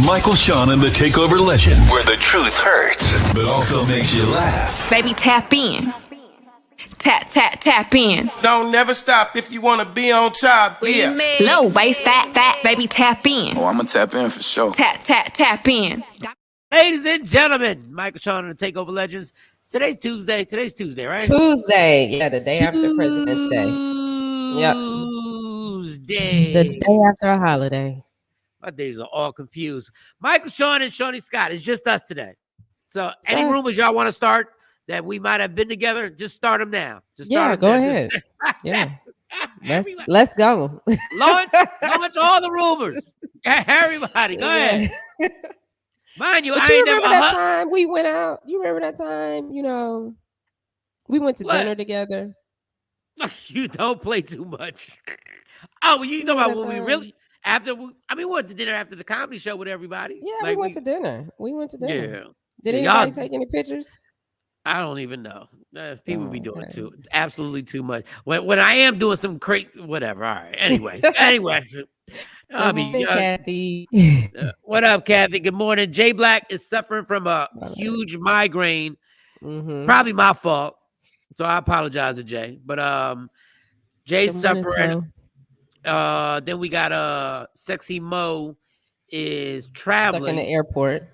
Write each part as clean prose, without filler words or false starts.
Michael, Shawn, and the Takeover Legends, where the truth hurts, but also makes you laugh. Baby, tap in. Tap in. Don't never stop if you want to be on top. Yeah. Low waist, fat, baby, tap in. Oh, I'm going to tap in for sure. Tap in. Ladies and gentlemen, Michael, Shawn, and the Takeover Legends. Today's Tuesday, right? Tuesday. Yeah, the day after President's Day. Yep. Tuesday. The day after a holiday. My days are all confused. Michael, Shawn, and Shawnee Scott. It's just us today. So any rumors y'all want to start that we might have been together, just start them now. Go ahead. Yeah. Let's go. Launch all the rumors. Everybody, go ahead. Mind you, but I you ain't remember never that time we went out? You remember that time, we went to dinner together. You don't play too much. Oh, well, you know about when we really we went to dinner after the comedy show with everybody. Yeah, we went to dinner. Yeah. Did anybody take any pictures? I don't even know. People be doing it too. Absolutely too much. When I am doing some whatever. All right. Anyway. Kathy. What up, Kathy? Good morning. Jay Black is suffering from a huge migraine. Mm-hmm. Probably my fault. So I apologize to Jay. But Jay's suffering. Then we got Sexy Mo is traveling. Stuck in the airport.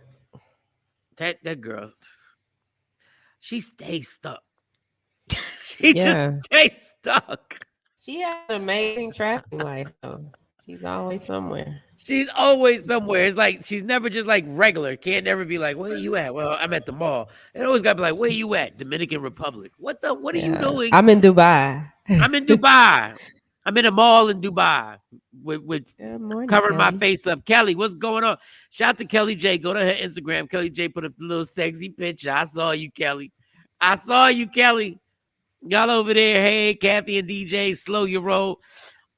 That girl, she stays stuck. She just stays stuck. She has an amazing traveling life, though. She's always somewhere. It's like she's never just like regular. Can't never be like, where you at? Well, I'm at the mall. It always got to be like, where you at? Dominican Republic. What are you doing? I'm in Dubai. I'm in a mall in Dubai with covering my face up. Kelly, what's going on? Shout out to Kelly J. Go to her Instagram. Kelly J put a little sexy picture. I saw you, Kelly. Y'all over there. Hey, Kathy and DJ, slow your roll.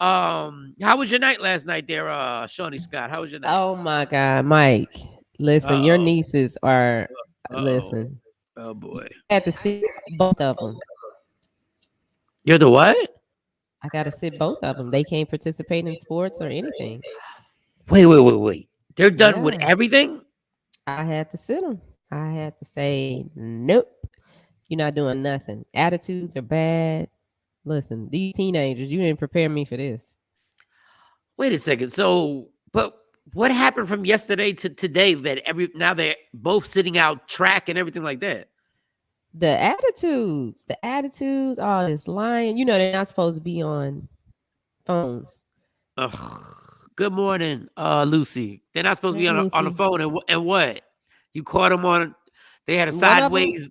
How was your night last night there, Shawnee Scott? How was your night? Oh my God, Mike. Listen, your nieces are listen. Oh boy. I had to see both of them. You're the what? I got to sit both of them. They can't participate in sports or anything. Wait. They're done with everything? I had to sit them. I had to say, nope, you're not doing nothing. Attitudes are bad. Listen, these teenagers, you didn't prepare me for this. Wait a second. So, but what happened from yesterday to today that now they're both sitting out track and everything like that? The attitudes, all this lying. They're not supposed to be on phones. Good morning, Lucy. They're not supposed to be on the phone. And what? You caught them on? They had a sideways.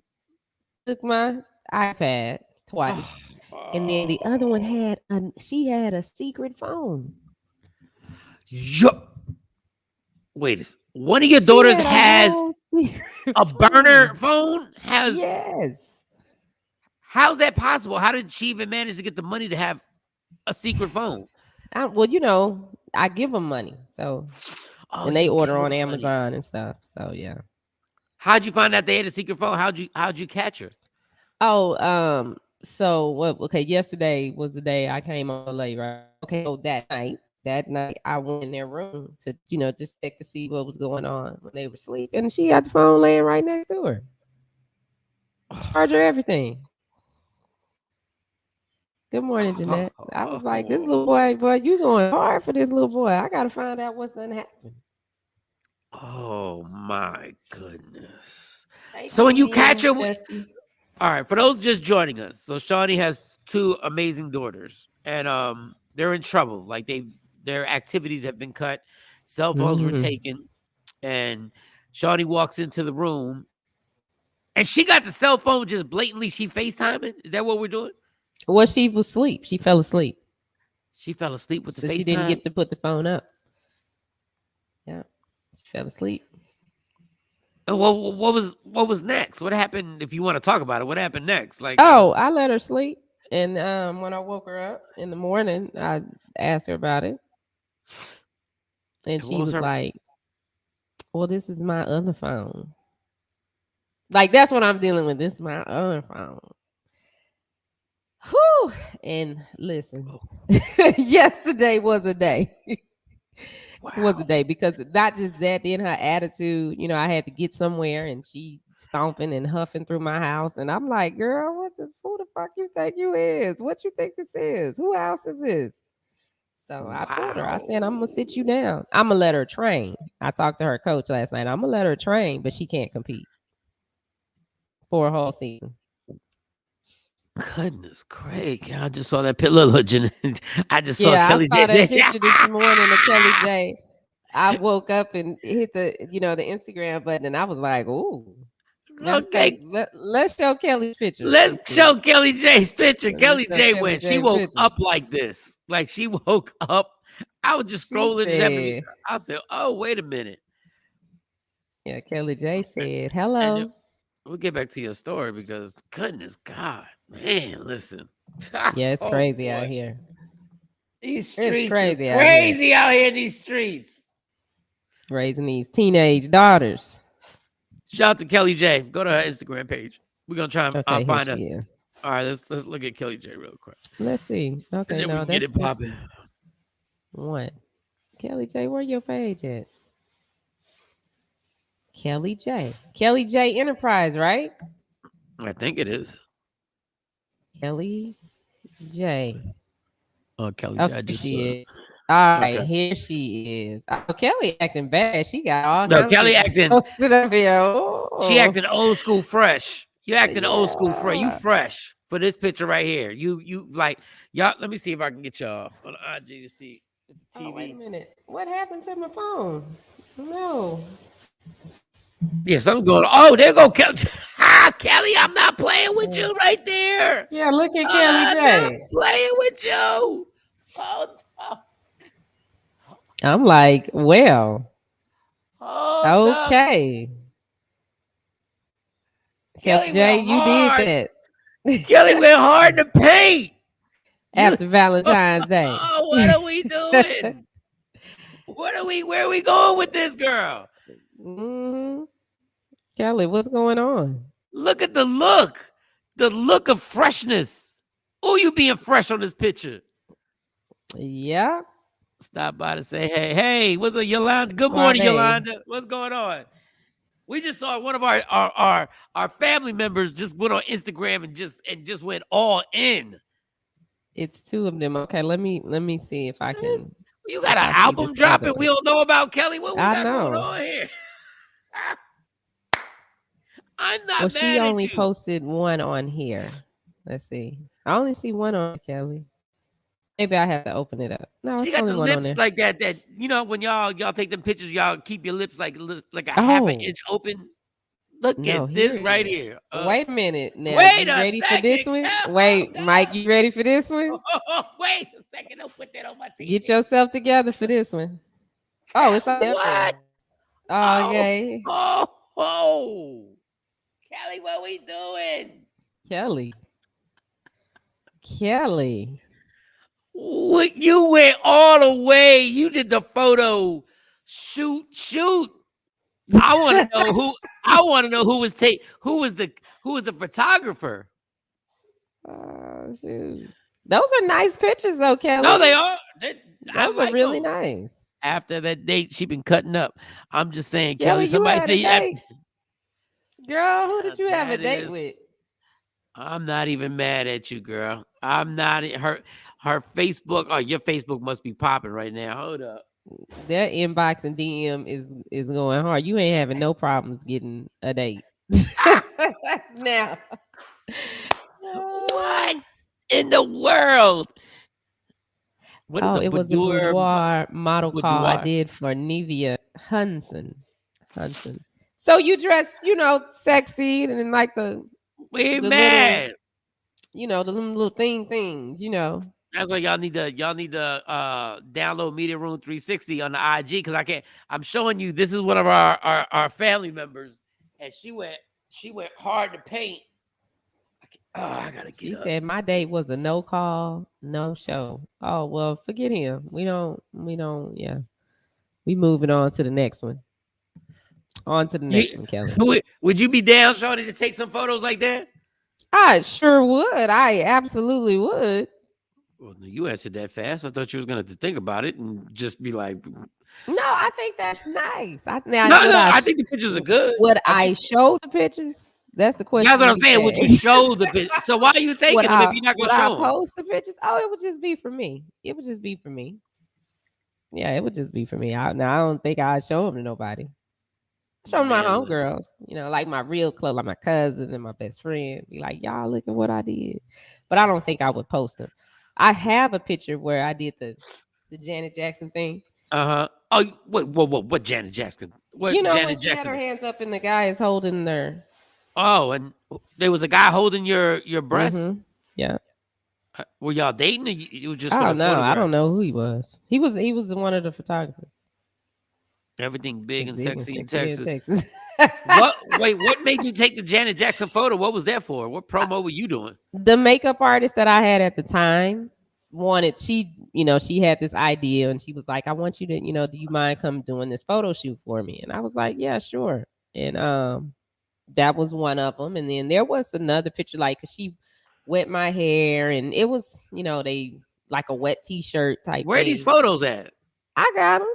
Took my iPad twice, and then the other one had a secret phone. Yup. Wait, one of your daughters has a burner phone? Yes. How's that possible? How did she even manage to get the money to have a secret phone? I give them money, so and they order on Amazon and stuff. So yeah. How'd you find out they had a secret phone? How'd you catch her? So what? Okay, yesterday was the day I came on late, right? Okay, so that night I went in their room to just check to see what was going on when they were sleeping, and she had the phone laying right next to her. Charger, everything. Good morning, Jeanette. I was like, this little boy, you going hard for this little boy. I gotta find out what's done happened. Oh my goodness. So when you catch her, all right, for those just joining us, so Shawnee has two amazing daughters, and they're in trouble. Like their activities have been cut, cell phones were taken, and Shawnee walks into the room, and she got the cell phone just blatantly. She FaceTiming. Is that what we're doing? Well, she was asleep. She fell asleep. She fell asleep with the FaceTime. She didn't get to put the phone up. Yeah, she fell asleep. Well, what was next? What happened? If you want to talk about it, what happened next? I let her sleep, and when I woke her up in the morning, I asked her about it, and she was like, "Well, this is my other phone. Like that's what I'm dealing with. This is my other phone." Whew. And listen, yesterday was a day. was a date because not just that, then her attitude, I had to get somewhere and she stomping and huffing through my house. And I'm like, girl, who the fuck you think you is? What you think this is? Who house is this? So I told her, I said, I'm going to sit you down. I'm going to let her train. I talked to her coach last night. I'm going to let her train, but she can't compete for a whole season. Goodness, Craig! I just saw that picture. I just saw Kelly I saw J. that picture this morning of Kelly J. I woke up and hit the Instagram button, and I was like, "Ooh, okay, let's show Kelly's picture. Let's show Kelly J's picture. Kelly J Kelly went. J She woke picture. up like this. Like she woke up. I was just scrolling. I said, "Oh, wait a minute." Yeah, Kelly J said, "Hello." We'll get back to your story because goodness God, man, listen. Yeah, it's crazy out here. These streets it's crazy out here in these streets. Raising these teenage daughters. Shout out to Kelly J. Go to her Instagram page. We're gonna try and find her. Is. All right, let's look at Kelly J real quick. Let's see. Okay, and then we can get it popping. What? Kelly J, where your page at? Kelly J. Kelly J Enterprise, right? I think it is. Kelly J. Oh, Kelly J. Okay, she is. All right, here she is. Oh, Kelly acting bad. She got all. No, Kelly acting. Up here. Oh. She acting old school fresh. You acting old school fresh. You fresh for this picture right here. You like y'all. Let me see if I can get y'all on IG to see the TV. Oh, wait a minute. What happened to my phone? No. Yeah, something's going on. Oh, there go Kelly. Kelly, I'm not playing with you right there. Yeah, look at Kelly J. I'm not playing with you. Oh, I'm like, well, okay. Kelly J, you did that. Kelly went hard in the paint. After Valentine's Day. Oh, what are we doing? Where are we going with this girl? Mm-hmm. Kelly, what's going on? Look at the look of freshness. Oh, you being fresh on this picture. Yeah. Stop by to say, hey, what's up, Yolanda? Good morning, Yolanda. What's going on? We just saw one of our family members just went on Instagram and just went all in. It's two of them. Okay, let me see if I can. You got an album dropping we don't know about, Kelly? What we got going on here? I'm not mad she only posted one on here. Let's see. I only see one on Kelly. Maybe I have to open it up. No, she got the lips like that. That when y'all take them pictures, y'all keep your lips like a half an inch open. Look at this right here. Wait a minute. Now, you ready for this one? Wait, Mike, you ready for this one? Wait a second. Don't put that on my TV. Get yourself together for this one. Oh, it's on what? Okay. Oh. Kelly, what we doing? Kelly. What, you went all the way. You did the photo shoot. I want to know who. I want to know who was the photographer. Oh shoot! Those are nice pictures, though, Kelly. No, they are. Those are really nice. After that date, she been cutting up. I'm just saying, Kelly. Somebody say, girl, who did you have a date with? I'm not even mad at you, girl. I'm not. Her Facebook. Oh, your Facebook must be popping right now. Hold up. Their inbox and DM is going hard. You ain't having no problems getting a date. Now. What in the world? What is it was a boudoir model call I did for Nevia Hunson. So you dress, sexy and like the mad. Little, the little things, That's why y'all need to download Media Room 360 on the IG because I'm showing you this is one of our family members and she went hard to paint. I gotta get She up. said my date was a no call, no show. Oh well, forget him. We don't. Yeah, we moving on to the next one. On to the next one, Kelly. Would you be down, Shawty, to take some photos like that? I sure would. I absolutely would. Well, you answered that fast. I thought you was gonna have to think about it and just be like, No, I think that's nice. no. I think the pictures are good. Would I I think show the pictures? That's the that's question what to I'm be saying. Would you asked. show the picture? So why are you taking them if you're not Would gonna I show them? post the pictures? Oh, it would just be for me. It would just be for me. Yeah, it would just be for me. I don't think I'd show them to nobody. Show them my Man, look. homegirls, like my real close, like my cousin and my best friend. Be like, y'all look at what I did. But I don't think I would post them. I have a picture where I did the Janet Jackson thing. Oh, what Janet Jackson? What When Janet she had her Jackson? hands up and the guy is holding their. Oh, and there was a guy holding your breast. Mm-hmm. Yeah. Were y'all dating? Or it was just I for the don't know. I photograph? don't know who he was. He was one of the photographers. Everything big and Big and sexy in sexy in Texas. Texas. What? Wait, what made you take the Janet Jackson photo? What was that for? What promo were you doing? The makeup artist that I had at the time she had this idea and she was like, I want you to, do you mind come doing this photo shoot for me? And I was like, yeah, sure. And that was one of them. And then there was another picture, like, 'cause she wet my hair and it was, they like a wet t-shirt type Where are thing. these photos at? I got them.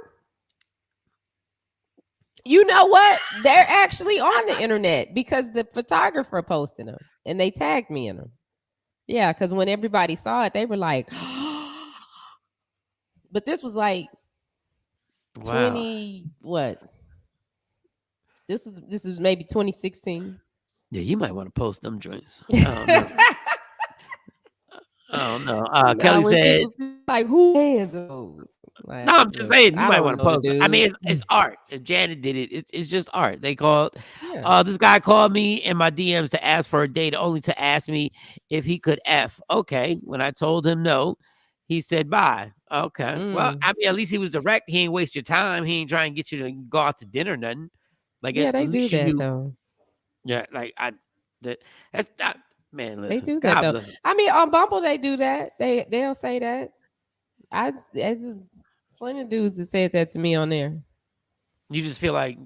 You know what? They're actually on the internet because the photographer posted them and they tagged me in them. Yeah, because when everybody saw it, they were like, but this was like Wow. 20 what? This was maybe 2016. Yeah, you might want to post them joints. I don't know. I don't know. Kelly said, like, who hands are those? Like, no, I'm just saying you I might don't want to know, post it. I mean, it's art. If Janet did it, it's just art. They called Yeah. this guy called me in my DMs to ask for a date, only to ask me if he could F. Okay. When I told him no, he said bye. Okay. Well, I mean, at least he was direct. He ain't waste your time. He ain't trying to get you to go out to dinner, nothing. Like Yeah, at they do least you that knew. though. Yeah, like that's not, man. They Listen, do that God though. bless him. I mean, on Bumble they do that. They'll say that. I just plenty of dudes that said that to me on there. You just feel like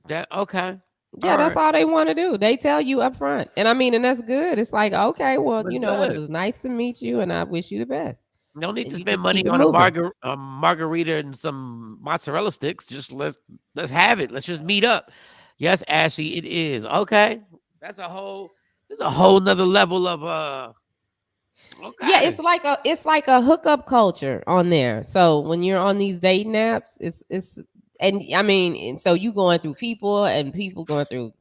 that. Okay. Yeah, that's right. all they want to do. They tell you up front. And I mean, and that's good. It's like, okay, well, But you know what? It was nice to meet you and I wish you the best. No need And to you spend just keep money it on moving. a margarita and some mozzarella sticks. Just let's have it. Let's just meet up. Yes, Ashley, it is. Okay. There's a whole nother level of okay. Yeah, it's like a hookup culture on there. So when you're on these dating apps, it's and I mean, and so you going through people and people going through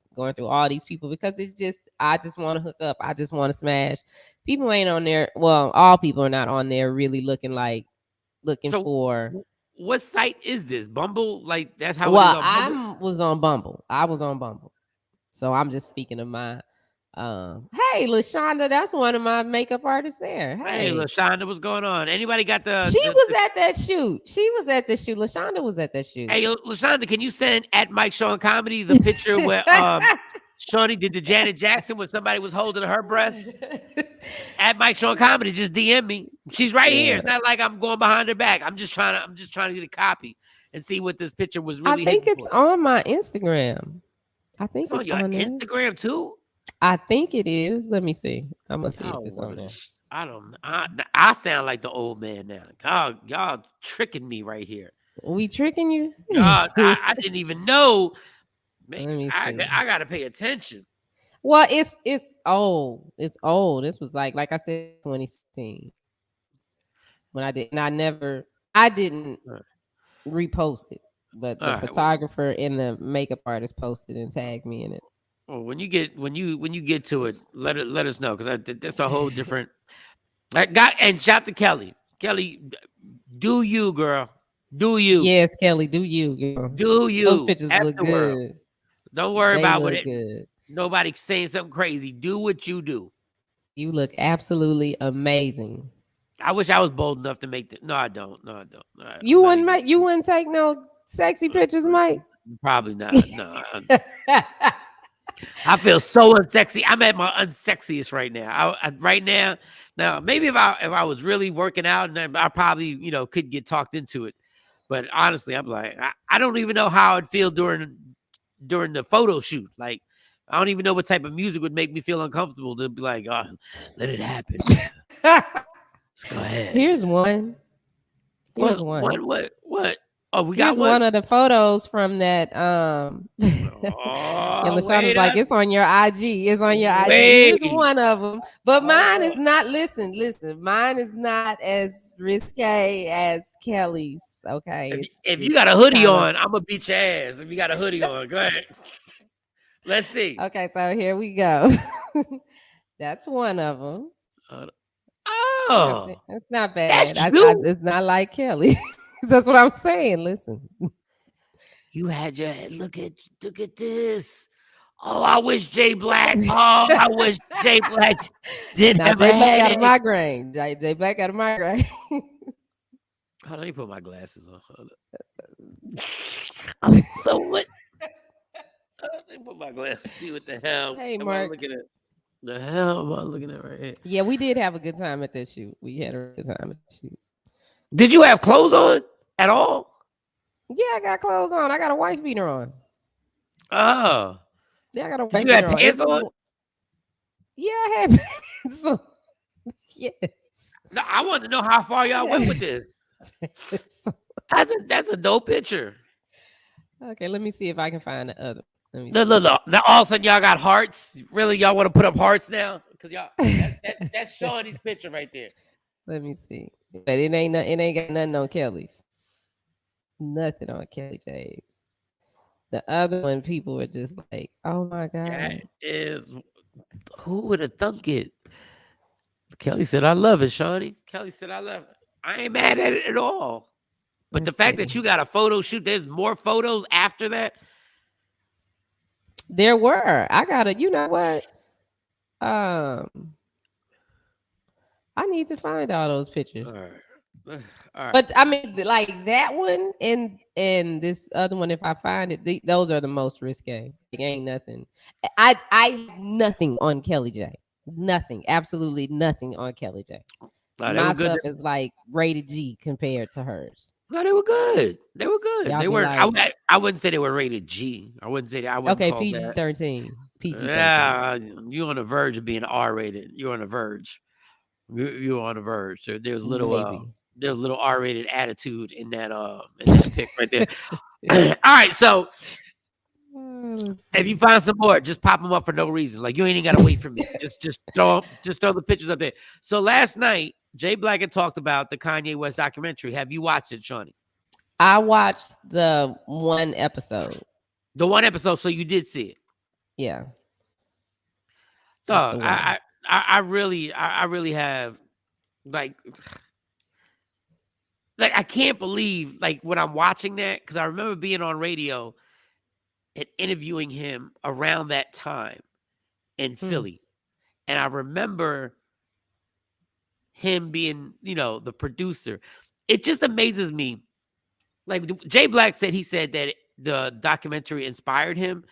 all these people because it's just I just want to hook up. I just want to smash. People ain't on there. Well, all people are not on there really looking So for. what site is this? Bumble? Like that's how it is Well, on Bumble? I was on Bumble. I was on Bumble. So I'm just speaking of my hey, LaShonda, that's one of my makeup artists there. Hey, Hey. LaShonda, what's going on? Anybody got She was at that shoot. She was at the shoot. LaShonda was at that shoot. Hey, LaShonda, can you send at Mike Shawn Comedy the picture where Shawnee did the Janet Jackson when somebody was holding her breast? At Mike Shawn Comedy, just DM me. She's right here. It's not like I'm going behind her back. I'm just trying to get a copy and see what this picture was really. I think it's on my Instagram. I think it's on your Instagram too. I think it is. Let me see. I'm gonna see if it's on there. I sound like the old man now. Y'all tricking me right here. We tricking you? I didn't even know. Let me see. I gotta pay attention. Well, it's old. It's old. This was like I said, 2016. When I didn't repost it, but the photographer and the makeup artist posted and tagged me in it. Well, when you get to it, let us know because that's a whole different. And shout to Kelly. Kelly, do you, girl? Do you? Yes, Kelly, do you, girl? Do you? Those pictures look good. World. Don't worry about what good. Nobody saying something crazy. Do what you do. You look absolutely amazing. I wish I was bold enough to make that. No, I don't. You wouldn't take no sexy pictures, Mike? Probably not. No. I feel so unsexy. I'm at my unsexiest right now. Right now, maybe if I was really working out, and I probably could get talked into it. But honestly, I'm like I don't even know how I'd feel during the photo shoot. Like I don't even know what type of music would make me feel uncomfortable to be like, oh, let it happen. Let's go ahead. Here's one. Here's one. What? Oh, we Here's got one of the photos from that. And LaShawn was like, "It's on your IG. It's on your IG." Here's one of them, but mine is not. Listen. Mine is not as risque as Kelly's. Okay. If you got a hoodie on, I'm gonna beat your ass. If you got a hoodie on, go ahead. Let's see. Okay, so here we go. That's one of them. Oh, that's not bad. It's not like Kelly. That's what I'm saying. Listen, you had your head. Look at this. Oh, I wish Jay Black. Oh, I wish Jay Black didn't have Jay Black got a migraine. Jay Black got a migraine. Hold on, let me put my glasses on. So what? Let me put my glasses. See what the hell. Hey, Mark. Looking at the hell am I looking at right here? Yeah, we did have a good time at that shoot. We had a good time at the shoot. Did you have clothes on at all? Yeah, I got clothes on. I got a wife beater on. Oh. Yeah, I got a wife beater on. You had pants on? Yeah, I had pants on. Yes. No, I want to know how far y'all went with this. That's a dope picture. Okay, let me see if I can find the other. Look. Now all of a sudden y'all got hearts. Really, y'all want to put up hearts now? Because y'all that's Shawnee's picture right there. Let me see. But it ain't got nothing on Kelly's. Nothing on Kelly J's. The other one, people were just like, "Oh my god!" That is, who would have thunk it? Kelly said, "I love it, Shawnee." Kelly said, "I love it." I ain't mad at it at all. But the fact that you got a photo shoot, there's more photos after that. There were. I got it. You know what? I need to find all those pictures. All right. But I mean, like that one and this other one, if I find it, those are the most risque. It ain't nothing. I have nothing on Kelly J. Nothing. Absolutely nothing on Kelly J. My stuff is like rated G compared to hers. No, they were good. They were good. Y'all they were. Like, I wouldn't say they were rated G. I wouldn't say that. I wouldn't okay, call PG-13. PG-13. Yeah, you're on the verge of being R-rated. You're on the verge. You're on the verge. There was little R-rated attitude in that pic right there. All right, so if you find some more, just pop them up for no reason. Like you ain't even gotta wait for me. just throw the pictures up there. So last night, Jay Black had talked about the Kanye West documentary. Have you watched it, Shawnee? I watched the one episode. The one episode, so you did see it. Yeah. So I really have like I can't believe like when I'm watching that, because I remember being on radio and interviewing him around that time in Philly. And I remember him being, the producer. It just amazes me. Like Jay Black said, he said that the documentary inspired him.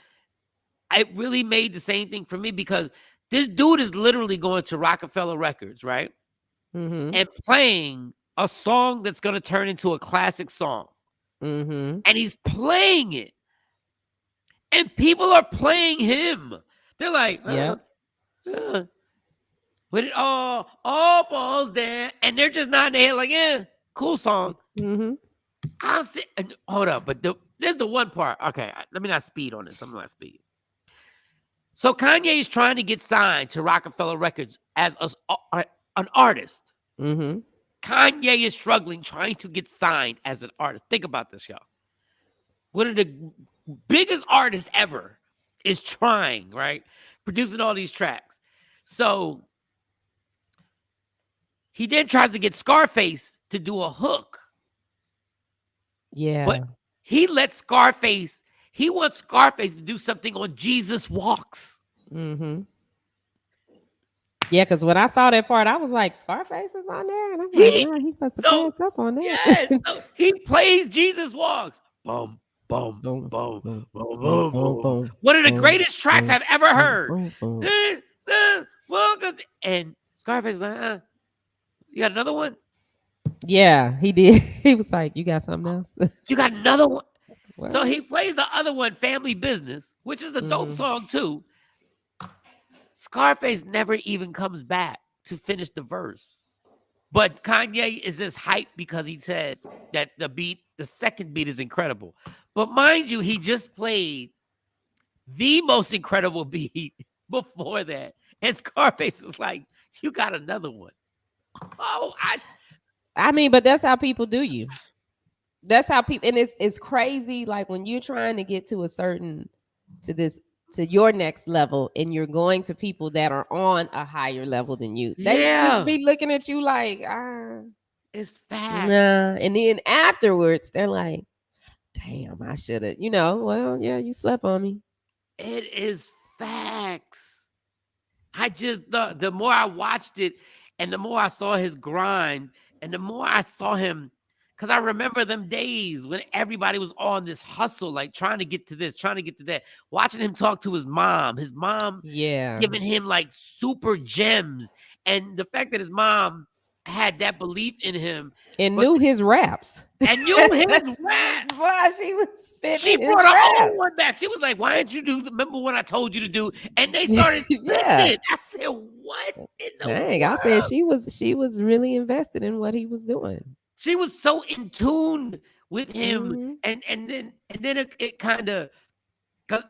It really made the same thing for me because this dude is literally going to Rockefeller Records, right? Mm-hmm. And playing a song that's going to turn into a classic song. Mm-hmm. And he's playing it. And people are playing him. They're like, when it all falls down. And they're just nodding their head like, yeah, cool song. Mm-hmm. I'm sitting, hold up. But there's the one part. Okay, let me not speed on this. I'm not speed. So Kanye is trying to get signed to Rockefeller Records as an artist. Mm-hmm. Kanye is struggling trying to get signed as an artist. Think about this, y'all. One of the biggest artists ever is trying, right? Producing all these tracks. So he then tries to get Scarface to do a hook. Yeah. But he wants Scarface to do something on Jesus Walks. Mm-hmm. Yeah, because when I saw that part, I was like, Scarface is on there? And I'm like, nah, he must have passed up on that. Yes, so he plays Jesus Walks. Boom, boom, boom, boom, boom, boom, boom. One of the greatest tracks I've ever heard. Welcome. And Scarface is like, you got another one? Yeah, he did. He was like, you got something else? You got another one? What? So he plays the other one, Family Business, which is a dope song too. Scarface never even comes back to finish the verse. But Kanye is this hype because he says that the second beat is incredible. But mind you, he just played the most incredible beat before that. And Scarface was like, you got another one. Oh, I mean, but that's how people do you. That's how people, and it's crazy. Like when you're trying to get to to your next level, and you're going to people that are on a higher level than you, they just be looking at you like, it's fact. Nah. And then afterwards, they're like, damn, I should have, well, yeah, you slept on me. It is facts. I just the more I watched it, and the more I saw his grind, and the more I saw him. Because I remember them days when everybody was on this hustle, like trying to get to this, trying to get to that. Watching him talk to his mom giving him like super gems. And the fact that his mom had that belief in him. And knew his raps. And knew his raps. Why she was spitting She brought her own one back. She was like, why didn't you remember what I told you to do? And they started spitting. I said, what in the world? I said she was really invested in what he was doing. She was so in tune with him, and then it kind of, because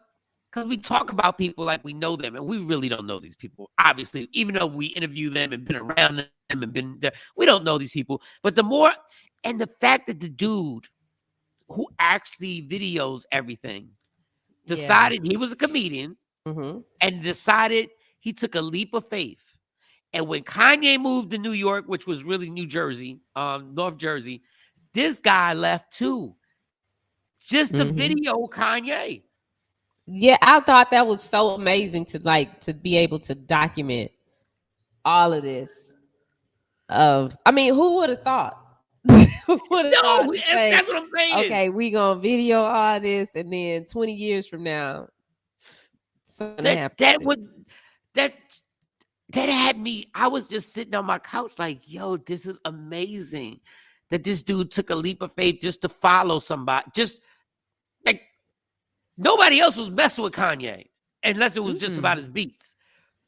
we talk about people like we know them, and we really don't know these people. Obviously, even though we interview them and been around them and been there, we don't know these people. But the fact that the dude who actually videos everything decided he was a comedian, and decided he took a leap of faith. And when Kanye moved to New York, which was really New Jersey, North Jersey, this guy left too. Just the video, Kanye. Yeah, I thought that was so amazing to be able to document all of this. Who would have thought? That's what I'm saying. Okay, we gonna video all this, and then 20 years from now, that had me. I was just sitting on my couch like, yo, this is amazing that this dude took a leap of faith just to follow somebody. Just like nobody else was messing with Kanye unless it was just about his beats.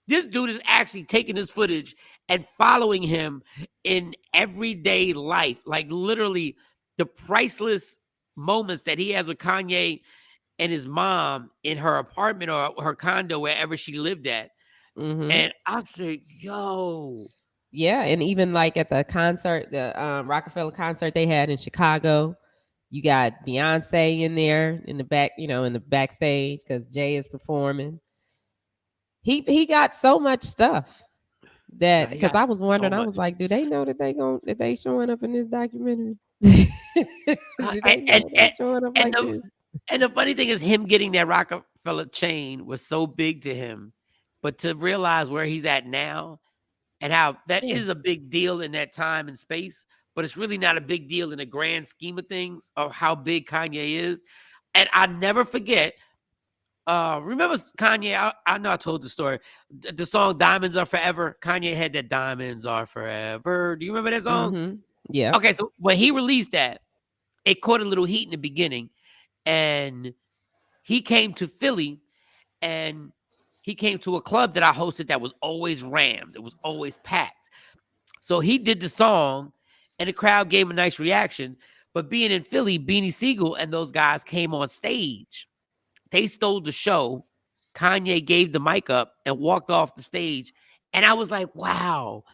This dude is actually taking his footage and following him in everyday life. Like literally the priceless moments that he has with Kanye and his mom in her apartment or her condo, wherever she lived at. And I said, yo. Yeah, and even like at the concert, the Rockefeller concert they had in Chicago, you got Beyonce in there in the back, in the backstage because Jay is performing. He got so much stuff that because I was wondering, I was like, do they know that they showing up in this documentary? Do they know they showing up like this? And the funny thing is, him getting that Rockefeller chain was so big to him. But to realize where he's at now and how that is a big deal in that time and space, but it's really not a big deal in the grand scheme of things of how big Kanye is. And I never forget, remember Kanye, I know I told the story, the song Diamonds Are Forever. Kanye had that Diamonds Are Forever. Do you remember that song? Yeah. Okay, so when he released that, it caught a little heat in the beginning. And he came to Philly and he came to a club that I hosted that was always rammed. It was always packed. So he did the song, and the crowd gave him a nice reaction. But being in Philly, Beanie Siegel and those guys came on stage. They stole the show. Kanye gave the mic up and walked off the stage. And I was like, wow,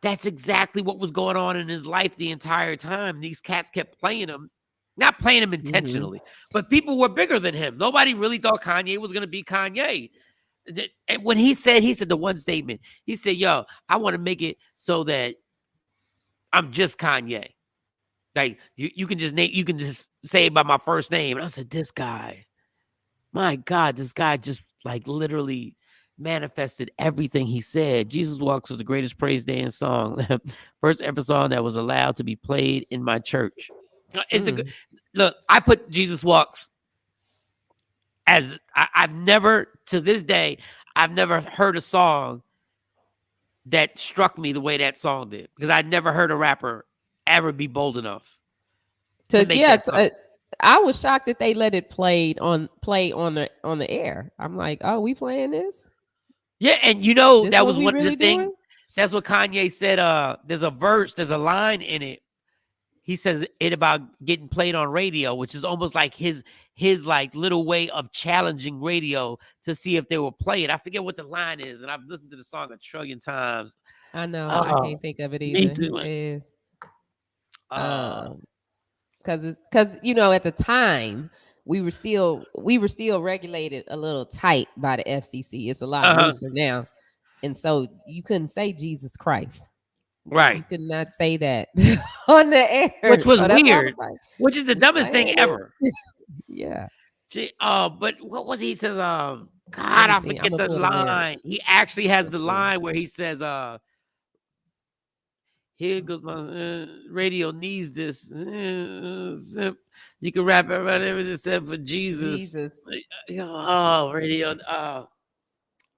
that's exactly what was going on in his life the entire time. These cats kept playing him. Not playing him intentionally, but people were bigger than him. Nobody really thought Kanye was going to be Kanye. And when he said the one statement, he said, yo, I want to make it so that I'm just Kanye. Like you can just say it by my first name. And I said, this guy, my God, this guy just like literally manifested everything he said. Jesus Walks was the greatest praise dance song. First ever song that was allowed to be played in my church. It's look, I put Jesus Walks as I've never, to this day, I've never heard a song that struck me the way that song did, because I'd never heard a rapper ever be bold enough to make that song. I was shocked that they let it play on the air. I'm like, oh, we playing this? Yeah, and that was one of the things. That's what Kanye said. There's a line in it. He says it about getting played on radio, which is almost like his like little way of challenging radio to see if they will play it. I forget what the line is, and I've listened to the song a trillion times. I know. I can't think of it Me either. too. He says, because at the time we were still regulated a little tight by the FCC. It's a lot looser now, and so you couldn't say Jesus Christ. Right. You could not say that on the air, which was weird. Like, which is the dumbest thing ever. Yeah. But what was he says? God, I forget the line. He actually has the line where he says, "Here goes my radio needs this. You can rap about everything except for Jesus." Oh, radio.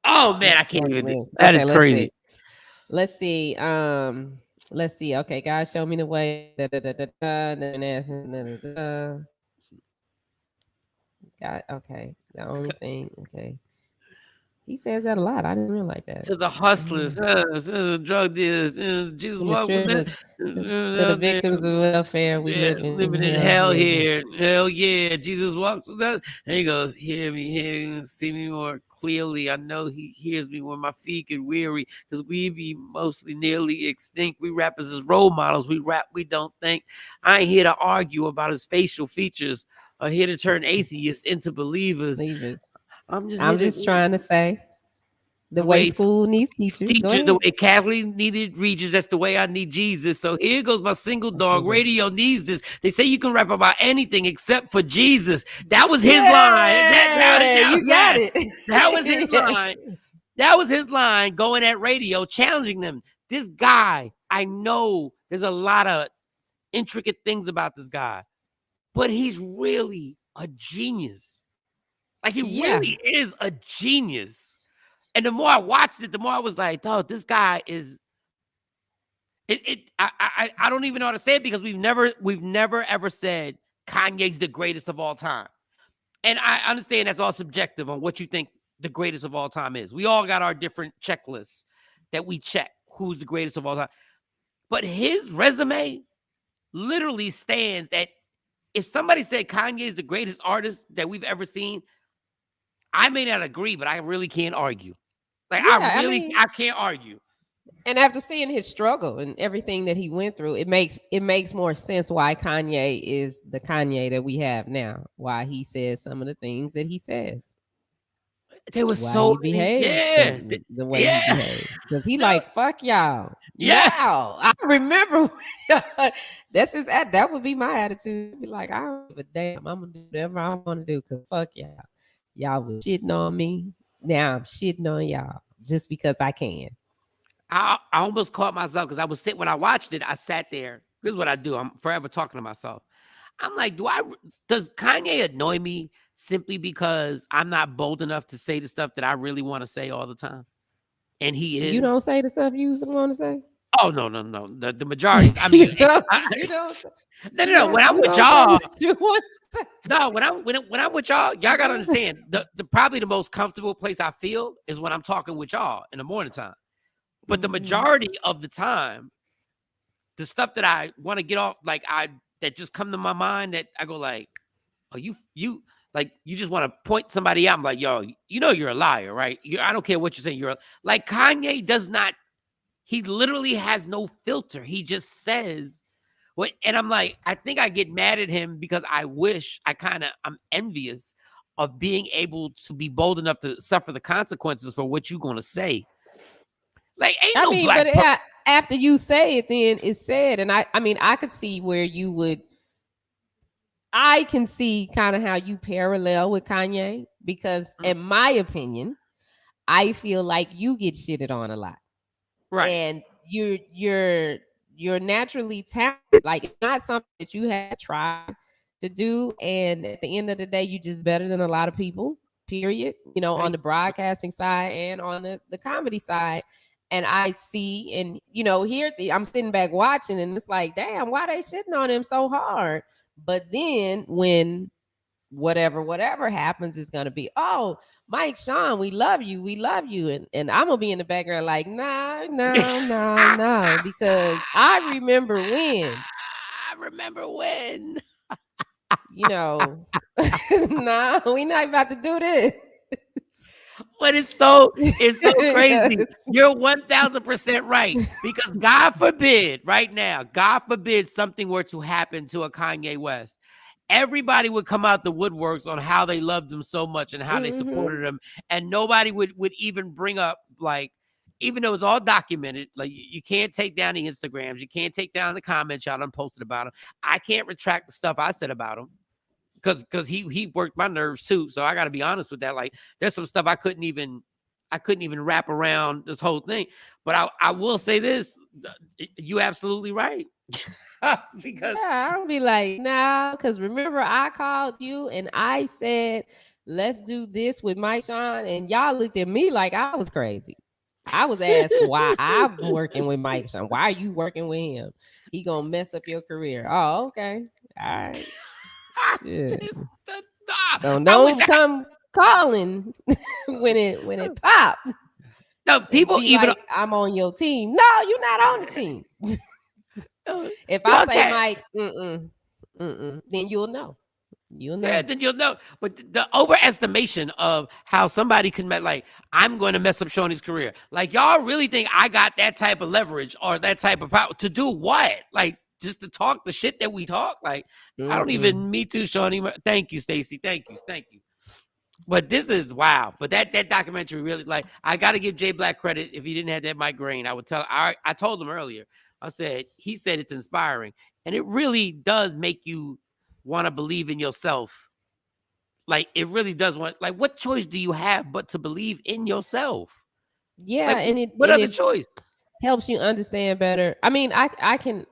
Oh man, I can't even. That is crazy. Let's see. Okay, God, show me the way. God, okay. The only thing. Okay. He says that a lot. I didn't realize that. To the hustlers, drug dealers, Jesus walked with them. To the victims of welfare, we living in hell here. Hell yeah, Jesus walks with us. And he goes, hear me, see me more clearly. I know he hears me when my feet get weary, because we be mostly nearly extinct. We rappers as role models. We rap, we don't think. I ain't here to argue about his facial features, or here to turn atheists into believers. I'm just trying to say the way school needs teachers, the way Catholic needed Regis, that's the way I need Jesus. So here goes my single dog. Radio needs this. They say you can rap about anything except for Jesus. That was his line. You got it. That was his line. That was his line going at radio, challenging them. This guy, I know there's a lot of intricate things about this guy, but he's really a genius. Like, he really is a genius. And the more I watched it, the more I was like, oh, this guy is I don't even know how to say it, because we've never ever said Kanye's the greatest of all time. And I understand that's all subjective on what you think the greatest of all time is. We all got our different checklists that we check who's the greatest of all time. But his resume literally stands that if somebody said Kanye is the greatest artist that we've ever seen, I may not agree, but I really can't argue. Like, I can't argue. And after seeing his struggle and everything that he went through, it makes more sense why Kanye is the Kanye that we have now. Why he says some of the things that he says. They were so behaved the way he behaved, because he like, fuck y'all. Wow, I remember that would be my attitude. Be like, I don't give a damn. I'm gonna do whatever I want to do, because fuck y'all. Y'all was shitting on me. Now I'm shitting on y'all just because I can. I almost caught myself, because I was sitting when I watched it. I sat there. Here's what I do. I'm forever talking to myself. I'm like, does Kanye annoy me simply because I'm not bold enough to say the stuff that I really want to say all the time? And he is. You don't say the stuff you want to say? Oh, no. The majority. I mean, you don't. No. When I'm with y'all, no. When I'm with y'all gotta understand the probably the most comfortable place I feel is when I'm talking with y'all in the morning time. But the majority of the time, the stuff that I want to get off, that just come to my mind, that I go like, oh, you like, you just want to point somebody out. I'm like, yo, you're a liar, right? I don't care what you're saying. Like, Kanye does not. He literally has no filter. He just says what, and I'm like, I think I get mad at him because I'm envious of being able to be bold enough to suffer the consequences for what you're going to say. Like, after you say it, then it's said. And I mean, I could see where you would. I can see kind of how you parallel with Kanye, because in my opinion, I feel like you get shitted on a lot. Right. And you're naturally talented. Like, it's not something that you have tried to do. And at the end of the day, you're just better than a lot of people, period. On the broadcasting side and on the comedy side. And I see, and I'm sitting back watching, and it's like, damn, why they shitting on him so hard? But then when whatever happens is gonna be, oh, Mike, Shawn, we love you, and I'm gonna be in the background like, no, because I remember when, no, we not about to do this. But it's so crazy. Yes. You're 1000% right, because God forbid, right now, God forbid something were to happen to a Kanye West. Everybody would come out the woodworks on how they loved him so much and how they supported him, and nobody would even bring up, like, even though it's all documented, like, you can't take down the Instagrams, you can't take down the comments y'all done posted about him. I can't retract the stuff I said about him, because he worked my nerves too. So I got to be honest with that. Like, there's some stuff I couldn't even wrap around this whole thing. But I will say this: you absolutely right. Because I'll be like, no, because remember I called you and I said, let's do this with Mike, Shawn, and y'all looked at me like I was crazy. I was asked why I'm working with Mike, Shawn. Why are you working with him? He gonna mess up your career. Oh, okay, all right. Yeah. So don't come calling when it pop. No, people even like, I'm on your team. No, you're not on the team. If I say Mike, then you'll know. Yeah, then you'll know. But the overestimation of how somebody can, like, I'm going to mess up Shawnee's career. Like, y'all really think I got that type of leverage or that type of power to do what? Like, just to talk the shit that we talk? Like, I don't even, me too, Shawnee. Thank you, Stacey. Thank you. But this is wow. But that documentary really, like, I got to give Jay Black credit. If he didn't have that migraine, I would tell. I told him earlier. He said it's inspiring, and it really does make you want to believe in yourself. Like, it really does like, what choice do you have but to believe in yourself? Yeah, like, and what other choice helps you understand better. I mean, I can't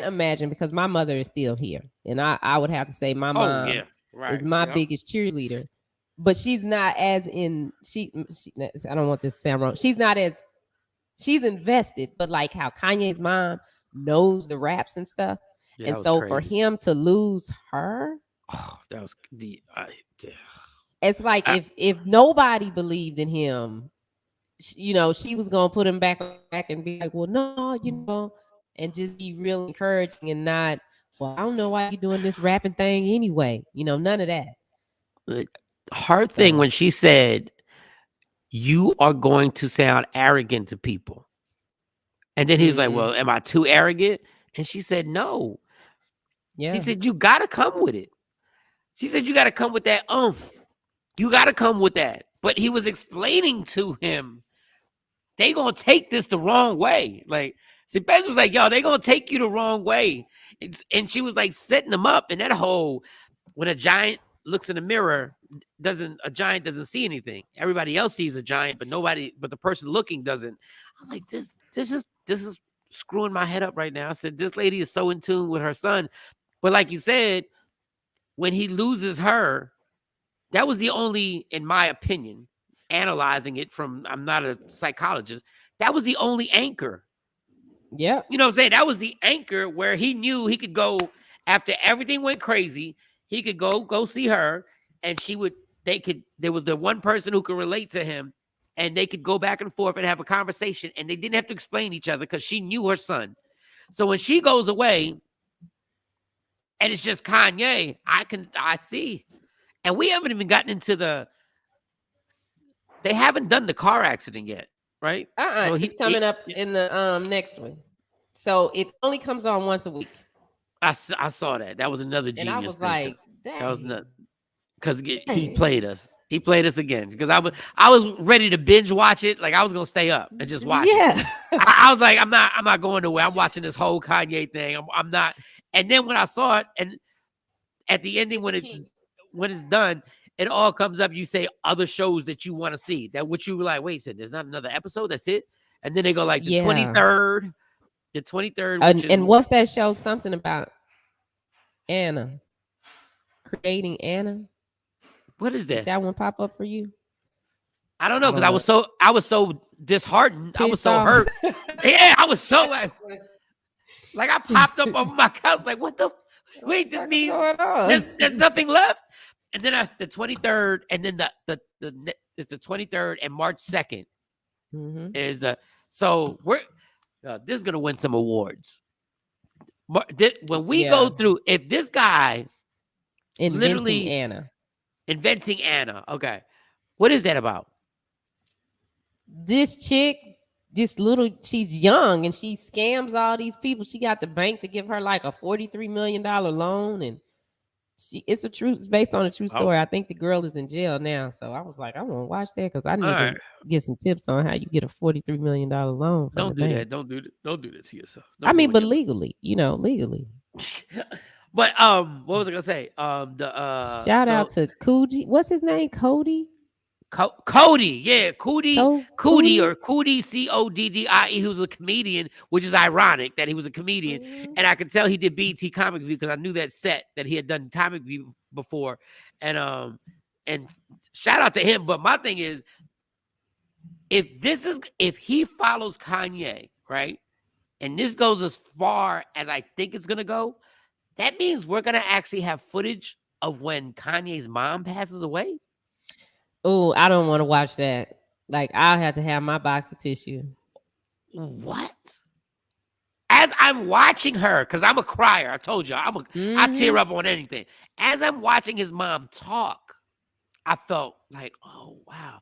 imagine, because my mother is still here, and I would have to say my mom is my biggest cheerleader, but she's not as in she. I don't want this to sound wrong. She's invested, but like how Kanye's mom knows the raps and stuff. Yeah, and so crazy. For him to lose her, that was it's like if nobody believed in him, she was gonna put him back and be like, well, no, and just be real encouraging and not, well, I don't know why you're doing this rapping thing anyway. None of that. Her thing when she said, you are going to sound arrogant to people. And then he was like, well, am I too arrogant? And she said, no. Yeah. She said, you got to come with it. She said, you got to come with that oomph. You got to come with that. But he was explaining to him, they going to take this the wrong way. Like, Bez was like, yo, they going to take you the wrong way. And she was like setting them up. And that whole, when a giant looks in the mirror, a giant doesn't see anything. Everybody else sees a giant, but the person looking doesn't. I was like, this is screwing my head up right now. I said, this lady is so in tune with her son. But like you said, when he loses her, that was the only, in my opinion, analyzing it from, I'm not a psychologist, that was the only anchor. Yeah. You know what I'm saying? That was the anchor where he knew he could go, after everything went crazy, he could go see her, and there was the one person who could relate to him, and they could go back and forth and have a conversation, and they didn't have to explain each other because she knew her son. So when she goes away and it's just Kanye, I see. And we haven't even gotten into they haven't done the car accident yet, right? So he's coming up in the next one. So it only comes on once a week. I saw that. That was another genius. And I was like, dang. That was not, because he played us. He played us again, because I was ready to binge watch it. Like, I was gonna stay up and just watch it. I was like, I'm not going nowhere. I'm watching this whole Kanye thing. I'm not. And then when I saw it, and at the ending, when it's done, it all comes up. You say other shows that you want to see. That what you were like, wait, there's not another episode. That's it. And then they go like the 23rd. The 23rd. And what's that show? Something about Anna. Creating Anna. What is that? Did that one pop up for you? I don't know, because I was so disheartened. I was so hurt. Yeah, I was so like I popped up over my couch like, what the wait, this means there's nothing left. and then that's the 23rd, and then it's the 23rd and March 2nd is so we're this is gonna win some awards. When we go through, if this guy inventing Anna, okay, what is that about? This chick, she's young and she scams all these people. She got the bank to give her like a $43 million loan, and it's based on a true story. I think the girl is in jail now, so I was like, I want to watch that because I need to get some tips on how you get a $43 million loan. Don't do that. Don't do that to yourself. But legally, legally. But what was I gonna say? Shout out to Coogie. What's his name? Cody. Cody, yeah, Cody or Cody Coddie, who's a comedian, which is ironic that he was a comedian, and I could tell he did BET Comic View because I knew that set that he had done Comic View before, and shout out to him. But my thing is, if he follows Kanye, right, and this goes as far as I think it's gonna go, that means we're gonna actually have footage of when Kanye's mom passes away. Oh, I don't want to watch that. Like, I'll have to have my box of tissue. What? As I'm watching her, because I'm a crier, I told you, I tear up on anything. As I'm watching his mom talk, I felt like, oh, wow.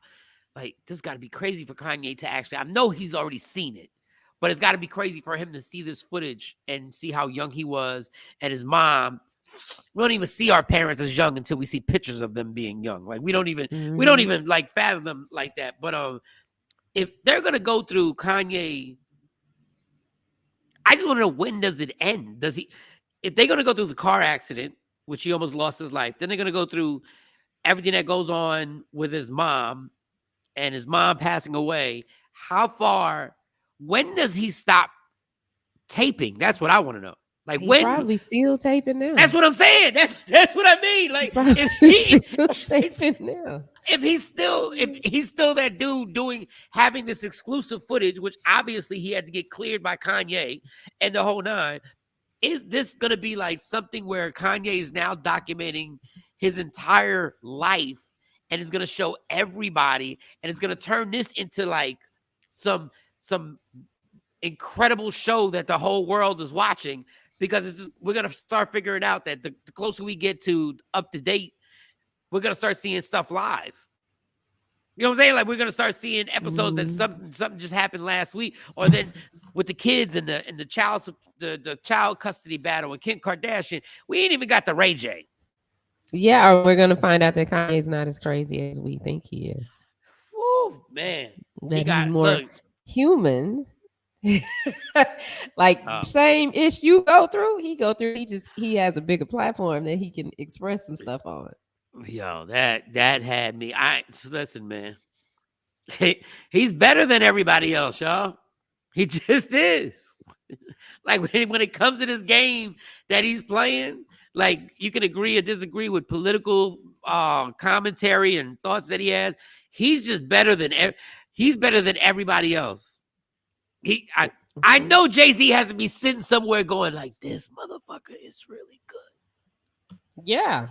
Like, this got to be crazy for Kanye to actually, I know he's already seen it, but it's got to be crazy for him to see this footage and see how young he was and his mom. We don't even see our parents as young until we see pictures of them being young. Like we don't even like fathom them like that. But if they're gonna go through Kanye, I just want to know, when does it end? If they're gonna go through the car accident, which he almost lost his life, then they're gonna go through everything that goes on with his mom and his mom passing away. When does he stop taping? That's what I want to know. Like, he's probably still taping now. That's what I'm saying. That's what I mean. Like, if he's still that dude having this exclusive footage, which obviously he had to get cleared by Kanye and the whole nine, is this gonna be like something where Kanye is now documenting his entire life and is gonna show everybody, and it's gonna turn this into like some incredible show that the whole world is watching? Because we're going to start figuring out that the closer we get to up to date, we're going to start seeing stuff live. You know what I'm saying? Like, we're going to start seeing episodes that something just happened last week, or then with the kids and the child custody battle and Kim Kardashian, we ain't even got the Ray J. Yeah, or we're going to find out that Kanye's not as crazy as we think he is. Woo, man. That he's more human. Like, same issue you go through, he has a bigger platform that he can express some stuff on. Yo, that had me. Listen, man. He's better than everybody else, y'all. He just is. Like, when it comes to this game that he's playing, like, you can agree or disagree with political commentary and thoughts that he has. He's just better than everybody else. I know Jay-Z has to be sitting somewhere going like, this motherfucker is really good. Yeah.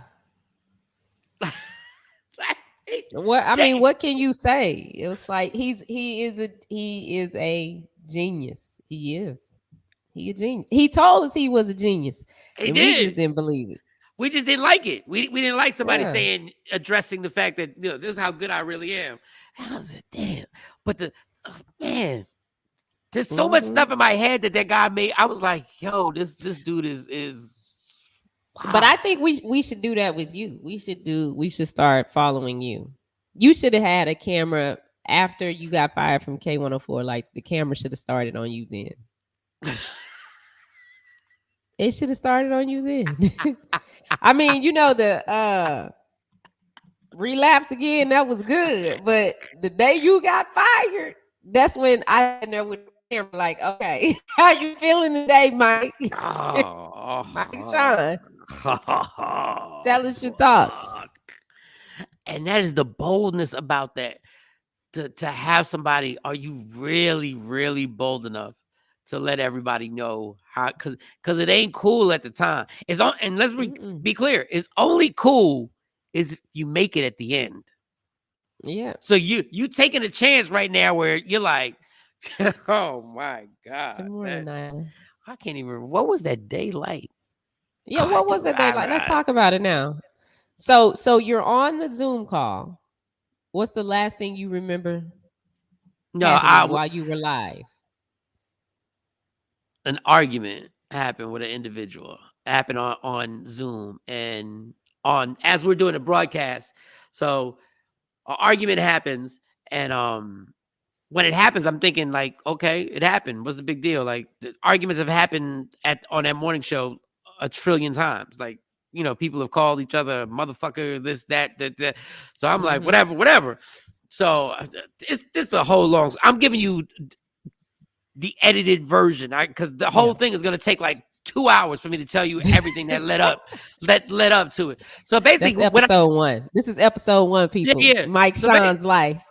What can you say? It was like he is a genius. He is. He a genius. He told us he was a genius. We just didn't believe it. We just didn't like it. We didn't like somebody addressing the fact that, this is how good I really am. I was like, damn. But man. There's so much stuff in my head that guy made. I was like, yo, this dude is wow. But I think we should do that with you. We should start following you. You should have had a camera after you got fired from K104. Like, the camera should have started on you then. It should have started on you then. I mean, the relapse again, that was good. But the day you got fired, that's when I was there with him, like, okay, how you feeling today, Mike? Mike Shawn. Tell us your thoughts. And that is the boldness about that. To have somebody, are you really, really bold enough to let everybody know how? Because it ain't cool at the time. And let's be clear, it's only cool is you make it at the end. Yeah. So you taking a chance right now where you're like, oh my God. Good morning, Nyla. I can't even. What was that day like? Yeah, what was that day like? Let's talk about it now. So you're on the Zoom call. What's the last thing you remember happening while you were live? An argument happened with an individual. Happened on Zoom and as we're doing a broadcast. So an argument happens, and when it happens, I'm thinking like, okay, it happened. What's the big deal? Like the arguments have happened on that morning show a trillion times. Like, people have called each other motherfucker, this, that. So I'm like, whatever. So it's a whole long. I'm giving you the edited version, because the whole thing is going to take like 2 hours for me to tell you everything that led up to it. So basically, that's episode 1. This is episode 1, people. Yeah. Mike Shawn's life.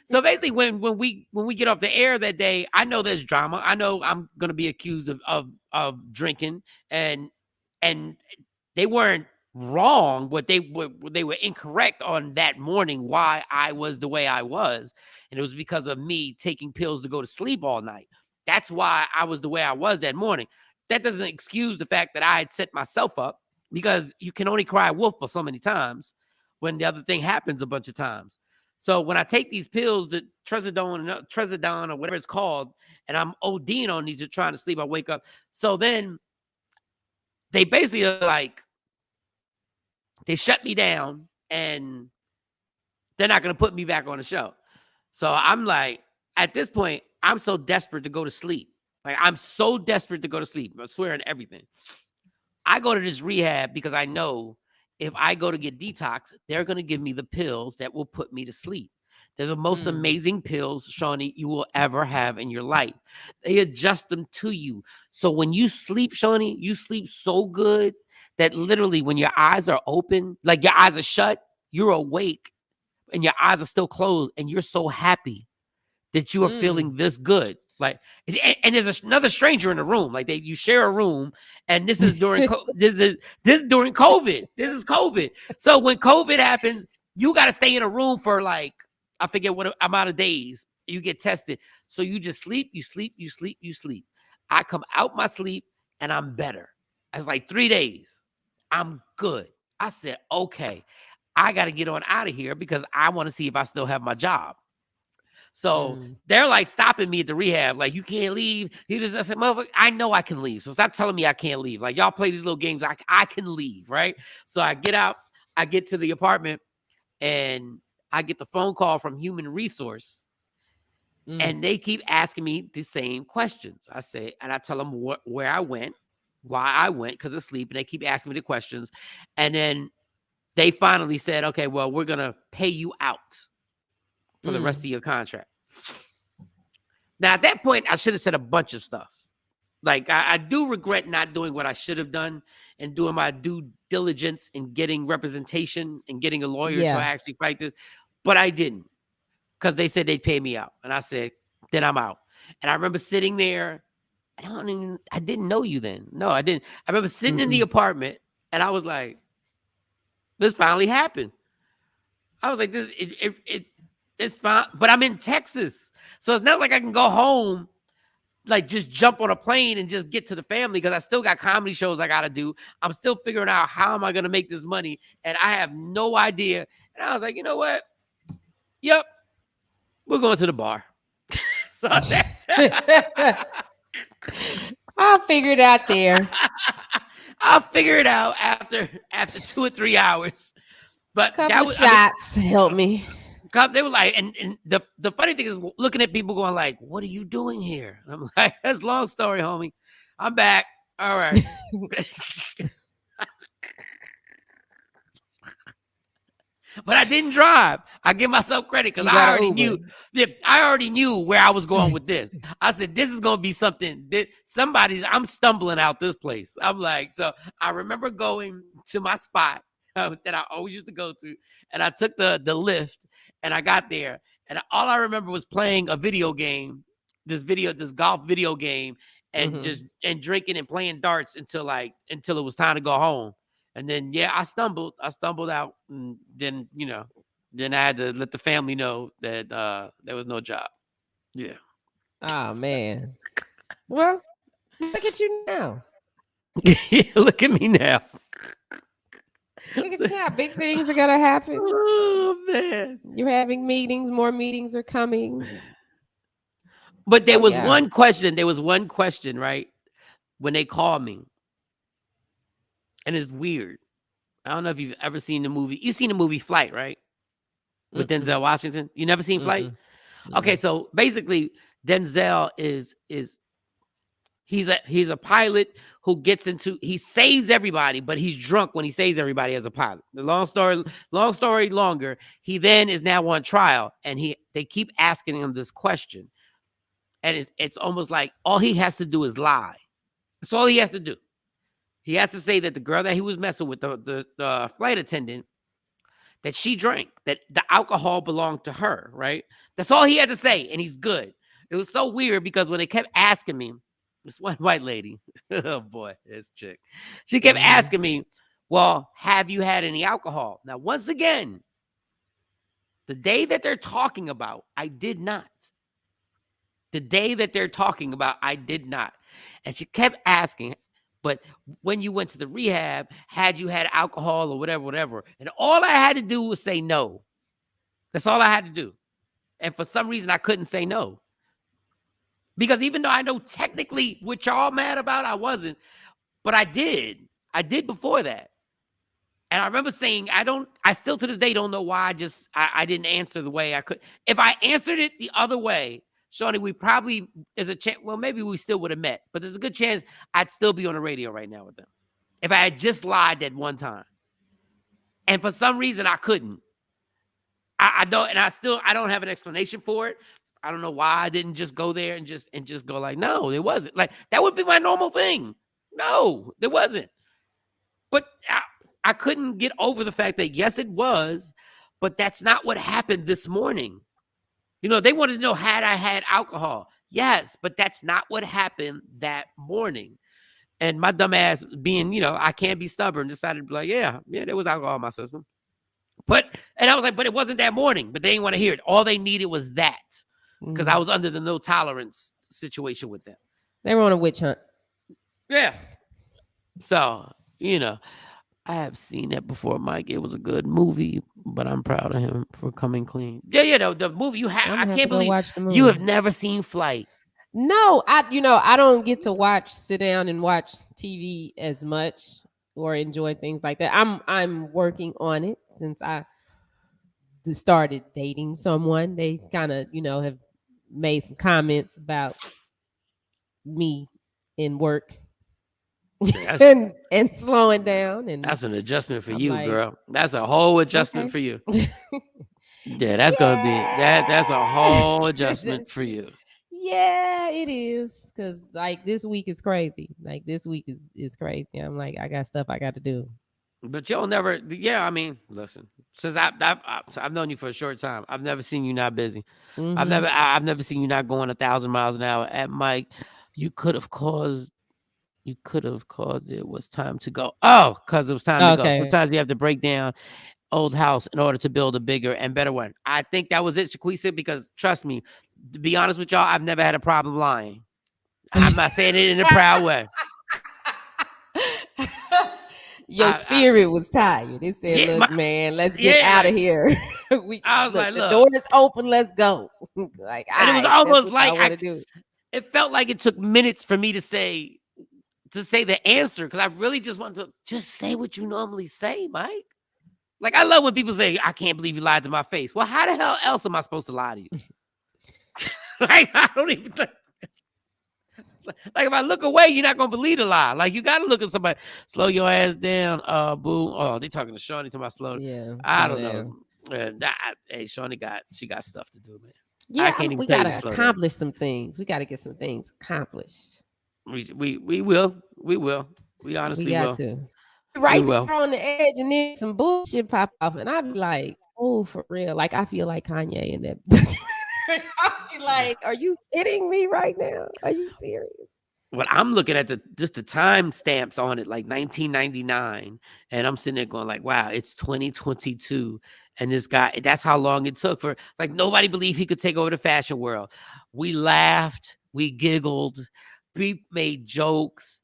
So basically, when we get off the air that day, I know there's drama. I know I'm going to be accused of drinking, and they weren't wrong, but they were incorrect on that morning why I was the way I was, and it was because of me taking pills to go to sleep all night. That's why I was the way I was that morning. That doesn't excuse the fact that I had set myself up, because you can only cry wolf for so many times when the other thing happens a bunch of times. So when I take these pills, the Trazodone or whatever it's called, and I'm ODing on these, trying to sleep, I wake up. So then they basically are like, they shut me down, and they're not going to put me back on the show. So I'm like, at this point, I'm so desperate to go to sleep. Like, I'm so desperate to go to sleep. I swear on everything. I go to this rehab because I know if I go to get detox, they're going to give me the pills that will put me to sleep. They're the most amazing pills, Shawnee, you will ever have in your life. They adjust them to you. So when you sleep, Shawnee, you sleep so good that literally when your eyes are open, like your eyes are shut, you're awake and your eyes are still closed, and you're so happy that you are feeling this good. Like, and there's another stranger in the room. Like you share a room, and this is during this is during COVID. This is COVID. So when COVID happens, you got to stay in a room for like, I forget what amount of days you get tested. So you just sleep, you sleep, you sleep, you sleep. I come out my sleep and I'm better. It's like 3 days. I'm good. I said, okay, I got to get on out of here because I want to see if I still have my job. So they're like stopping me at the rehab. Like, you can't leave. I said, motherfucker, I know I can leave. So stop telling me I can't leave. Like, y'all play these little games. I can leave, right? So I get out. I get to the apartment, and I get the phone call from Human Resource. And they keep asking me the same questions. I say, and I tell them where I went, why I went, because of sleep. And they keep asking me the questions. And then they finally said, okay, well, we're going to pay you out for the rest of your contract. Now, at that point, I should have said a bunch of stuff. Like, I do regret not doing what I should have done and doing my due diligence in getting representation and getting a lawyer to actually fight this. But I didn't, because they said they'd pay me out. And I said, then I'm out. And I remember sitting there. I didn't know you then. No, I didn't. I remember sitting in the apartment, and I was like, this finally happened. I was like, it's fine. But I'm in Texas. So it's not like I can go home, like just jump on a plane and just get to the family, because I still got comedy shows I got to do. I'm still figuring out how am I going to make this money, and I have no idea. And I was like, you know what? Yep, we're going to the bar. So I'll figure it out there. I'll figure it out after 2 or 3 hours. But couple shots help me. They were like, and the funny thing is, looking at people going like, what are you doing here? And I'm like, that's a long story, homie. I'm back. All right. But I didn't drive. I give myself credit because I already knew where I was going with this. I said, this is going to be something that I'm stumbling out this place. I'm like, so I remember going to my spot that I always used to go to, and I took the lift, and I got there, and all I remember was playing a video game, this golf video game, and just drinking and playing darts until it was time to go home. And then I stumbled out, and then then I had to let the family know that there was no job. Yeah. Oh man. Well, look at you now. Look at me now. Look at you now. Big things are gonna happen. Oh man. You're having meetings, more meetings are coming. But there was one question. There was one question, right? When they called me. And it's weird. I don't know if you've ever seen the movie. You've seen the movie Flight, right? With Denzel Washington. You never seen Flight? Okay, so basically Denzel is he's a pilot who gets into, he saves everybody, but he's drunk when he saves everybody as a pilot. The long story longer, he then is now on trial, and they keep asking him this question. And it's almost like all he has to do is lie. That's all he has to do. He has to say that the girl that he was messing with, the flight attendant, that she drank, that the alcohol belonged to her, right? That's all he had to say, and he's good. It was so weird because when they kept asking me, this one white lady, oh boy, this chick, she kept asking me, well, have you had any alcohol? Now, once again, the day that they're talking about, I did not. The day that they're talking about, I did not. And she kept asking, but when you went to the rehab, had you had alcohol or whatever. And all I had to do was say no. That's all I had to do. And for some reason, I couldn't say no. Because even though I know technically what y'all mad about, I wasn't. But I did. I did before that. And I remember saying, I still to this day don't know why I didn't answer the way I could. If I answered it the other way, Shawnee, we probably, there's a chance, well, maybe we still would have met, but there's a good chance I'd still be on the radio right now with them if I had just lied that one time. And for some reason, I couldn't. I don't, and I don't have an explanation for it. I don't know why I didn't just go there and just go like, no, it wasn't. Like, that would be my normal thing. No, there wasn't. But I couldn't get over the fact that, yes, it was, but that's not what happened this morning. They wanted to know, had I had alcohol? Yes, but that's not what happened that morning. And my dumb ass being, I can't be stubborn, decided to be like, yeah, there was alcohol in my system. And I was like, but it wasn't that morning. But they didn't want to hear it. All they needed was that, because I was under the no tolerance situation with them. They were on a witch hunt. Yeah. So, I have seen that before, Mike. It was a good movie, but I'm proud of him for coming clean. Yeah, the movie I can't believe you have never seen Flight. No, I don't get to sit down and watch TV as much or enjoy things like that. I'm working on it since I started dating someone. They kind of, have made some comments about me in work. and slowing down, and that's an adjustment for you, girl. That's a whole adjustment for you. Yeah, that's gonna be that's a whole adjustment for you. Yeah, it is, because like this week is crazy. Like this week is crazy. I'm like, I got stuff I got to do. But you'll never. Yeah, I mean, listen. Since I've known you for a short time, I've never seen you not busy. I've never seen you not going 1,000 miles an hour. At Mike, you could have caused it was time to go. Oh, because it was time to go. Sometimes you have to break down old house in order to build a bigger and better one. I think that was it, Shaquisa, because trust me, to be honest with y'all, I've never had a problem lying. I'm not saying it in a proud way. Your spirit was tired. It said, look, man, let's get out of here. I was like, look, the door is open, let's go. Like, and it was almost like it felt like it took minutes for me to say the answer, because I really just wanted to just say what you normally say, Mike. Like, I love when people say, I can't believe you lied to my face. Well, how the hell else am I supposed to lie to you? Like, I don't even like, if I look away, you're not gonna believe the lie. Like, you gotta look at somebody. Slow your ass down, boo. Oh, they talking to Shawnee, to my slow. Yeah, I don't know. Hey, Shawnee got stuff to do, man. Yeah, we gotta accomplish some things. We gotta get some things accomplished. We will. We honestly will. To. Right there on the edge, and then some bullshit pop off, and I'd be like, "Oh, for real!" Like, I feel like Kanye in that. I'd be like, "Are you kidding me right now? Are you serious?" What I'm looking at just the time stamps on it, like 1999, and I'm sitting there going like, wow, it's 2022, and this guy, that's how long it took for, like, nobody believed he could take over the fashion world. We laughed, we giggled, we made jokes.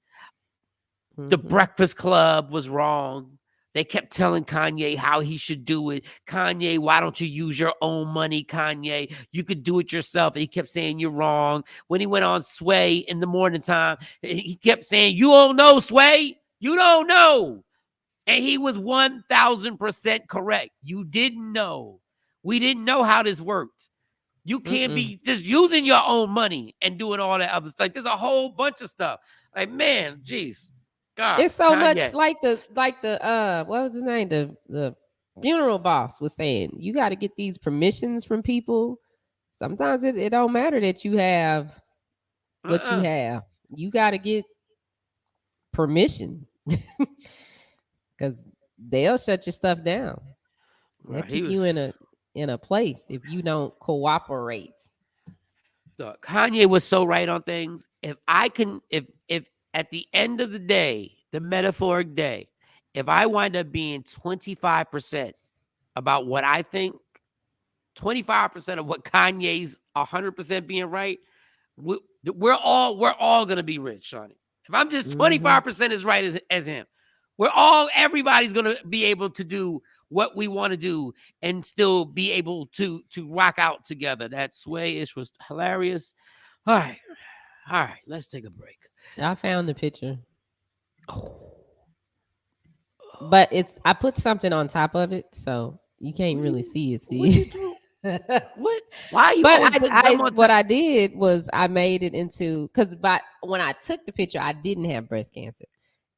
The Breakfast Club was wrong. They kept telling Kanye how he should do it. Kanye, why don't you use your own money, Kanye? You could do it yourself. And he kept saying you're wrong. When he went on Sway in the morning time, he kept saying, you don't know, Sway. You don't know. And he was 1,000% correct. You didn't know. We didn't know how this worked. You can't be just using your own money and doing all that other stuff. Like, there's a whole bunch of stuff. Like, man, geez. God, it's so Kanye. much like the what was his name? The funeral boss was saying, you got to get these permissions from people. Sometimes it don't matter that you have what you have. You got to get permission because they'll shut your stuff down. They'll keep you in a place if you don't cooperate. Look, Kanye was so right on things. If at the end of the day, the metaphoric day, if I wind up being 25% about what I think, 25% of what Kanye's 100% being right, we're all gonna be rich, Shawnee. If I'm just 25% as right as him, everybody's gonna be able to do what we want to do and still be able to rock out together. That Sway-ish was hilarious. All right, let's take a break. I found the picture. But I put something on top of it, so you can't really see it. See, what? Why are you? But what I did was I made it into because when I took the picture, I didn't have breast cancer,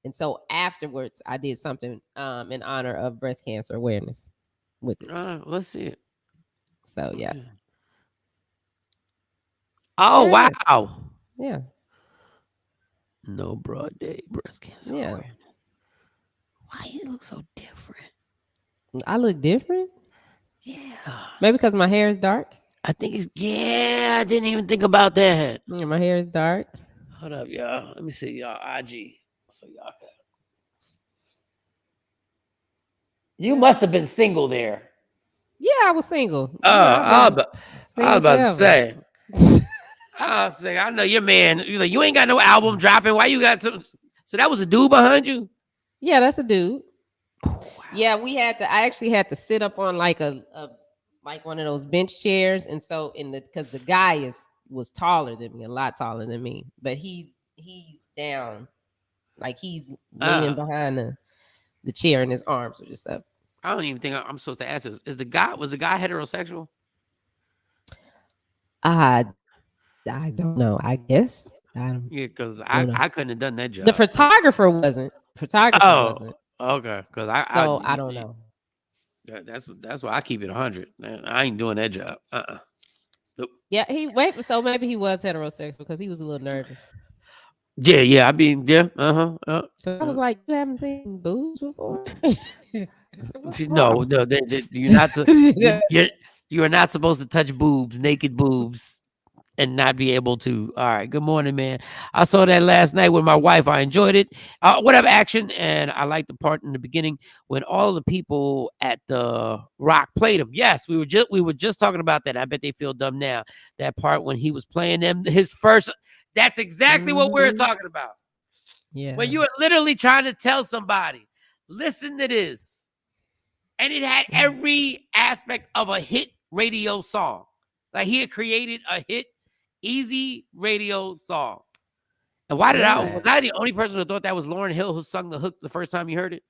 and so afterwards I did something in honor of breast cancer awareness with it. Let's see it. So yeah. Oh wow. Yeah. No broad day breast cancer. Yeah. Awareness. Why you look so different? I look different? Yeah. Maybe because my hair is dark? I think I didn't even think about that. Yeah, my hair is dark. Hold up, y'all. Let me see y'all IG. So y'all can. You must have been single there. Yeah, I was single. I was about to say. I was saying, I know your man. You ain't got no album dropping. Why you got some? So that was a dude behind you? Yeah, that's a dude. Wow. Yeah, I actually had to sit up on like a like one of those bench chairs, and so because the guy was taller than me, a lot taller than me, but he's down, like he's leaning behind the chair, and his arms are just up. I don't even think I'm supposed to ask this. Was the guy heterosexual? I don't know. I guess. Yeah, because I couldn't have done that job. The photographer wasn't. Wasn't. Okay. Because I don't know. That's why I keep it 100. I ain't doing that job. Nope. Yeah, so maybe he was heterosexual because he was a little nervous. Yeah. I mean, yeah. So I was like, you haven't seen boobs before? No, you're not. You are not supposed to touch boobs, naked boobs, and not be able to. All right. Good morning, man. I saw that last night with my wife. I enjoyed it. Whatever action, and I liked the part in the beginning when all the people at the Rock played them. Yes, we were just talking about that. I bet they feel dumb now. That part when he was playing them, his first. That's exactly what we're talking about. Yeah. When you are literally trying to tell somebody, listen to this, and it had every aspect of a hit radio song. Like he had created a hit. Easy radio song. And why was I the only person who thought that was Lauryn Hill who sung the hook the first time you heard it?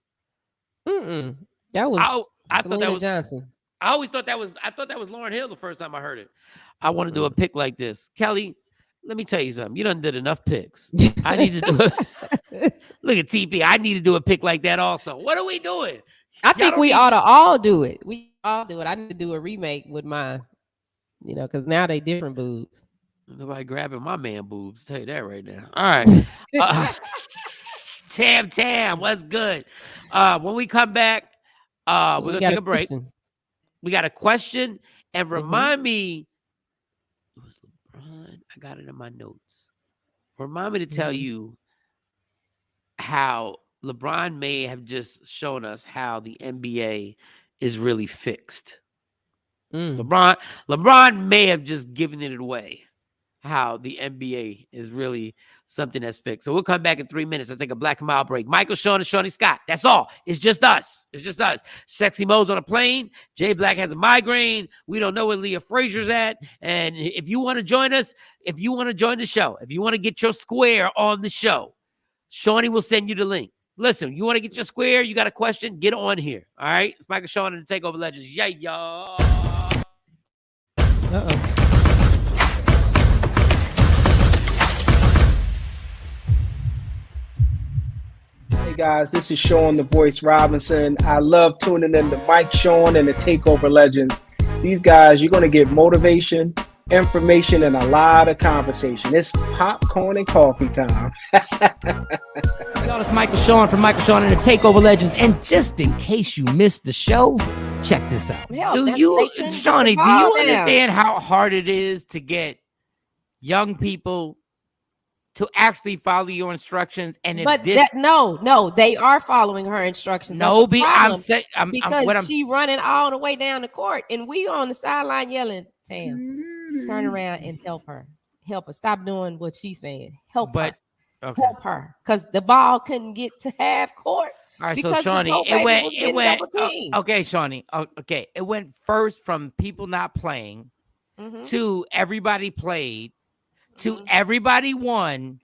That was I thought that was Johnson. I thought that was Lauryn Hill the first time I heard it. I want to do a pick like this. Kelly, let me tell you something. You done did enough picks. I need to do look at TP. I need to do a pick like that also. What are we doing? I think we ought to all do it. We all do it. I need to do a remake with my, because now they different boobs. Nobody grabbing my man boobs. I'll tell you that right now. All right. Tam, what's good? When we come back, we're going to take a break. Question. We got a question. And remind me, it was LeBron. I got it in my notes. remind me to tell you how LeBron may have just shown us how the NBA is really fixed. LeBron may have just given it away, how the NBA is really something that's fixed. So we'll come back in 3 minutes. I'll take a Black and Mild break. Michael, Shawn, and Shawnee Scott. That's all. It's just us. Sexy Mo's on a plane. Jay Black has a migraine. We don't know where Leah Frazier's at. And if you want to join us, if you want to join the show, if you want to get your square on the show, Shawnee will send you the link. Listen, you want to get your square, you got a question, get on here. All right? It's Michael, Shawn, and the Takeover Legends. Yeah, y'all. Hey guys, this is Shawn the Voice Robinson. I love tuning in to Mike, Shawn, and the Takeover Legends. These guys, you're going to get motivation, information, and a lot of conversation. It's popcorn and coffee time. Y'all, it's Michael Shawn from Michael Shawn and the Takeover Legends. And just in case you missed the show, check this out. Shawnee, do you understand how hard it is to get young people to actually follow your instructions? And no, they are following her instructions. No, because she running all the way down the court, and we on the sideline yelling, "Tam, turn around and help her. Stop doing what she's saying. Help her, because the ball couldn't get to half court." All right, so Shawnee, it went. Okay, Shawnee. Okay, it went first from people not playing to everybody played. To everybody won,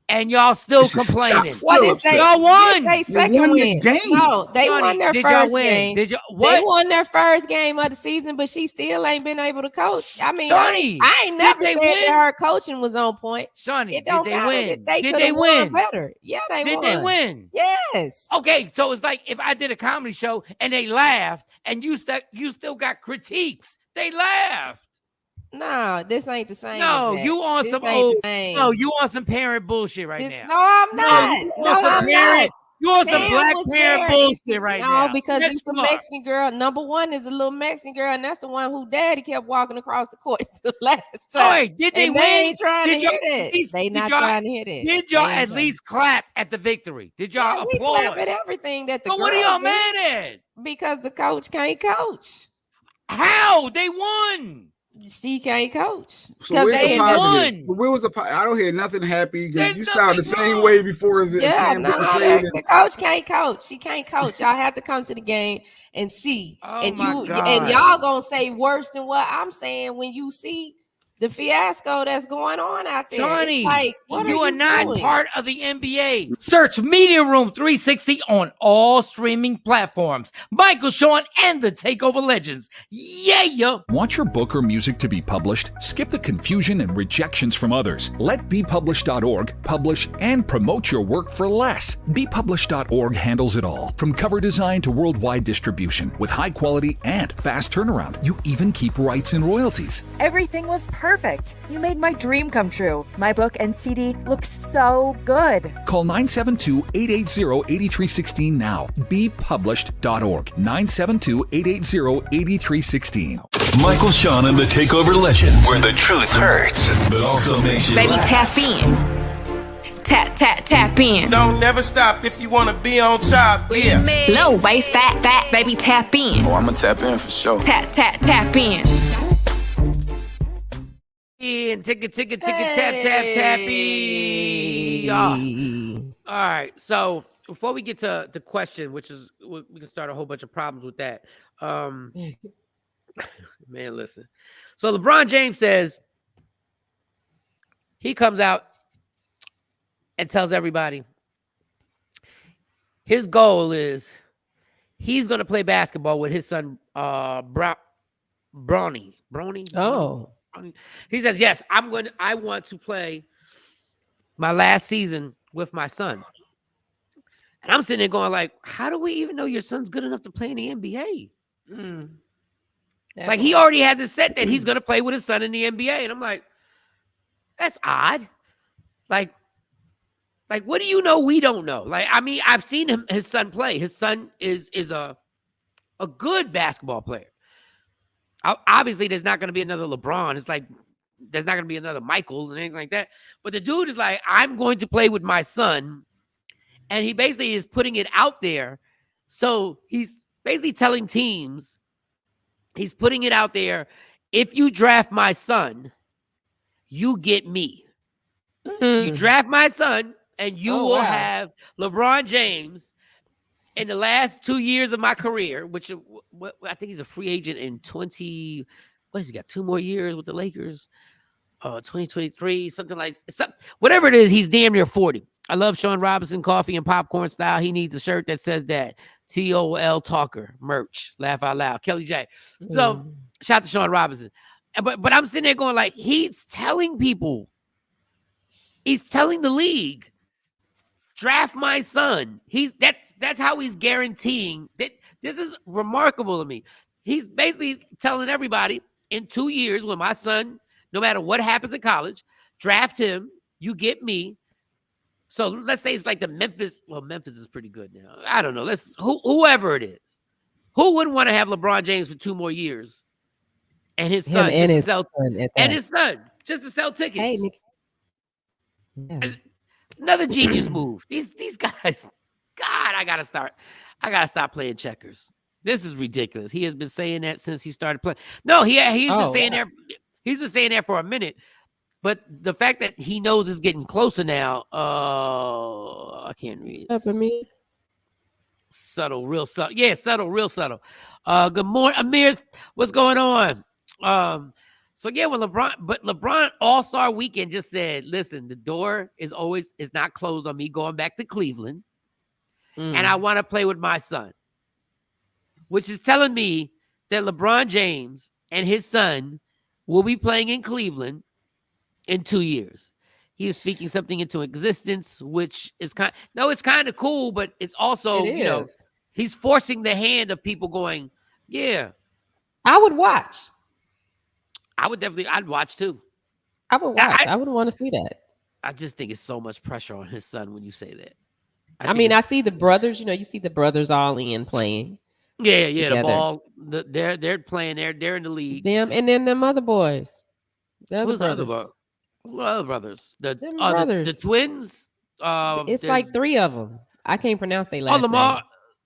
and y'all still complaining. Y'all won. They second win. No, they won their first game. They won their first game of the season, but she still ain't been able to coach. I mean, I ain't never said that her coaching was on point. Shawnee, did they win? Did they win better? Yeah, they won. Did they win? Yes. Okay, so it's like if I did a comedy show and they laughed, and you still got critiques. They laughed. No, this ain't the same. No, you on some old. No, you on some parent bullshit right now. No, I'm not. No, I'm not. You on some black parent bullshit right now. No, because it's a Mexican girl. Number one is a little Mexican girl, and that's the one who daddy kept walking across the court the last time. Oh, wait, did they win? They ain't trying to hear that. They not trying to hear that. Did y'all at least clap at the victory? Did y'all applaud? We clap at everything that the girl. What are y'all mad at? Because the coach can't coach. How? They won. She can't coach. So where's the positive? Where was the? I don't hear nothing happy because you sound the same way before the. The coach can't coach. She can't coach. Y'all have to come to the game and see. And y'all gonna say worse than what I'm saying when you see the fiasco that's going on out there. Shawnee, like, what you are not part of the NBA. Search Media Room 360 on all streaming platforms. Michael, Shawn, and the Takeover Legends. Yeah. Want your book or music to be published? Skip the confusion and rejections from others. Let BePublished.org publish and promote your work for less. BePublished.org handles it all, from cover design to worldwide distribution, with high quality and fast turnaround. You even keep rights and royalties. Everything was perfect. You made my dream come true. My book and CD look so good. Call 972-880-8316 now. BePublished.org. 972-880-8316. Michael, Shawn, and the Takeover Legends, where the truth hurts, but also makes you laugh. Baby, tap in. Tap in. Don't never stop if you want to be on top. Yeah. Low waist, fat, baby, tap in. Oh, I'm going to tap in for sure. Tap in. And tick, tap. All right. So before we get to the question, which is we can start a whole bunch of problems with that. Man, listen. So LeBron James says he comes out and tells everybody his goal is he's going to play basketball with his son, Bronny. Oh. He says, yes, I want to play my last season with my son. And I'm sitting there going like, how do we even know your son's good enough to play in the NBA? Like he already has it set that he's going to play with his son in the NBA. And I'm like, that's odd. Like, what do you know we don't know? Like, I mean, I've seen his son play. His son is a good basketball player. Obviously, there's not going to be another LeBron. It's like there's not going to be another Michael and anything like that. But the dude is like, I'm going to play with my son. And he basically is putting it out there. So he's basically telling teams, he's putting it out there. If you draft my son, you get me. You draft my son, and you will have LeBron James in the last 2 years of my career, which I think he's a free agent in 20. What has he got? 2 more years with the Lakers? 2023, something like whatever it is. He's damn near 40. I love Shawn Robinson coffee and popcorn style. He needs a shirt that says that. TOL Talker merch. Laugh out loud. Kelly J. So shout out to Shawn Robinson. But I'm sitting there going like, he's telling people. He's telling the league, draft my son. That's how he's guaranteeing that. This is remarkable to me. He's basically telling everybody in 2 years when my son, no matter what happens in college, draft him, you get me. So let's say it's like the Memphis. Well, Memphis is pretty good now. I don't know. Whoever it is. Who wouldn't want to have LeBron James for 2 more years? And his son. And his son. Just to sell tickets. Hey, yeah. Another genius move. These guys. God, I gotta stop playing checkers. This is ridiculous. He has been saying that since he started playing. No, he's been saying that. He's been saying that for a minute. But the fact that he knows it's getting closer now, I can't read. Subtle, real subtle. Yeah, subtle, real subtle. Good morning, Amir. What's going on? So yeah, when LeBron All-Star Weekend just said, listen, the door is not closed on me going back to Cleveland. And I want to play with my son. Which is telling me that LeBron James and his son will be playing in Cleveland in 2 years. He is speaking something into existence, which is it's kind of cool, but it's also, he's forcing the hand of people going, yeah. I would watch. I'd watch too. I would watch. I would want to see that. I just think it's so much pressure on his son when you say that. I see the brothers, you see the brothers all in playing. Yeah, together. The ball, they're playing, they're in the league. Them, and then them other boys. The other brothers. What other brothers? The twins? It's like 3 of them. I can't pronounce their last name.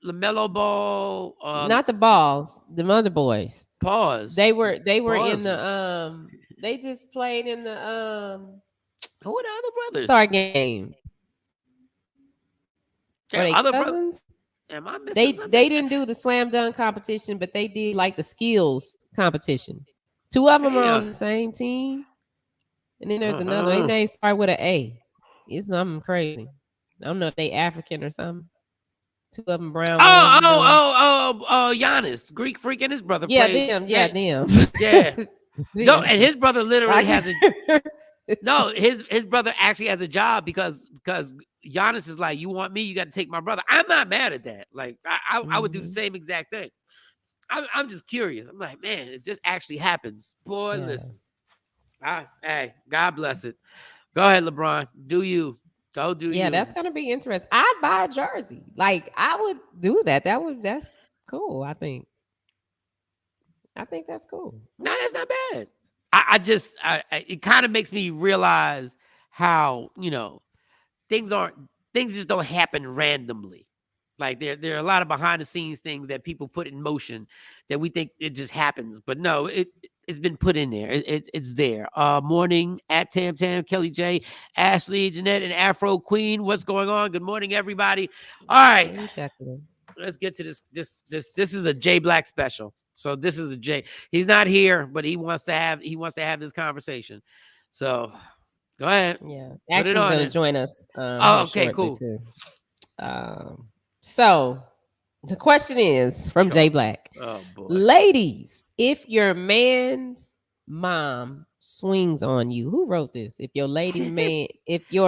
LaMelo Ball. Not the Balls, the other boys. Pause. They were in the they just played in the who are the other brothers? Star game. Are they other cousins? Am I missing something? They didn't do the slam dunk competition, but they did like the skills competition. 2 of them are on the same team. And then there's another. Their name start with an A. It's something crazy. I don't know if they African or something. 2 of them brown. Giannis, Greek freak, and his brother. Yeah, played. them. Yeah, them. Yeah. No, and his brother literally has a. No, his brother actually has a job because Giannis is like, you want me, you got to take my brother. I'm not mad at that. Like I would do the same exact thing. I'm just curious. I'm like, man, it just actually happens. Boy, listen. Hey, God bless it. Go ahead, LeBron. Do you? Go do you. Yeah, that's gonna be interesting. I'd buy a jersey. Like I would do that. That's cool. I think that's cool. No, that's not bad. It kind of makes me realize how, things just don't happen randomly. Like there are a lot of behind the scenes things that people put in motion that we think it just happens, but no, it's been put in there. It's there. Morning at Tam Tam, Kelly J, Ashley, Jeanette, and Afro Queen. What's going on? Good morning, everybody. All right, let's get to this. This is a J Black special. So this is a J. He's not here, but he wants to have this conversation. So go ahead. Yeah, Action's going to join us. Okay, cool. Too. So the question is from J Black. Oh boy. Ladies, if your man's mom swings on you, who wrote this? If your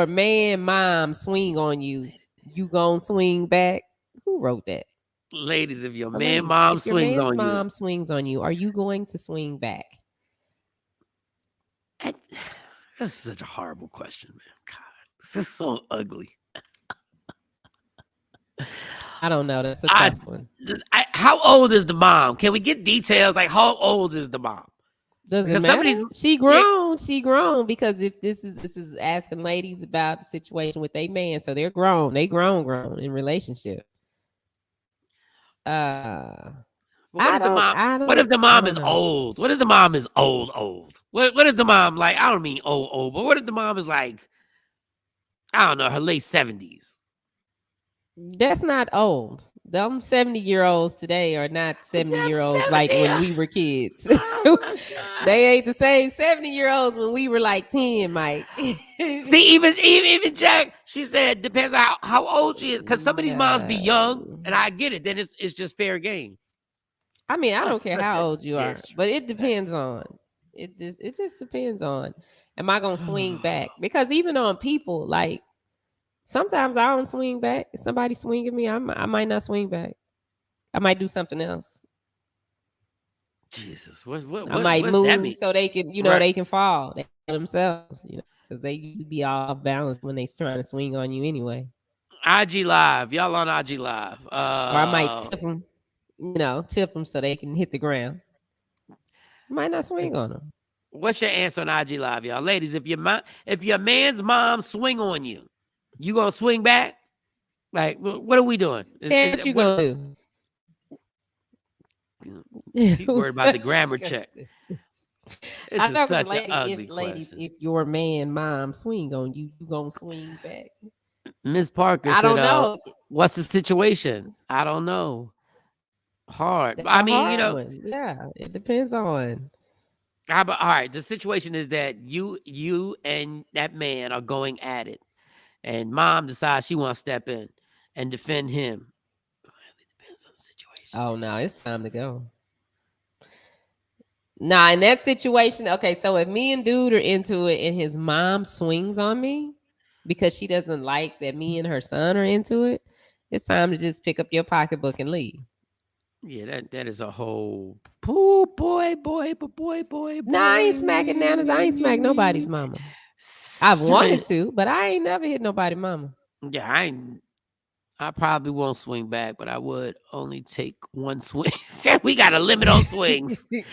man mom swing on you, you gonna swing back? Who wrote that? Ladies, if your mom swings on you. Mom swings on you, are you going to swing back? This is such a horrible question, man. God, this is so ugly. I don't know. That's a tough one. How old is the mom? Can we get details? Like, how old is the mom? Doesn't matter. She grown. She grown because if this is asking ladies about the situation with their man, so they're grown. They grown in relationship. What if the mom is old? What if the mom is old? What if the mom, like, I don't mean old, but what if the mom is like, I don't know, her late 70s? That's not old. Them 70-year-olds today are not 70-year-olds like when we were kids. Oh they ain't the same 70-year-olds when we were like 10, Mike. See, even Jack, she said depends on how old she is, because some of these moms be young, and I get it. Then it's just fair game. I mean, I don't care how old you are, but it depends on it. Just depends on. Am I gonna swing back? Because even on people, like sometimes I don't swing back. If somebody swinging me, I might not swing back. I might do something else. Jesus, what I might move so they can, right. They can fall themselves, because they usually be off balance when they trying to swing on you anyway. IG Live, y'all on IG Live. Or I might tip them so they can hit the ground. Might not swing on them. What's your answer on IG Live, y'all? Ladies, if your man's mom swing on you, you gonna swing back? Like, what are we doing? What you gonna do? She's worried about the grammar check. I know, such an ugly ladies, if your man mom swing on you, you gonna swing back? Miss Parker said, I don't know. What's the situation? I don't know. Hard. I mean, yeah, it depends on. All right. The situation is that you and that man are going at it, and mom decides she wants to step in and defend him. It really depends on the situation. Oh no, it's time to go. Nah, in that situation, okay, so if me and dude are into it and his mom swings on me because she doesn't like that me and her son are into it, it's time to just pick up your pocketbook and leave. Yeah, that is a whole boy. Nah, I ain't smacking nanas. I ain't smack nobody's mama. I've wanted to, but I ain't never hit nobody's mama. Yeah, I probably won't swing back, but I would only take one swing. We got a limit on swings. Yeah,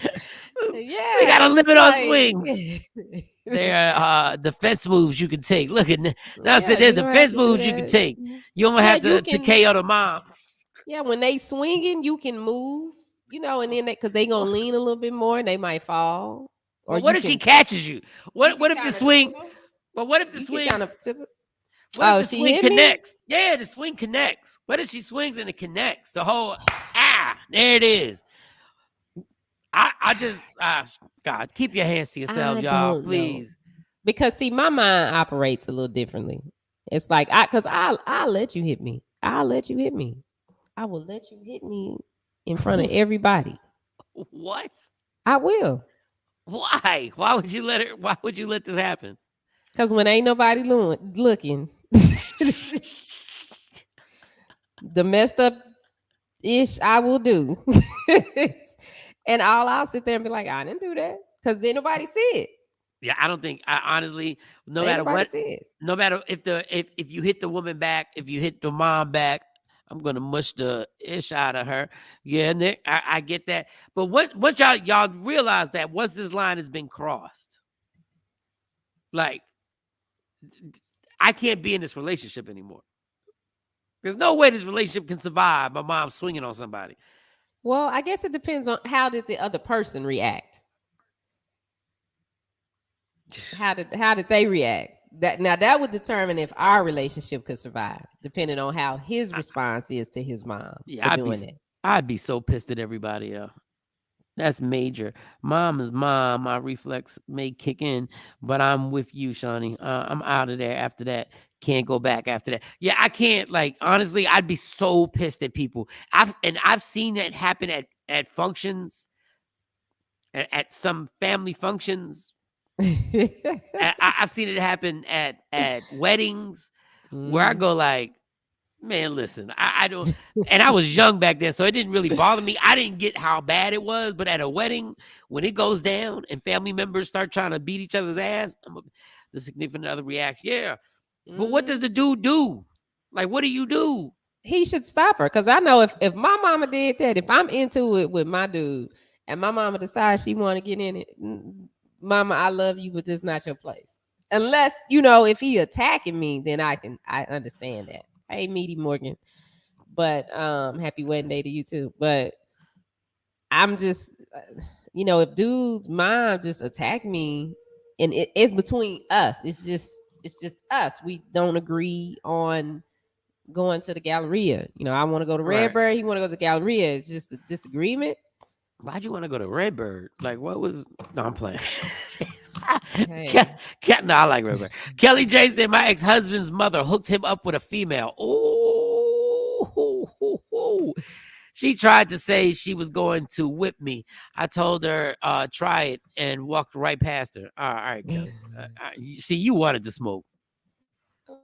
we got a limit on swings. There are defense moves you can take. Look at there's defense moves you can take. You don't have to KO the mom. Yeah, when they swinging, you can move, and then because they gonna lean a little bit more and they might fall. Or what if she catches you? What if the swing? But what if the swing? What if the swing connects? Yeah, the swing connects. What if she swings and it connects? The whole there it is. I just God, keep your hands to yourself, y'all, please. Know. Because see, my mind operates a little differently. It's like I'll let you hit me. I'll let you hit me. I will let you hit me in front of everybody. What? I will. Why? Why would you let this happen? Because when ain't nobody looking, the messed up ish I will do. And I'll sit there and be like, I didn't do that. Because then nobody see it. Yeah, I don't think honestly, no matter what, no matter if you hit the woman back, if you hit the mom back, I'm gonna mush the ish out of her. Yeah, Nick, I get that. But once y'all realize that once this line has been crossed, like I can't be in this relationship anymore. There's no way this relationship can survive. My mom swinging on somebody. Well, I guess it depends on how did the other person react. How did they react? That would determine if our relationship could survive, depending on how his response is to his mom. Yeah, I'd be so pissed at everybody else. That's major. Mom is mom. My reflex may kick in, but I'm with you, Shawnee. I'm out of there after that. Can't go back after that. Yeah, I can't. Like, honestly, I'd be so pissed at people. I've seen that happen at functions, at some family functions. I've seen it happen at weddings where I go like, man, listen, I don't, and I was young back then, so it didn't really bother me. I didn't get how bad it was, but at a wedding, when it goes down and family members start trying to beat each other's ass, the significant other reacts, yeah. But what does the dude do? Like, what do you do? He should stop her, because I know if my mama did that, if I'm into it with my dude and my mama decides she want to get in it, mama, I love you, but this is not your place. Unless, if he attacking me, then I understand that. Hey, Meaty Morgan. But happy wedding day to you too. But I'm just, if dude's mom just attack me, and it's between us. It's just us. We don't agree on going to the Galleria. I want to go to Redbird. He want to go to the Galleria. It's just a disagreement. Why'd you want to go to Redbird? Like, what was? No, I'm playing. Hey. No, I like Redbird. Kelly J said my ex-husband's mother hooked him up with a female. Oh, she tried to say she was going to whip me. I told her, try it, and walked right past her. All right, Kelly. See, you wanted to smoke.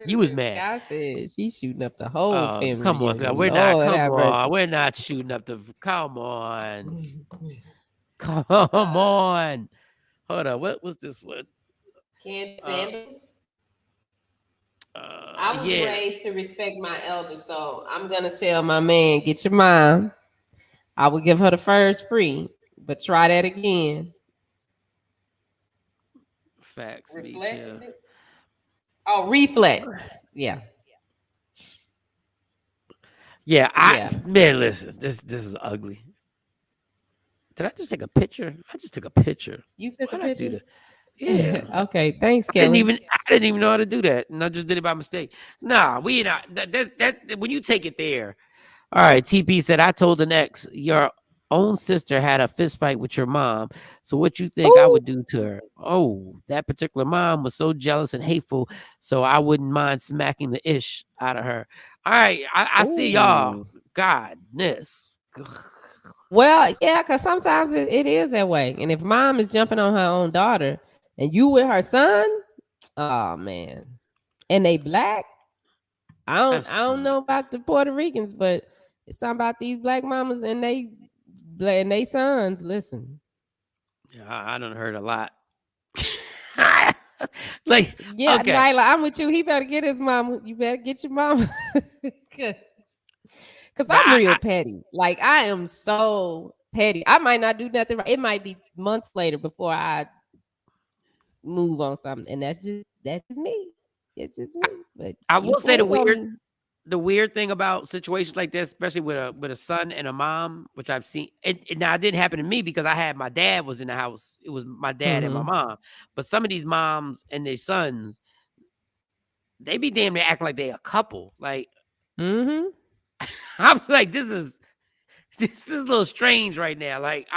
You was mad. I said she's shooting up the whole family. Come on, reunion. we're not. Lord Come have on, mercy. we're not shooting up the. Come on, come on. Hold on. What was this one? Candy Sanders. I was raised to respect my elders, so I'm gonna tell my man, get your mom. I will give her the first free, but try that again. Facts. Reflex. Yeah. Man, listen, this is ugly. Did I just take a picture? I just took a picture. You took a picture? Yeah. Okay. Thanks, Kelly. I didn't even know how to do that, and I just did it by mistake. Nah, we not. That when you take it there. All right. TP said I told an ex your own sister had a fist fight with your mom. So what you think I would do to her? Oh, that particular mom was so jealous and hateful. So I wouldn't mind smacking the ish out of her. All right. I see y'all. Godness. Well, yeah, because sometimes it is that way. And if mom is jumping on her own daughter and you with her son, oh man. And they black. I don't know about the Puerto Ricans, but it's something about these black mamas and they sons. Listen. Yeah, I done heard a lot. Okay. Nyla, I'm with you. He better get his mom. You better get your mom. Because I'm real petty. Like, I am so petty. I might not do nothing right. It might be months later before I move on something. And that's just me. It's just me. But I will say the weird thing about situations like this, especially with a son and a mom, which I've seen. Now it didn't happen to me because I had my dad was in the house. It was my dad and my mom. But some of these moms and their sons, they be damn near acting like they a couple. Like, I'm like, this is a little strange right now. Like,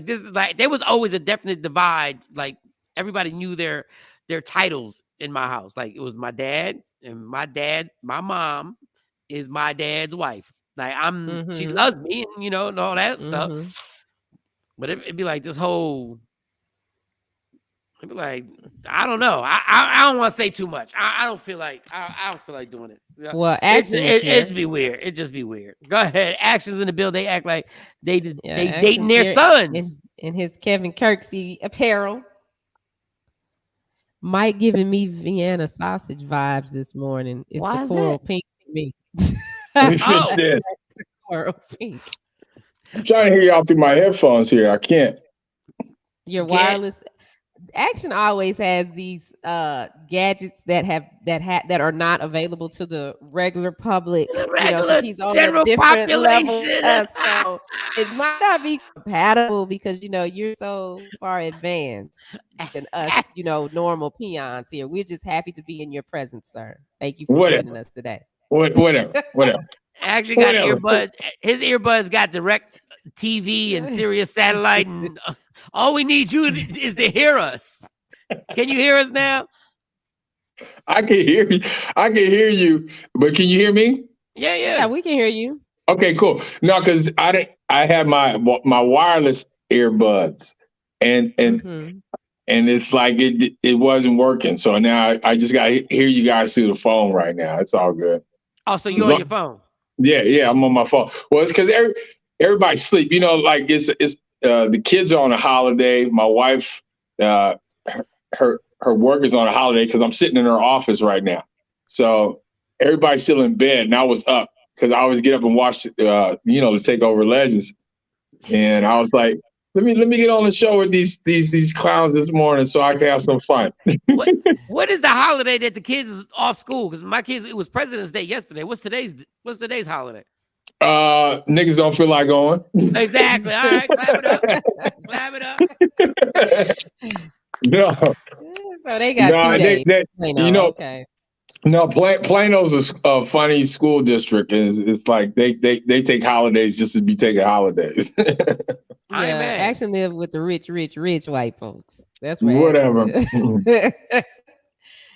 this is like there was always a definite divide. Like, everybody knew their titles in my house. Like, it was my dad, and my mom is my dad's wife. Like, she loves me, and and all that stuff. But it'd be like this whole. It'd be like, I don't know. I don't want to say too much. I don't feel like I don't feel like doing it. Well, it's be weird. It just be weird. Go ahead. Actions in the bill. They act like they dating their sons in his Kevin Kirksey apparel. Mike giving me Vienna sausage vibes this morning. It's Why the is coral that? pink to me. Coral pink. I'm trying to hear y'all through my headphones here. I can't. Your wireless Action always has these gadgets that are not available to the regular public. He's on a different level, so it might not be compatible because you're so far advanced than us. Normal peons here. We're just happy to be in your presence, sir. Thank you for joining us today. Whatever. Actually got earbuds. His earbuds got direct TV and Sirius satellite, and all we need you is to hear us. Can you hear us now? I can hear you. But can you hear me? Yeah, we can hear you. Okay, cool. No, because I had my wireless earbuds, and it's like it wasn't working. So now I just got to hear you guys through the phone right now. It's all good. Oh, so you're on your phone? Yeah, I'm on my phone. Well, it's because everybody's asleep. Like it's the kids are on a holiday. My wife, her work is on a holiday because I'm sitting in her office right now. So everybody's still in bed, and I was up because I always get up and watch, the Takeover Legends. And I was like, let me get on the show with these clowns this morning so I can have some fun. What is the holiday that the kids is off school? Because my kids, it was President's Day yesterday. What's today's holiday? Niggas don't feel like going. Exactly. All right, clap it up. Clap it up. No. So they got 2 days. Okay. No, Plano's a funny school district. It's like they take holidays just to be taking holidays. Action live with the rich white folks. That's where whatever.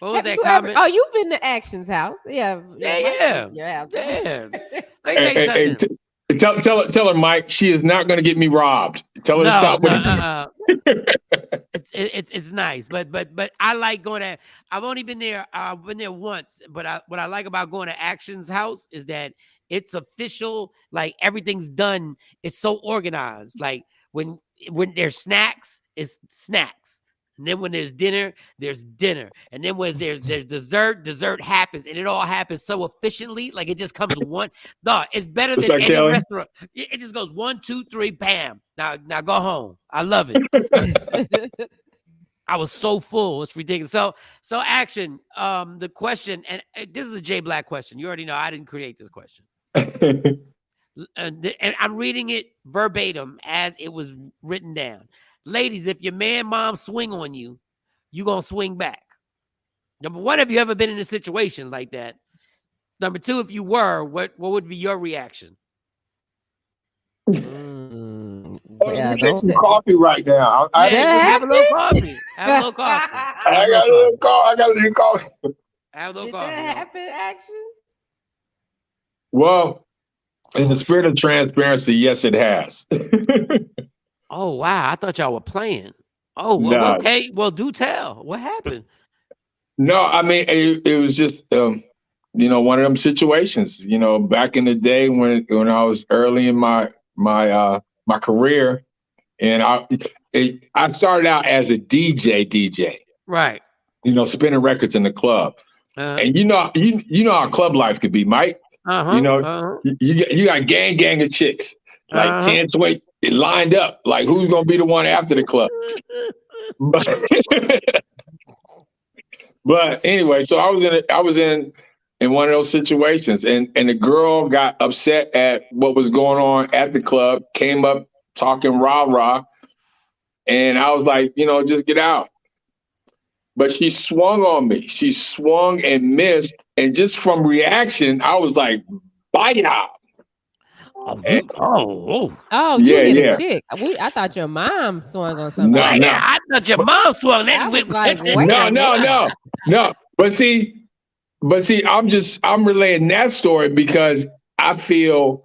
What was that comment? Oh, you've been to Action's house. Yeah. Your house. Yeah. Let me tell you something. Tell her, Mike, she is not going to get me robbed. Tell her to stop with it. It's nice, but I like going to. I've only been there. I've been there once, but what I like about going to Action's house is that it's official. Like everything's done. It's so organized. Like when there's snacks, it's snacks. And then when there's dinner, and then when there's dessert happens, and it all happens so efficiently, like it just comes one. No, it's better than any restaurant. It just goes 1, 2, 3, bam. Now go home. I love it. I was so full, it's ridiculous. So Action. The question, and this is a J Black question. You already know I didn't create this question. And I'm reading it verbatim as it was written down. Ladies, if your mom swing on you, you gonna swing back. Number one, have you ever been in a situation like that? Number two, if you were, what would be your reaction? Let me take some coffee right now. Have a little coffee. Have a little coffee. I got a little coffee. Have a little Did coffee. that happen, Action? Well, in the spirit of transparency, yes, it has. Oh, wow. I thought y'all were playing. Oh, well, Nah. Okay. Well, do tell. What happened? No, I mean, it was just, one of them situations, back in the day when I was early in my career, and I started out as a DJ. Right. Spinning records in the club. And you know how club life could be, Mike. You got gang of chicks, like 10, 20 lined up, like who's gonna be the one after the club. But anyway, so I was in one of those situations, and the girl got upset at what was going on at the club, came up talking rah, and I was like, just get out. But she swung on me. She swung and missed, and just from reaction, I was like, bite out. You hit a chick. I thought your mom swung on somebody. No. I thought your mom swung. No. But see, I'm relaying that story because I feel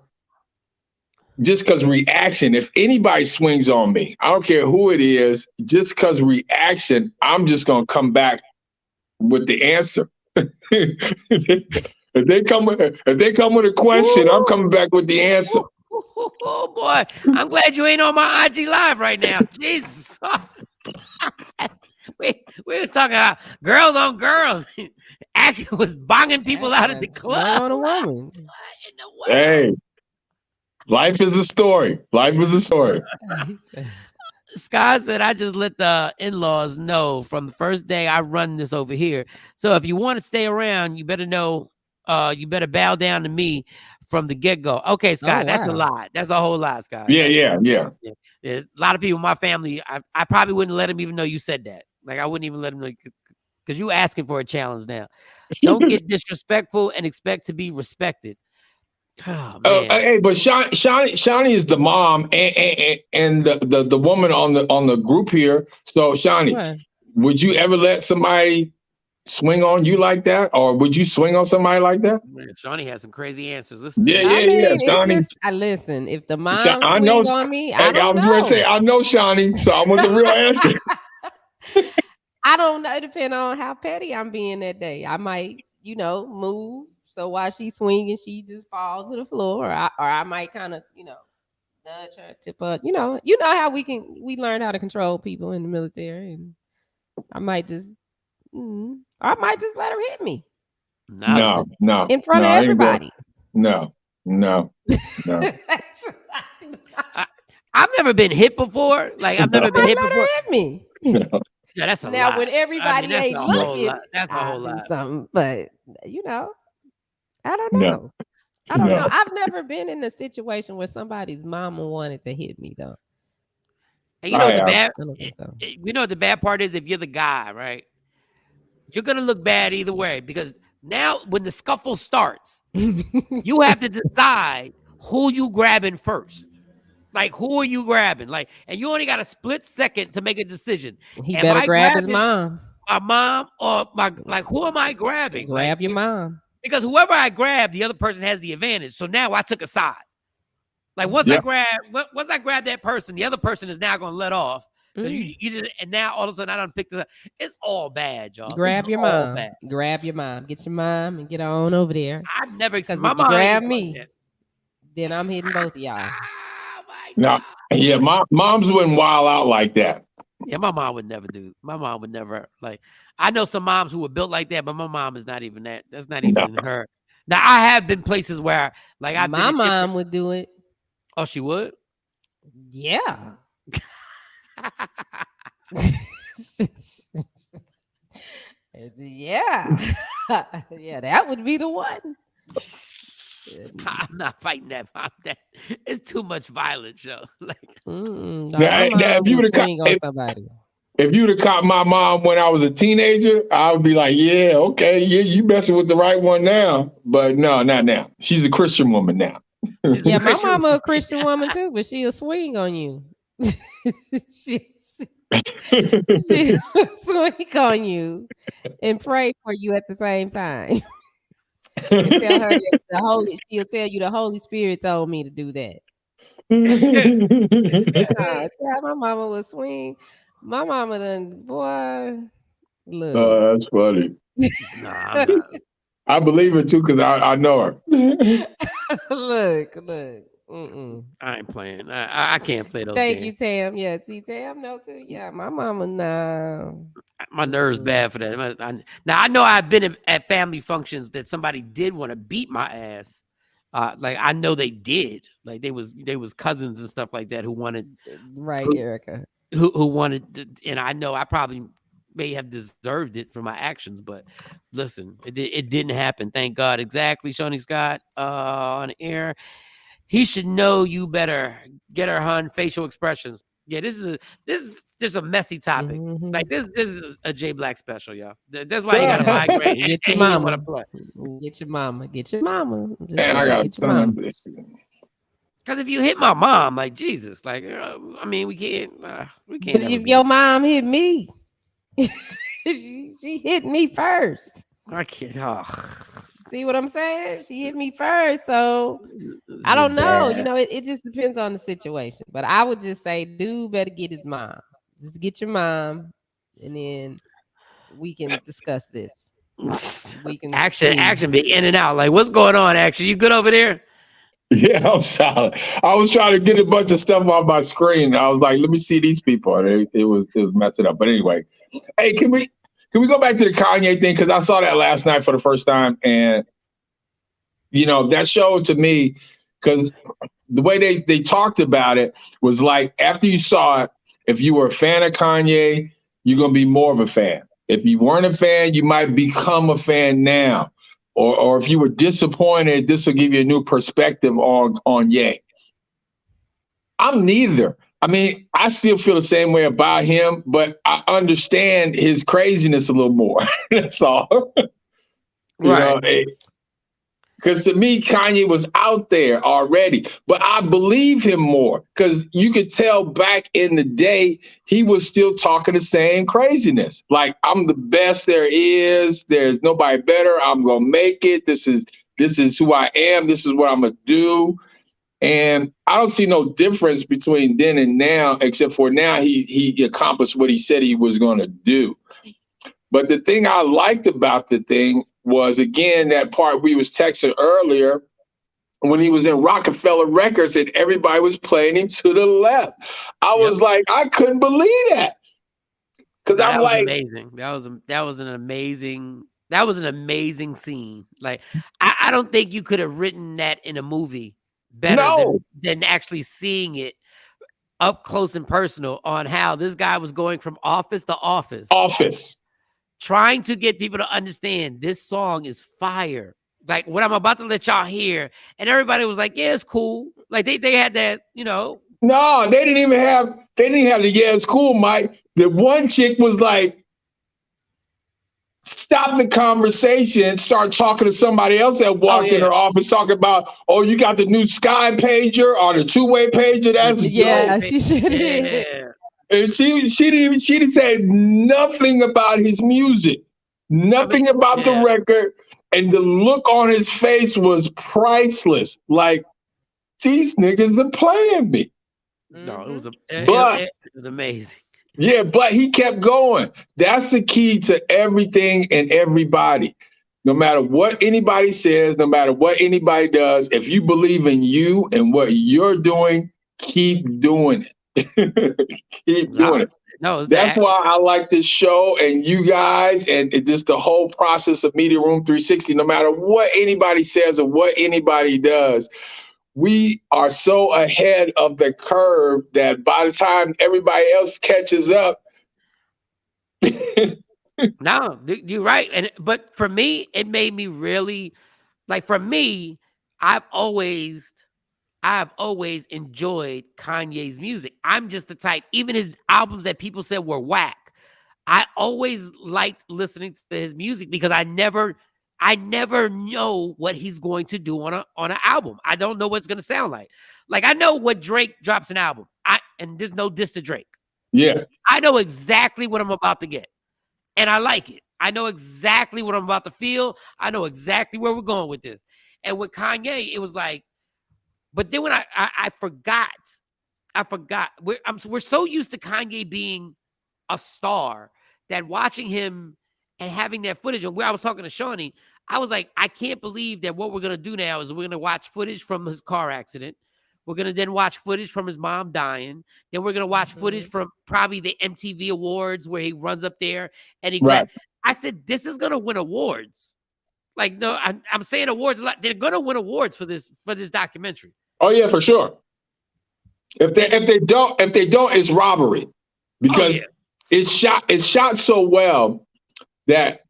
just because reaction, if anybody swings on me, I don't care who it is, just because reaction, I'm just going to come back with the answer. If they come with a question, I'm coming back with the answer. Oh boy, I'm glad you ain't on my IG live right now. Jesus, we was talking about girls on girls. Action was bonging people out of the club. On a woman. Hey, life is a story. Scott said, I just let the in-laws know from the first day I run this over here. So if you want to stay around, you better know. You better bow down to me from the get-go. Okay, Scott, that's a lot. That's a whole lot, Scott. Yeah. There's a lot of people in my family. I probably wouldn't let them even know you said that. Like, I wouldn't even let them know because you asking for a challenge now. Don't get disrespectful and expect to be respected. Oh, man. Hey, but Shawnee is the mom and the woman on the group here. So Shawnee, would you ever let somebody swing on you like that, or would you swing on somebody like that? Man, Shawnee has some crazy answers. Listen, yeah. Shawnee, listen. If the mom swing on me, I don't know. Going to say I know Shawnee, so I want the real answer. I don't know. It depends on how petty I'm being that day. I might, move. So while she's swinging, she just falls to the floor, or I might kind of, nudge her, tip her. You know how we learn how to control people in the military, and I might just. Or I might just let her hit me. No. In front of everybody. No. I I've never been hit before. Like I've never been hit Let before. her hit me. Yeah, that's a Now lot. when everybody that's ain't a looking, whole lot. That's a I'll whole do lot. something. But I don't No. know. I don't know. No. I've never been in a situation where somebody's mama wanted to hit me though. And you know what the have. bad? I don't think so. You know what the bad part is? If you're the guy, right? You're gonna look bad either way because now when the scuffle starts, you have to decide who you grabbing first. Like who are you grabbing? Like, and you only got a split second to make a decision. He Am better I grab his grabbing mom. my mom or my who am I grabbing? Grab Like, your mom. Because whoever I grab, the other person has the advantage. So now I took a side. Like once I grab that person, the other person is now gonna let off. You just and now all of a sudden I done picked this up. It's all bad, y'all. Grab your mom. Bad. Grab your mom. Get your mom and get on over there. I never because my if you mom grab me, then I'm hitting both of y'all. No, yeah, moms wouldn't wild out like that. Yeah, my mom would never do. My mom would never like. I know some moms who were built like that, but my mom is not even that. That's not even her. Now I have been places where like my mom would do it. Oh, she would? Yeah. Yeah. Yeah, that would be the one. I'm not fighting that. It's too much violence, yo. Like, if you would have caught my mom when I was a teenager, I would be like, yeah, okay, yeah, you messing with the right one now. But no, not now. She's a Christian woman now. Yeah, my mama a Christian woman too, but she'll swing on you. she'll swing on you and pray for you at the same time. And tell her that she'll tell you the Holy Spirit told me to do that. My mama will swing. My mama done, boy, look. That's funny. Nah, I'm not. I believe it too because I know her. Look. I ain't playing. I can't play those Thank games. you, Tam. Yeah, see, Tam, no, too. Yeah, my mama, nah. My nerves bad for that. Now I know I've been at family functions that somebody did want to beat my ass. Like I know they did. Like they was cousins and stuff like that who wanted. Right, Erica. Who wanted? And I know I probably may have deserved it for my actions, but listen, it didn't happen. Thank God. Exactly, Shawnee Scott on air. He should know you better. Get her hun facial expressions. Yeah, this is just a messy topic. Mm-hmm. Like this is a J Black special, y'all. That's why he got a migraine. Get your mama. Get your mama. Get your mama. And I got some. Because if you hit my mom, like Jesus, like I mean, we can't. But if your mom hit me, she hit me first. I can't. See what I'm saying? She hit me first, so I don't know. You know, it just depends on the situation. But I would just say, dude better get his mom. Just get your mom, and then we can discuss this. We can action be in and out. Like, what's going on? Action, you good over there? Yeah, I'm solid. I was trying to get a bunch of stuff on my screen. I was like, let me see these people. It was messing up. But anyway, hey, can we go back to the Kanye thing? Because I saw that last night for the first time. And, you know, that showed to me, because the way they talked about it was like, after you saw it, if you were a fan of Kanye, you're going to be more of a fan. If you weren't a fan, you might become a fan now. Or if you were disappointed, this will give you a new perspective on Ye. I'm neither. I mean, I still feel the same way about him, but I understand his craziness a little more. That's all. Right. Because to me, Kanye was out there already, but I believe him more because you could tell back in the day, he was still talking the same craziness. Like, I'm the best there is. There's nobody better. I'm going to make it. This is who I am. This is what I'm going to do. And I don't see no difference between then and now, except for now he accomplished what he said he was going to do. But the thing I liked about the thing was, again, that part we was texting earlier when he was in Rockefeller Records and everybody was playing him to the left. I was like, I couldn't believe that. Because I'm like, amazing. That was an amazing scene. Like, I don't think you could have written that in a movie better than actually seeing it. up close and personal on how this guy was going from office to office, trying to get people to understand this song is fire. Like what I'm about to let y'all hear, and everybody was like, "Yeah, it's cool." Like they had that, you know. No, they didn't have the "Yeah, it's cool," Mike. The one chick was like, stop the conversation, start talking to somebody else that walked in her office, talking about, "Oh, you got the new Sky pager or the two-way pager." That's she should have. And she didn't say nothing about his music, nothing about the record, and the look on his face was priceless. Like, these niggas are playing me. No, it was it was amazing. Yeah, but he kept going. That's the key to everything and everybody. No matter what anybody says, no matter what anybody does, if you believe in you and what you're doing, keep doing it. Keep doing it. No, that's why I like this show and you guys and just the whole process of Media Room 360. No matter what anybody says or what anybody does, we are so ahead of the curve that by the time everybody else catches up. No, you're right. But for me, it made me really, like, for me, I've always enjoyed Kanye's music. I'm just the type, even his albums that people said were whack, I always liked listening to his music because I never know what he's going to do on an album. I don't know what it's going to sound like. Like, I know what Drake drops an album. And there's no diss to Drake. Yeah. I know exactly what I'm about to get. And I like it. I know exactly what I'm about to feel. I know exactly where we're going with this. And with Kanye, it was like, but then when I forgot. We're so used to Kanye being a star that watching him and having that footage, and where I was talking to Shawnee, I was like, I can't believe that what we're going to do now is we're going to watch footage from his car accident. We're going to then watch footage from his mom dying. Then we're going to watch footage from probably the MTV Awards where he runs up there and he grabs. I said, this is going to win awards. Like, no, I'm saying awards a lot. They're going to win awards for this documentary. Oh yeah, for sure. If they don't, it's robbery because it's shot so well that.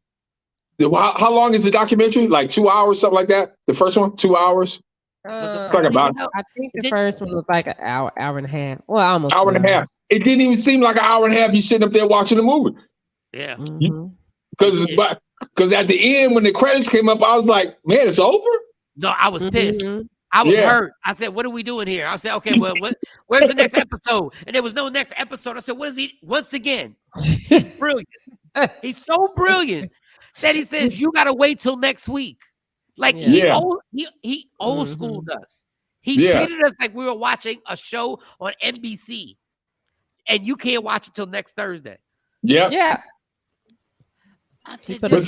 How long is the documentary? Like 2 hours, something like that. The first one, 2 hours. I think the first one was like an hour and a half. Well, almost hour and a half. It didn't even seem like an hour and a half. You sitting up there watching the movie. Yeah. Because at the end, when the credits came up, I was like, man, it's over. No, I was pissed. I was hurt. I said, what are we doing here? I said, okay, well, where's the next episode? And there was no next episode. I said, what is he? Once again, he's brilliant. He's so brilliant that he says, you got to wait till next week. Like he old schooled us. He treated us like we were watching a show on NBC and you can't watch it till next Thursday. Yeah. But see, that's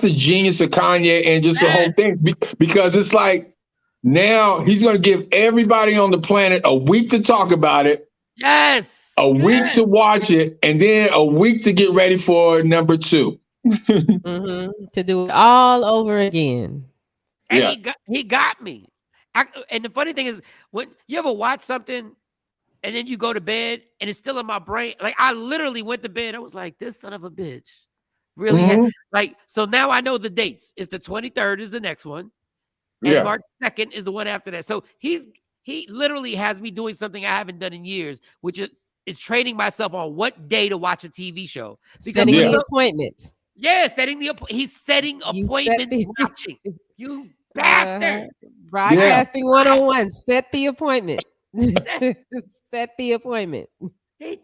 the genius of Kanye and just the whole thing, because it's like now he's going to give everybody on the planet a week to talk about it. Yes. A week to watch it, and then a week to get ready for number 2. To do it all over again. And he got me. And the funny thing is, when you ever watch something and then you go to bed and it's still in my brain, like I literally went to bed. I was like, this son of a bitch really had, like, so now I know the dates. It's the 23rd is the next one. And March 2nd is the one after that. So he literally has me doing something I haven't done in years, which is training myself on what day to watch a TV show. Because setting the appointments. Yeah, he's setting appointment watching. You bastard. Broadcasting 101. Set the appointment. Set the appointment.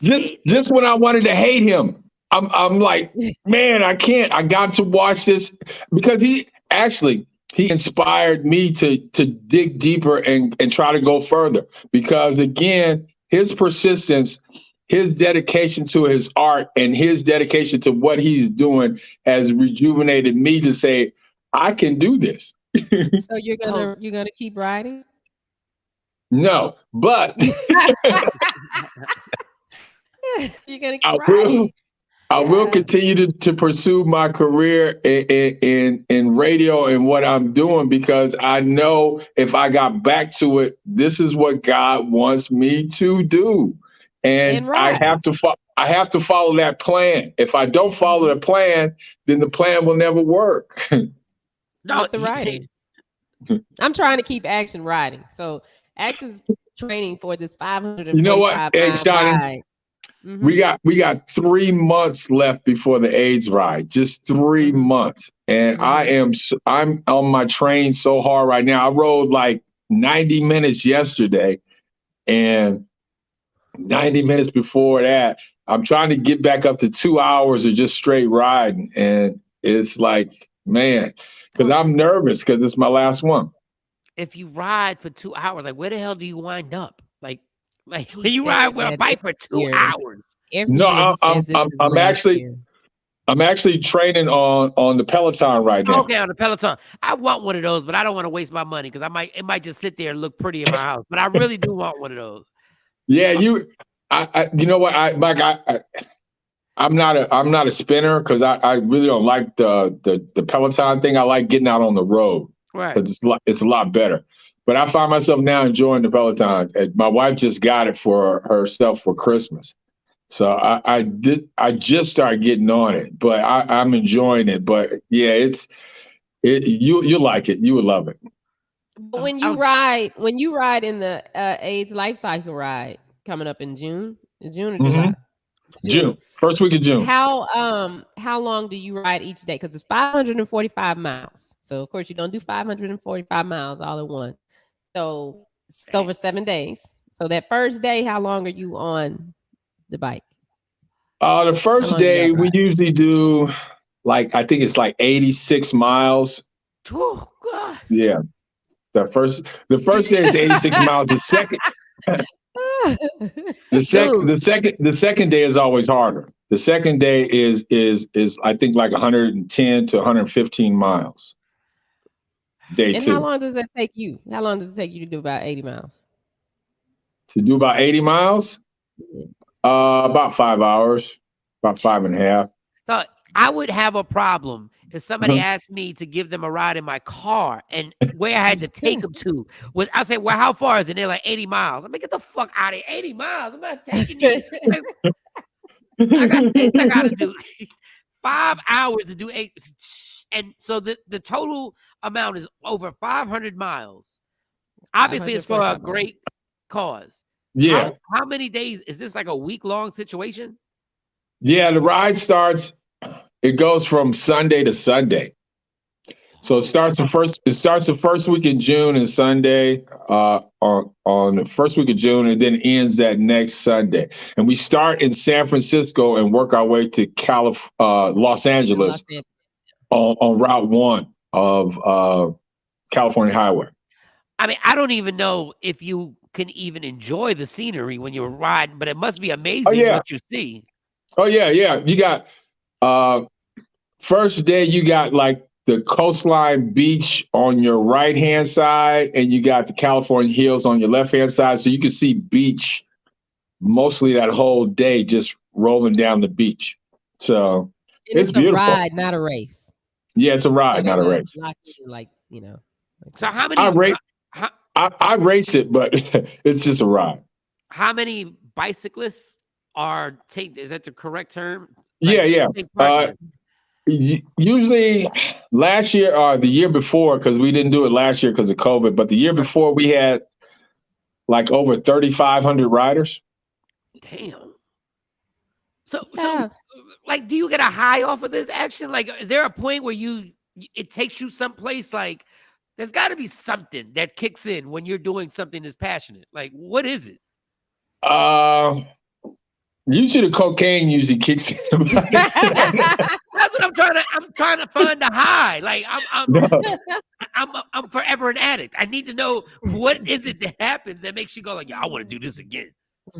Just when I wanted to hate him, I'm like, man, I can't. I got to watch this because he inspired me to dig deeper and try to go further. Because again, his persistence, his dedication to his art, and his dedication to what he's doing has rejuvenated me to say, I can do this. So you're gonna keep writing? No, but you're gonna keep writing. I will continue to pursue my career in radio and what I'm doing, because I know if I got back to it, this is what God wants me to do, and I have to follow that plan. If I don't follow the plan, then the plan will never work. Not the writing. I'm trying to keep Action riding. So Action's training for this 545 You know what, hey, Shawn, ride. We got 3 months left before the AIDS ride, just 3 months. And I'm on my train so hard right now. I rode like 90 minutes yesterday, and 90 minutes before that, I'm trying to get back up to 2 hours of just straight riding. And it's like, man, because I'm nervous because it's my last one. If you ride for 2 hours, like where the hell do you wind up? Like when you ride with a bike for 2 hours. No, I'm actually training on the Peloton right now. Okay, on the Peloton. I want one of those, but I don't want to waste my money because it might just sit there and look pretty in my house. But I really do want one of those. Yeah, you know what, I'm not a spinner because I really don't like the Peloton thing. I like getting out on the road. Right. It's a lot better. But I find myself now enjoying the Peloton. My wife just got it for herself for Christmas. So I just started getting on it, but I'm enjoying it. But yeah, you like it. You would love it. But when you ride in the AIDS Life Cycle ride coming up in June or July? June. First week of June. How long do you ride each day? Because it's 545 miles. So of course you don't do 545 miles all at once. So it's over 7 days. So that first day, how long are you on the bike? The first day we usually do I think it's 86 miles. Oh God. Yeah. The first day is 86 miles. The second day is always harder. The second day is I think 110 to 115 miles. Day two. How long does that take you? How long does it take you to do about 80 miles? To do about 80 miles? About 5 hours, about 5.5. No, I would have a problem if somebody asked me to give them a ride in my car and where I had to take them to. I say, well, how far is it? And they're like 80 miles. I'm like, get the fuck out of here. 80 miles. I'm not taking you. I got things I got to do. 5 hours to do 8. And so the total amount is over 500 miles. Obviously, it's for a great cause. Yeah. How many days? Is this like a week-long situation? Yeah, the ride it goes from Sunday to Sunday. So it starts the first week in June and Sunday on the first week of June, and then ends that next Sunday. And we start in San Francisco and work our way to Los Angeles on Route 1 of California Highway. I mean, I don't even know if you can even enjoy the scenery when you're riding, but it must be amazing what you see. Oh yeah. You got first day you got the coastline beach on your right hand side, and you got the California hills on your left hand side, so you can see beach mostly that whole day, just rolling down the beach. So it's beautiful. A ride, not a race. Yeah, it's a ride, not a race. So how many? I race it, but it's just a ride. How many bicyclists is that the correct term? Yeah. Usually last year or the year before, because we didn't do it last year because of COVID, but the year before we had over 3,500 riders. Damn. So do you get a high off of this action? Is there a point where it takes you someplace there's got to be something that kicks in when you're doing something that's passionate. What is it? Usually the cocaine usually kicks in. That's what I'm trying to find the high. I'm forever an addict. I need to know what is it that happens that makes you go I want to do this again.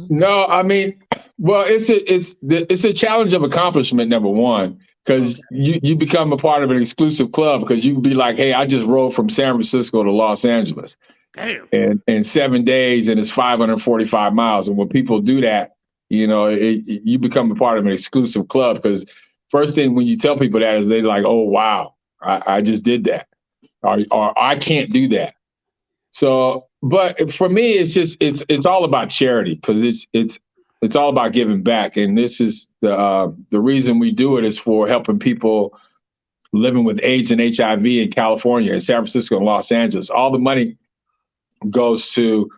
No, I mean, well, it's a challenge of accomplishment, number one, because you become a part of an exclusive club, because you can be like, hey, I just rode from San Francisco to Los Angeles. Damn. In 7 days, and it's 545 miles. And when people do that, you become a part of an exclusive club, because first thing when you tell people that is they're like, oh, wow, I just did that. Or I can't do that. So, but for me, it's all about charity, because it's all about giving back. And this is the reason we do it is for helping people living with AIDS and HIV in California, in San Francisco, and Los Angeles. All the money goes to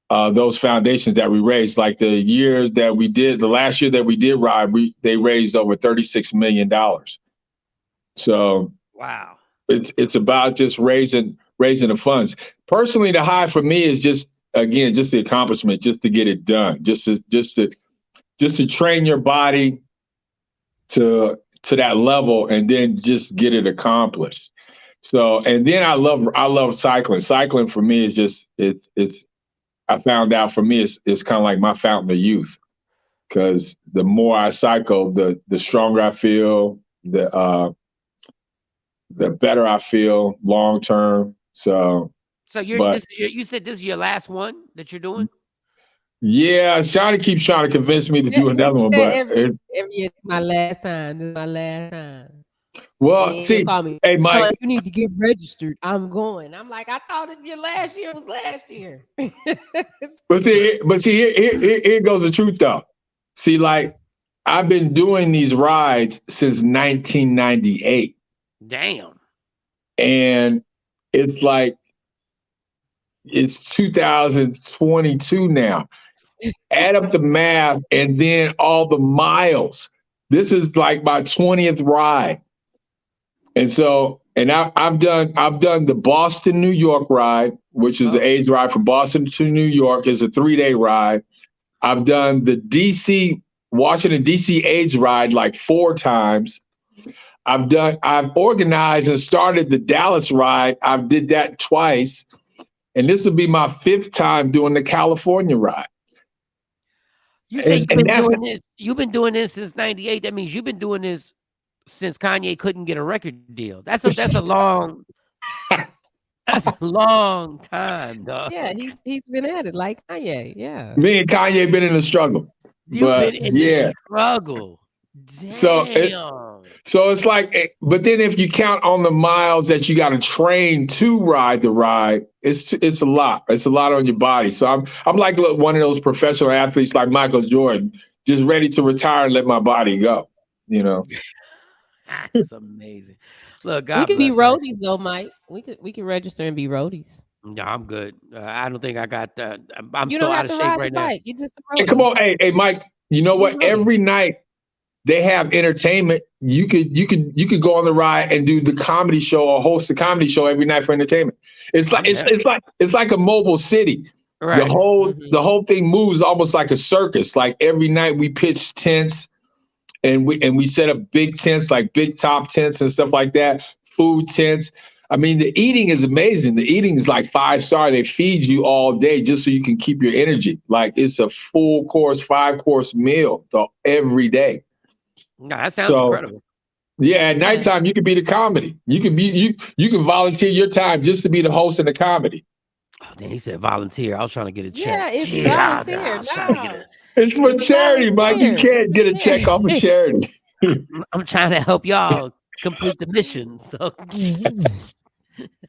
those foundations that we raised. Like the last year that we did ride, they raised over $36 million. So wow, it's about just raising the funds. Personally, the high for me is just the accomplishment, just to get it done, just to train your body to that level, and then just get it accomplished. So, and then I love cycling. Cycling for me is just I found out for me it's kind of like my fountain of youth, because the more I cycle, the stronger I feel, the better I feel long term. So you said this is your last one that you're doing? Yeah, Shawnee keeps trying to convince me to do another one, but every year it's my last time. This is my last time. Well, see, hey Mike, Shawn, you need to get registered. I'm going. I'm like, I thought your last year was last year. but see, here goes the truth though. See, like I've been doing these rides since 1998. Damn. And it's like it's 2022 now. Add up the math and then all the miles. This is like my 20th ride. And so, I've done the Boston, New York ride, which is an AIDS ride from Boston to New York. It's a 3-day ride. I've done the Washington, D.C. AIDS ride like 4 times. I've organized and started the Dallas ride. I've did that twice. And this will be my 5th time doing the California ride. You say you've been doing this since 98. That means you've been doing this since Kanye couldn't get a record deal. That's a long time, dog. Yeah, he's been at it like Kanye. Yeah. Me and Kanye been in the struggle. You've been in the struggle. Damn. So it's like, but then if you count on the miles that you got to train to ride the ride, it's a lot. It's a lot on your body. So I'm like one of those professional athletes like Michael Jordan, just ready to retire and let my body go. That's amazing. Look, God we could be bless roadies though, Mike. We could register and be roadies. No, I'm good. I don't think I got that. I'm you so out of shape right now. You just hey, come on, hey Mike. You know what? Every night they have entertainment. You could go on the ride and do the comedy show or host a comedy show every night for entertainment. It's like a mobile city. Right. The whole thing moves almost like a circus. Like every night we pitch tents and we set up big tents, like big top tents and stuff like that, food tents. I mean, the eating is amazing. The eating is like 5-star. They feed you all day just so you can keep your energy. Like it's a full course, 5-course meal every day. No, that sounds incredible. Yeah, at nighttime you can be the comedy. You can volunteer your time just to be the host in the comedy. Oh, then he said volunteer. I was trying to get a check. Yeah, it's volunteer. It's for charity, Mike. You can't get a check off of charity. I'm trying to help y'all complete the mission. So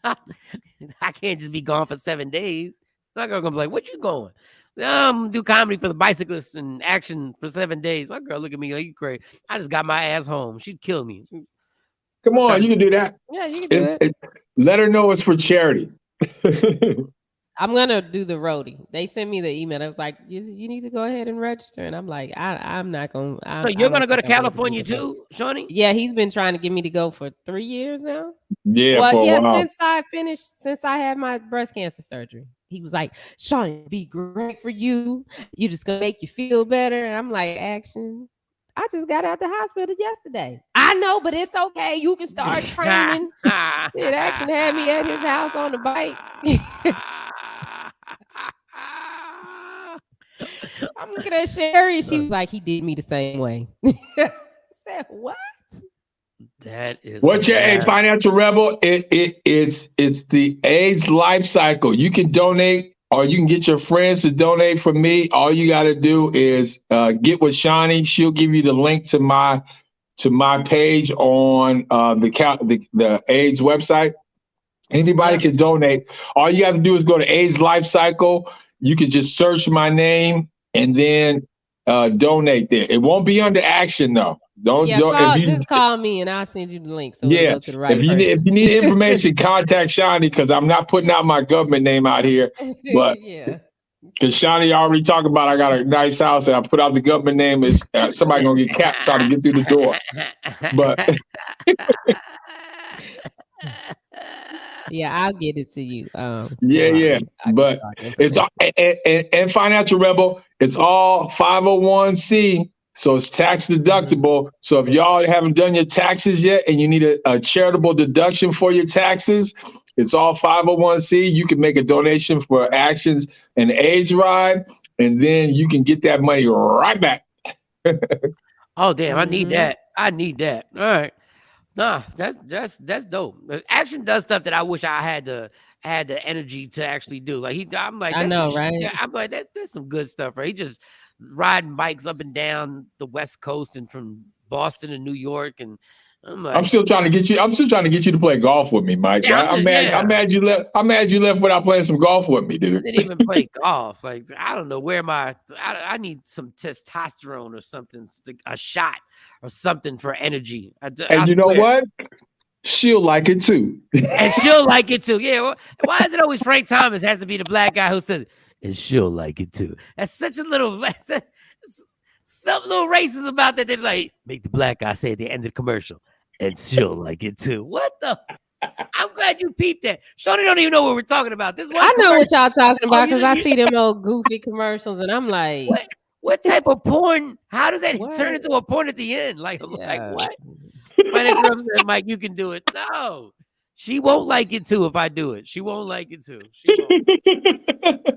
I can't just be gone for 7 days. My girl gonna be like, "What you going?" Do comedy for the bicyclists and action for 7 days. My girl look at me like, "You crazy?" I just got my ass home. She'd kill me. Come on, you can do that. Yeah, you can do it. Let her know it's for charity. I'm gonna do the roadie. They sent me the email. I was like, "You need to go ahead and register." And I'm like, "I'm not gonna." So you're gonna go to California too, Shawnee? Yeah, he's been trying to get me to go for 3 years now. Yeah, well, since I had my breast cancer surgery, he was like, "Shawnee, be great for you. You just gonna make you feel better." And I'm like, "Action." I just got out the hospital yesterday. I know, but it's okay. You can start training. Shit, Action had me at his house on the bike. I'm looking at Sherry. She was like, he did me the same way. I said, what? That is what's your financial rebel? It's the AIDS life cycle. You can donate or you can get your friends to donate for me. All you got to do is get with Shawnee. She'll give you the link to my page on the AIDS website. Anybody can donate. All you have to do is go to AIDS Life Cycle. You can just search my name and then donate there. It won't be under action though. Just call me and I'll send you the link so it'll go to the right person. If you need information, contact Shawnee because I'm not putting out my government name out here. But because Shawnee already talked about I got a nice house and I put out the government name is somebody gonna get capped trying to get through the door. But I'll get it to you. But it's and Financial Rebel, it's all 501c. So it's tax deductible. So if y'all haven't done your taxes yet and you need a charitable deduction for your taxes, it's all 501c. You can make a donation for Actions and AIDS Ride, and then you can get that money right back. Oh, damn. I need that. All right. Nah, that's dope. Action does stuff that I wish I had the energy to actually do. Like I'm like, I know, right? Yeah, I'm like, that's some good stuff, right? He just riding bikes up and down the West Coast and from Boston to New York, and I'm like, I'm still trying to get you to play golf with me, Mike. Yeah, I'm mad you left. I'm mad you left without playing some golf with me, dude. I didn't even play golf. Like I don't know where I need some testosterone or something, a shot or something for energy. And you know what? She'll like it too. And she'll like it too. Yeah. Well, why is it always Frank Thomas has to be the black guy who says, and she'll like it too? That's such a little, some little racist about that. They're like, make the black guy say at the end of the commercial, and she'll like it too. What the? I'm glad you peeped that. Shawty don't even know what we're talking about. I know what y'all talking about because I see them old goofy commercials, and I'm like, what type of porn? How does that turn into a porn at the end? Like what? My next brother said, Mike, you can do it. No, she won't like it too if I do it. She won't like it too. She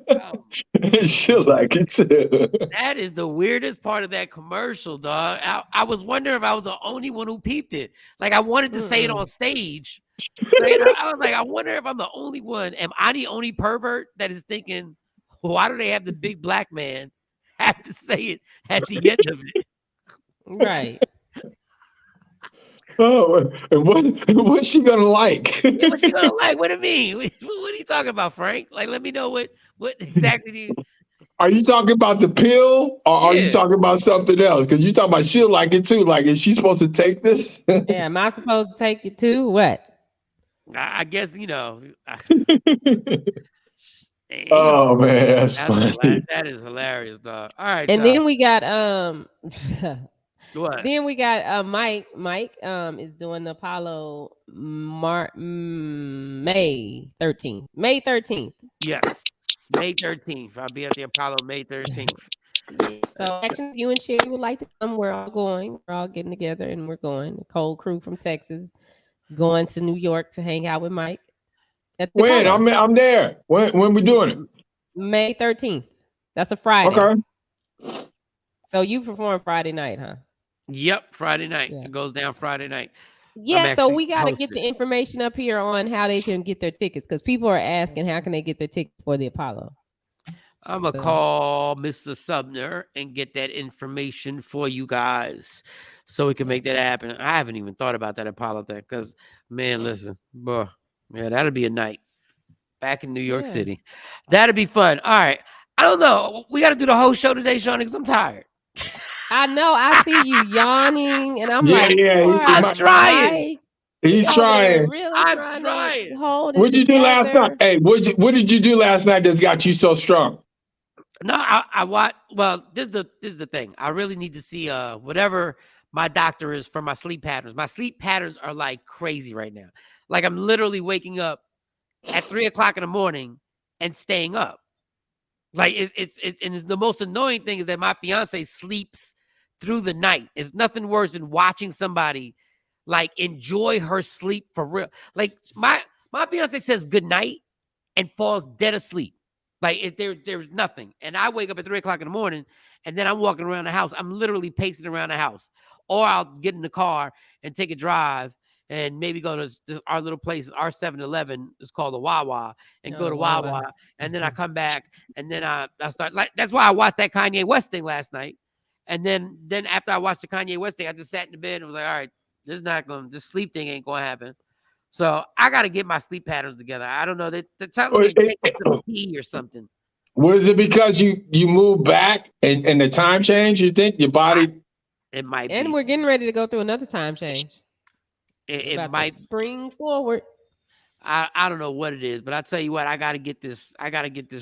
won't. She'll like it too. That is the weirdest part of that commercial, dog. I was wondering if I was the only one who peeped it. Like I wanted to say it on stage. I was like, I wonder if I'm the only one. Am I the only pervert that is thinking, why do they have the big black man have to say it at the end of it? Right. Oh, and what's she gonna like? Yeah, what's she gonna like? What do you mean? What are you talking about, Frank? Like, let me know what exactly do you... Are you talking about the pill or are you talking about something else? Because you talking about she'll like it too. Like, is she supposed to take this? Yeah, am I supposed to take it too? What? I guess, you know. Oh man, that's funny. That is hilarious, dog. All right. And then we got what? Then we got Mike. Mike is doing the Apollo May 13th. May 13th. Yes. May 13th. I'll be at the Apollo May 13th. So actually, if you and Sherry would like to come, we're all going. We're all getting together and we're going. The Cold crew from Texas going to New York to hang out with Mike. When? I'm there. When we doing it? May 13th. That's a Friday. Okay. So you perform Friday night, huh? Yep, Friday night. Yeah. It goes down Friday night. Yeah, so we got to get the information up here on how they can get their tickets because people are asking how can they get their tickets for the Apollo. I'm going to call Mr. Sumner and get that information for you guys so we can make that happen. I haven't even thought about that Apollo thing because, man, listen, bro, yeah, that'll be a night back in New York City. That'll be fun. All right. I don't know. We got to do the whole show today, Shawn, because I'm tired. I know. I see you yawning, and I'm like, I'm trying. He's trying. Really I'm trying. What did you do last night? Hey, what did you do last night that's got you so strong? No, I watched. Well, this is the thing. I really need to see whatever my doctor is for my sleep patterns. My sleep patterns are like crazy right now. Like I'm literally waking up at 3:00 in the morning and staying up. Like it's the most annoying thing is that my fiance sleeps through the night. It's nothing worse than watching somebody like enjoy her sleep for real. Like my fiance says good night and falls dead asleep. Like there's nothing. And I wake up at 3:00 in the morning and then I'm walking around the house. I'm literally pacing around the house. Or I'll get in the car and take a drive and maybe go to our little place, our 7-Eleven is called a Wawa, and go to Wawa, and then I come back, and then I start like that's why I watched that Kanye West thing last night, and then after I watched the Kanye West thing, I just sat in the bed and was like, all right, this sleep thing ain't gonna happen. So I got to get my sleep patterns together. I don't know. They're telling me to take some tea or something. Was it because you move back and the time change? You think your body? It might be. And we're getting ready to go through another time change. It might spring forward. I don't know what it is, but I tell you what, I got to get this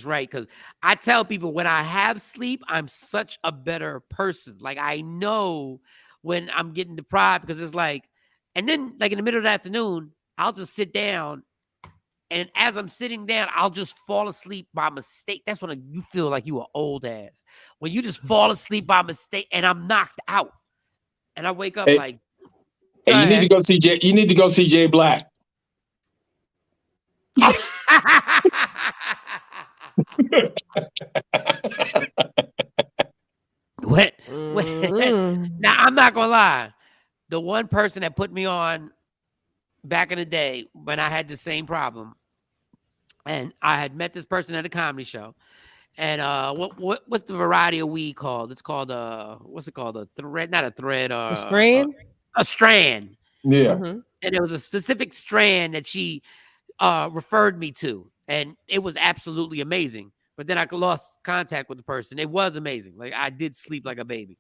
right, because I tell people when I have sleep, I'm such a better person. Like I know when I'm getting deprived, because it's like, and then like in the middle of the afternoon, I'll just sit down, and as I'm sitting down, I'll just fall asleep by mistake. That's when you feel like you are old ass. When you just fall asleep by mistake, and I'm knocked out, and I wake up like. Hey, you need to go see Jay. You need to go see Jay Black. What? Now I'm not gonna lie. The one person that put me on back in the day when I had the same problem, and I had met this person at a comedy show, and what's the variety of weed called? It's called what's it called? A thread, not a thread, a strand. A strand. Yeah. Mm-hmm. And there was a specific strand that she referred me to, and it was absolutely amazing. But then I lost contact with the person. It was amazing. Like I did sleep like a baby.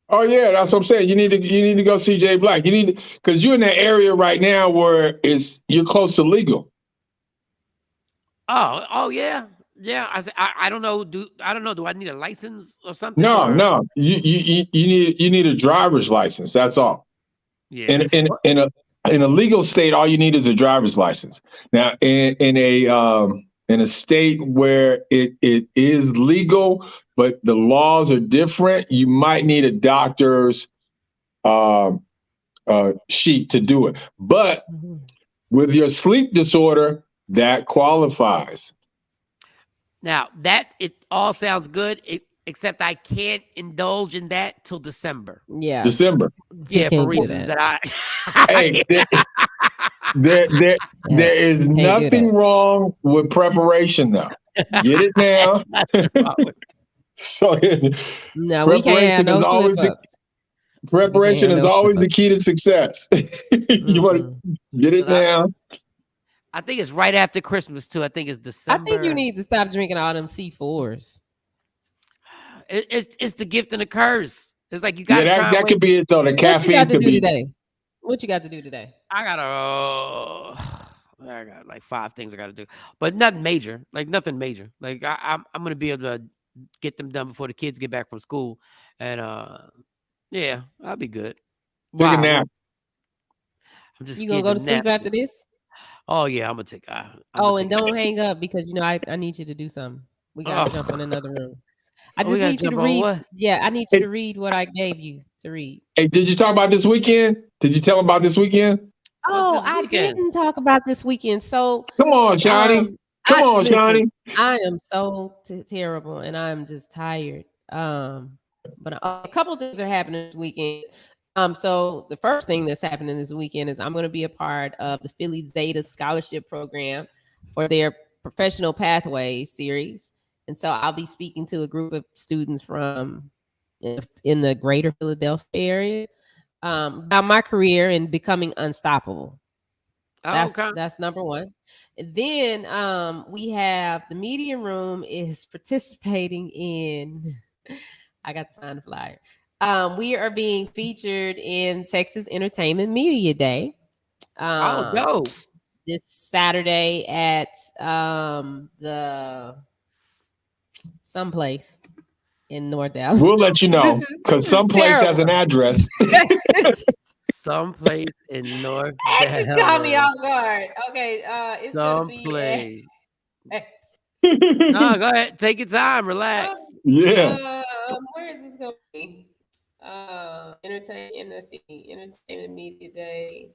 Oh yeah, that's what I'm saying. You need to go see Jay Black. You need because you're in that area right now where you're close to legal. Oh yeah. Yeah, I don't know. Do I need a license or something? No. You need a driver's license. That's all. Yeah. In a legal state, all you need is a driver's license. Now, in a state where it is legal, but the laws are different, you might need a doctor's sheet to do it. But with your sleep disorder, that qualifies. Now it all sounds good, except I can't indulge in that till December. Yeah, December. Yeah, for reasons that I. Hey, there is nothing wrong with prepreration, though. Get it now. So no, we can't have no preparation is always the key to success. You want to get it now. I think it's right after Christmas too. I think it's December. I think you need to stop drinking all them C4s. It's the gift and the curse. It's like you got. Yeah, that could be it though. The caffeine could be. Today? What you got to do today? I got like 5 things I got to do, but nothing major. Like nothing major. Like I'm gonna be able to get them done before the kids get back from school, and yeah, I'll be good. Take a nap. I'm just. You gonna go to sleep after this? Oh yeah, I'm gonna take. And don't hang up because I need you to do something. We gotta jump in another room. I just need you to read. Yeah, I need you to read what I gave you to read. Hey, did you talk about this weekend? Did you tell them about this weekend? Oh, I didn't talk about this weekend. So come on, Shawnee. Shawnee. I am so terrible, and I'm just tired. But a couple of things are happening this weekend. So the first thing that's happening this weekend is I'm going to be a part of the Philly Zeta Scholarship Program for their Professional Pathways series. And so I'll be speaking to a group of students from in the greater Philadelphia area about my career and becoming unstoppable. That's number one. And then we have the Media Room is participating in, I got to find the flyer. We are being featured in Texas Entertainment Media Day. Dope. This Saturday at the someplace in North Dallas. We'll let you know because someplace has an address. Someplace in North Dallas. Just caught me off guard. Okay, it's someplace. No, go ahead. Take your time. Relax. Yeah. Where is this going to be? Entertainment Media Day.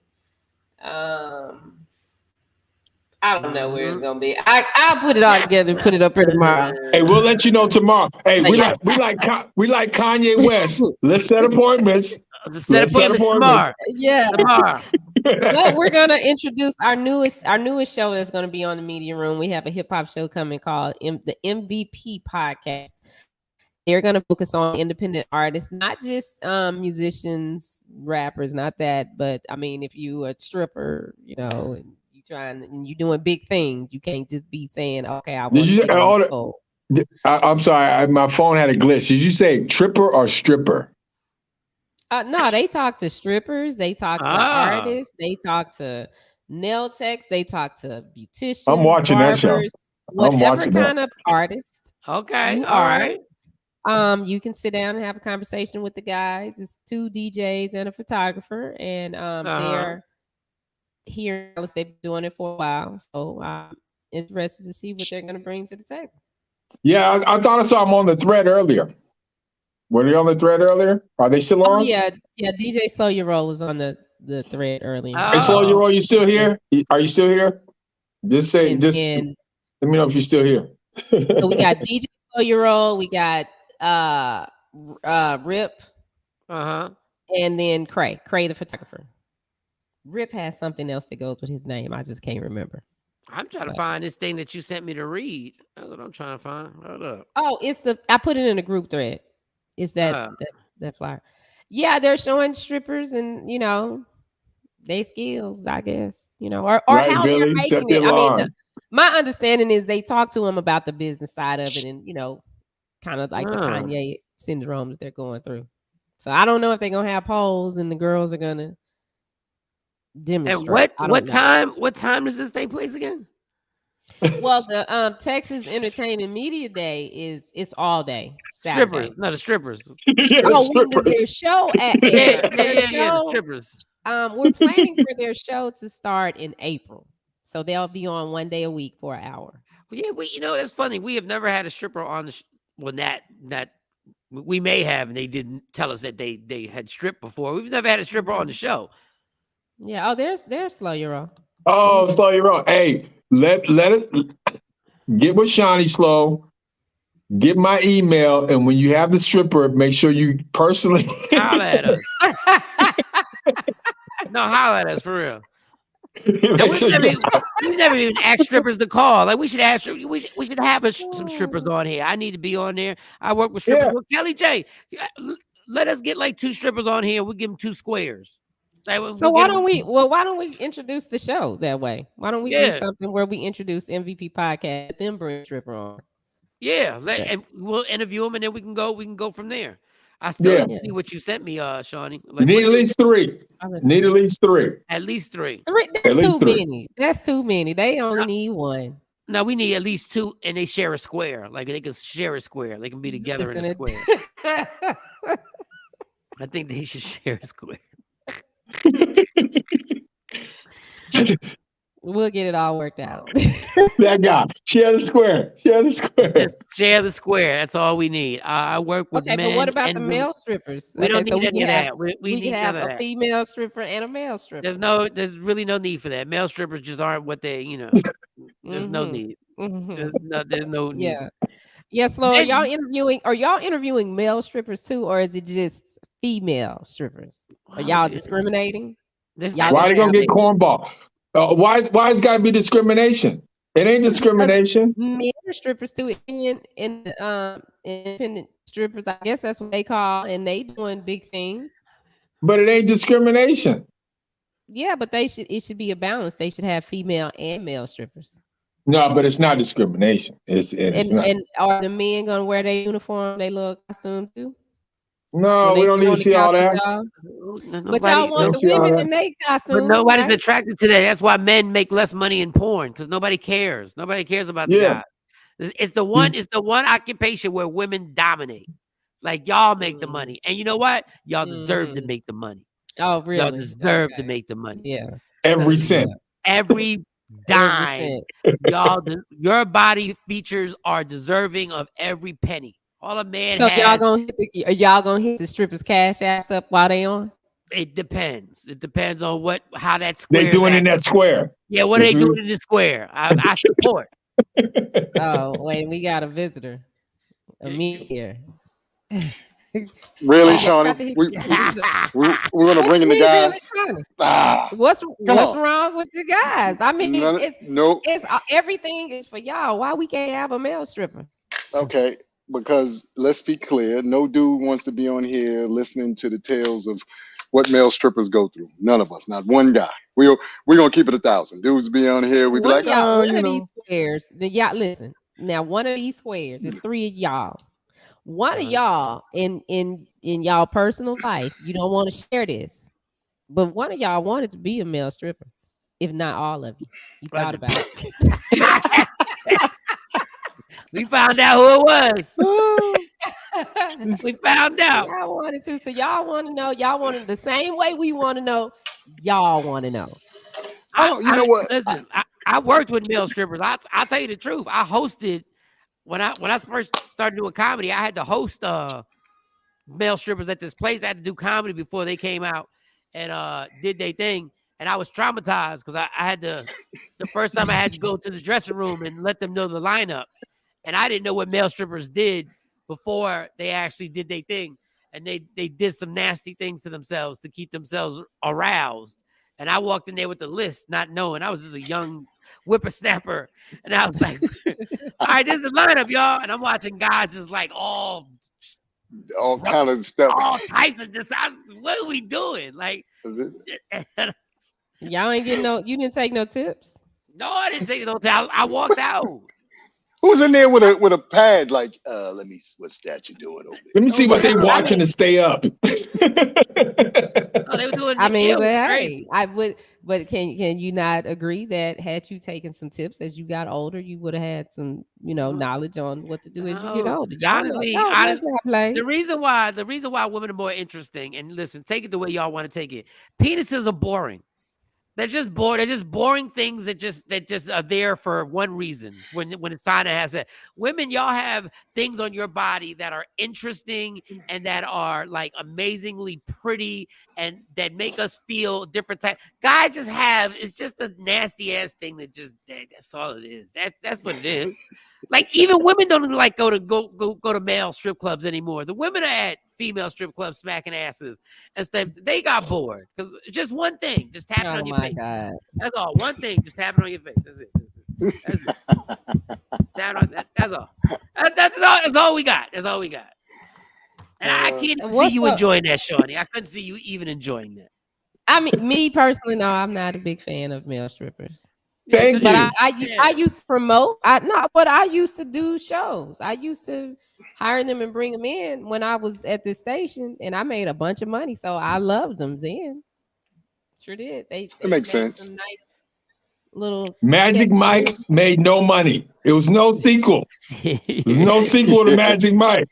I don't know where it's gonna be. I'll put it all together and put it up here tomorrow. Hey, we'll let you know tomorrow. Hey, we like Kanye West. Let's set appointments. Set appointments tomorrow. Yeah. Tomorrow. But we're gonna introduce our newest show that's gonna be on the Media Room. We have a hip hop show coming called the MVP Podcast. They're gonna focus on independent artists, not just musicians, rappers, not that. But I mean, if you a stripper, you know, and you doing big things, you can't just be saying, "Okay, I want to get on the pole." I'm sorry, my phone had a glitch. Did you say tripper or stripper? No, they talk to strippers, they talk to artists, they talk to nail techs, they talk to beauticians, I'm watching barbers, that show. whatever kind of artist. Okay, you all right. You can sit down and have a conversation with the guys. It's 2 DJs and a photographer, and they're here in Dallas. They've been doing it for a while, so I'm interested to see what they're going to bring to the table. Yeah, I thought I saw them on the thread earlier. Were they on the thread earlier? Are they still on? Yeah. DJ Slow Your Roll was on the thread earlier. Hey, Slow Your Roll, you still here? Are you still here? Just let me know if you're still here. So we got DJ Slow Your Roll, we got Rip, and then Cray the photographer. Rip has something else that goes with his name. I just can't remember. I'm trying to find this thing that you sent me to read. That's what I'm trying to find. Hold up. Oh, I put it in a group thread. It's that flyer. Yeah, they're showing strippers and they skills, I guess, or right, how Billy, they're making it. I mean, my understanding is they talk to them about the business side of it, and kind of like the Kanye syndrome that they're going through. So I don't know if they're gonna have polls and the girls are gonna demonstrate. And what time does this take place again? Well, the Texas Entertainment Media Day it's all day. Saturday. The strippers. When does their show at? The strippers. We're planning for their show to start in April, so they'll be on 1 day a week for an hour. Well, yeah, that's funny. We have never had a stripper on the. That we may have, and they didn't tell us that they had stripped before. We've never had a stripper on the show. Yeah. Oh, there's Slow Your Roll. Oh, Slow Your Roll. Hey, let it get with Shawnee Slow. Get my email, and when you have the stripper, make sure you personally holler at us. No, holler at us for real. We've never even asked strippers to call. Like we should have some strippers on here. I need to be on there. I work with strippers. Well, Kelly J, let us get like 2 strippers on here. We'll give them 2 squares. So why don't we introduce the show that way? Why don't we do something where we introduce MVP Podcast, then bring stripper on? Yeah, and we'll interview them, and then we can go from there. I still need what you sent me, Shawnee. Like, need at least 3. Need at least 3. At least 3. That's too many. That's too many. They only need 1. No, we need at least 2, and they share a square. Like they can share a square. They can be together in a square. I think they should share a square. We'll get it all worked out. That guy. Share the square. Share the square. That's all we need. I work with men. Okay, but what about the male strippers? We don't need any of that. We can have a female stripper and a male stripper. There's really no need for that. Male strippers just aren't what they, there's no need. There's no need. Yeah, Slow. Are y'all interviewing male strippers too, or is it just female strippers? Are y'all discriminating? Why are they gonna get cornball? Why it's got to be discrimination? It ain't discrimination. Men are strippers too, and independent strippers. I guess that's what they call, and they doing big things. But it ain't discrimination. Yeah, but it should be a balance. They should have female and male strippers. No, but it's not discrimination. It's not. And are the men gonna wear their uniform, their little costume too? No, we don't need to see all that. But y'all want the women in their costumes. But nobody's attracted to that. That's why men make less money in porn, because nobody cares. Nobody cares about the guy. It's the one occupation where women dominate. Like y'all make the money. And you know what? Y'all deserve to make the money. Oh, really? Y'all deserve to make the money. Yeah. Every cent. Every dime. Your body features are deserving of every penny. All a man has. y'all gonna hit the strippers' cash apps up while they on? It depends. It depends on how that square. They're doing in that square. Yeah, what are they doing in the square? I support. Oh wait, we got a visitor. Me here. Really, Shawnee? We're gonna bring in the guys. What's wrong with the guys? I mean, it's everything is for y'all. Why we can't have a male stripper? Okay, because let's be clear, no dude wants to be on here listening to the tales of what male strippers go through. None of us, not one guy. We're gonna keep it 1,000. Dudes be on here, we be like, one of these squares. Y'all listen. Now, one of these squares is 3 of y'all. One of y'all in y'all personal life, you don't want to share this, but one of y'all wanted to be a male stripper, if not all of you. You thought about it. We found out who it was. We found out. Y'all wanted to, so y'all want to know. Y'all wanted the same way we want to know. Y'all want to know. You know what? Listen, I worked with male strippers. I'll tell you the truth. I hosted when I first started doing comedy. I had to host male strippers at this place. I had to do comedy before they came out and did their thing. And I was traumatized because I had the first time I had to go to the dressing room and let them know the lineup. And I didn't know what male strippers did before they actually did their thing. And they did some nasty things to themselves to keep themselves aroused. And I walked in there with the list, not knowing. I was just a young whippersnapper. And I was like, all right, this is the lineup, y'all. And I'm watching guys just like all kind of stuff. All types of decisions. What are we doing? Like, y'all ain't getting you didn't take no tips? No, I didn't take no tips. I walked out. Who's in there with a pad like, let me, what's that you doing over there? Let me see what they watching to stay up. They were doing I mean, but hey, but can you not agree that had you taken some tips as you got older, you would have had some, knowledge on what to do as you get older? Honestly, the reason why women are more interesting, and listen, take it the way y'all want to take it. Penises are boring. They're just bored. They're just boring things that just are there for one reason. When it's time to have sex, women, y'all have things on your body that are interesting and that are like amazingly pretty and that make us feel different type. Guys just have it's just a nasty ass thing that just that's all it is. That's what it is. Like even women don't even like go to male strip clubs anymore. The women are at female strip clubs smacking asses and stuff. They got bored because just one thing, just tapping on your face. God. That's all. One thing, just tapping on your face. That's it. That's all. That's all we got. That's all we got. And I can't see you enjoying that, Shawnee. I couldn't see you even enjoying that. I mean, me personally, no, I'm not a big fan of male strippers. Thank you. But I used to promote. But I used to do shows. I used to hire them and bring them in when I was at this station, and I made a bunch of money. So I loved them then. Sure did. They makes sense. Some nice little Magic Mike made no money. It was no sequel. No sequel to Magic Mike.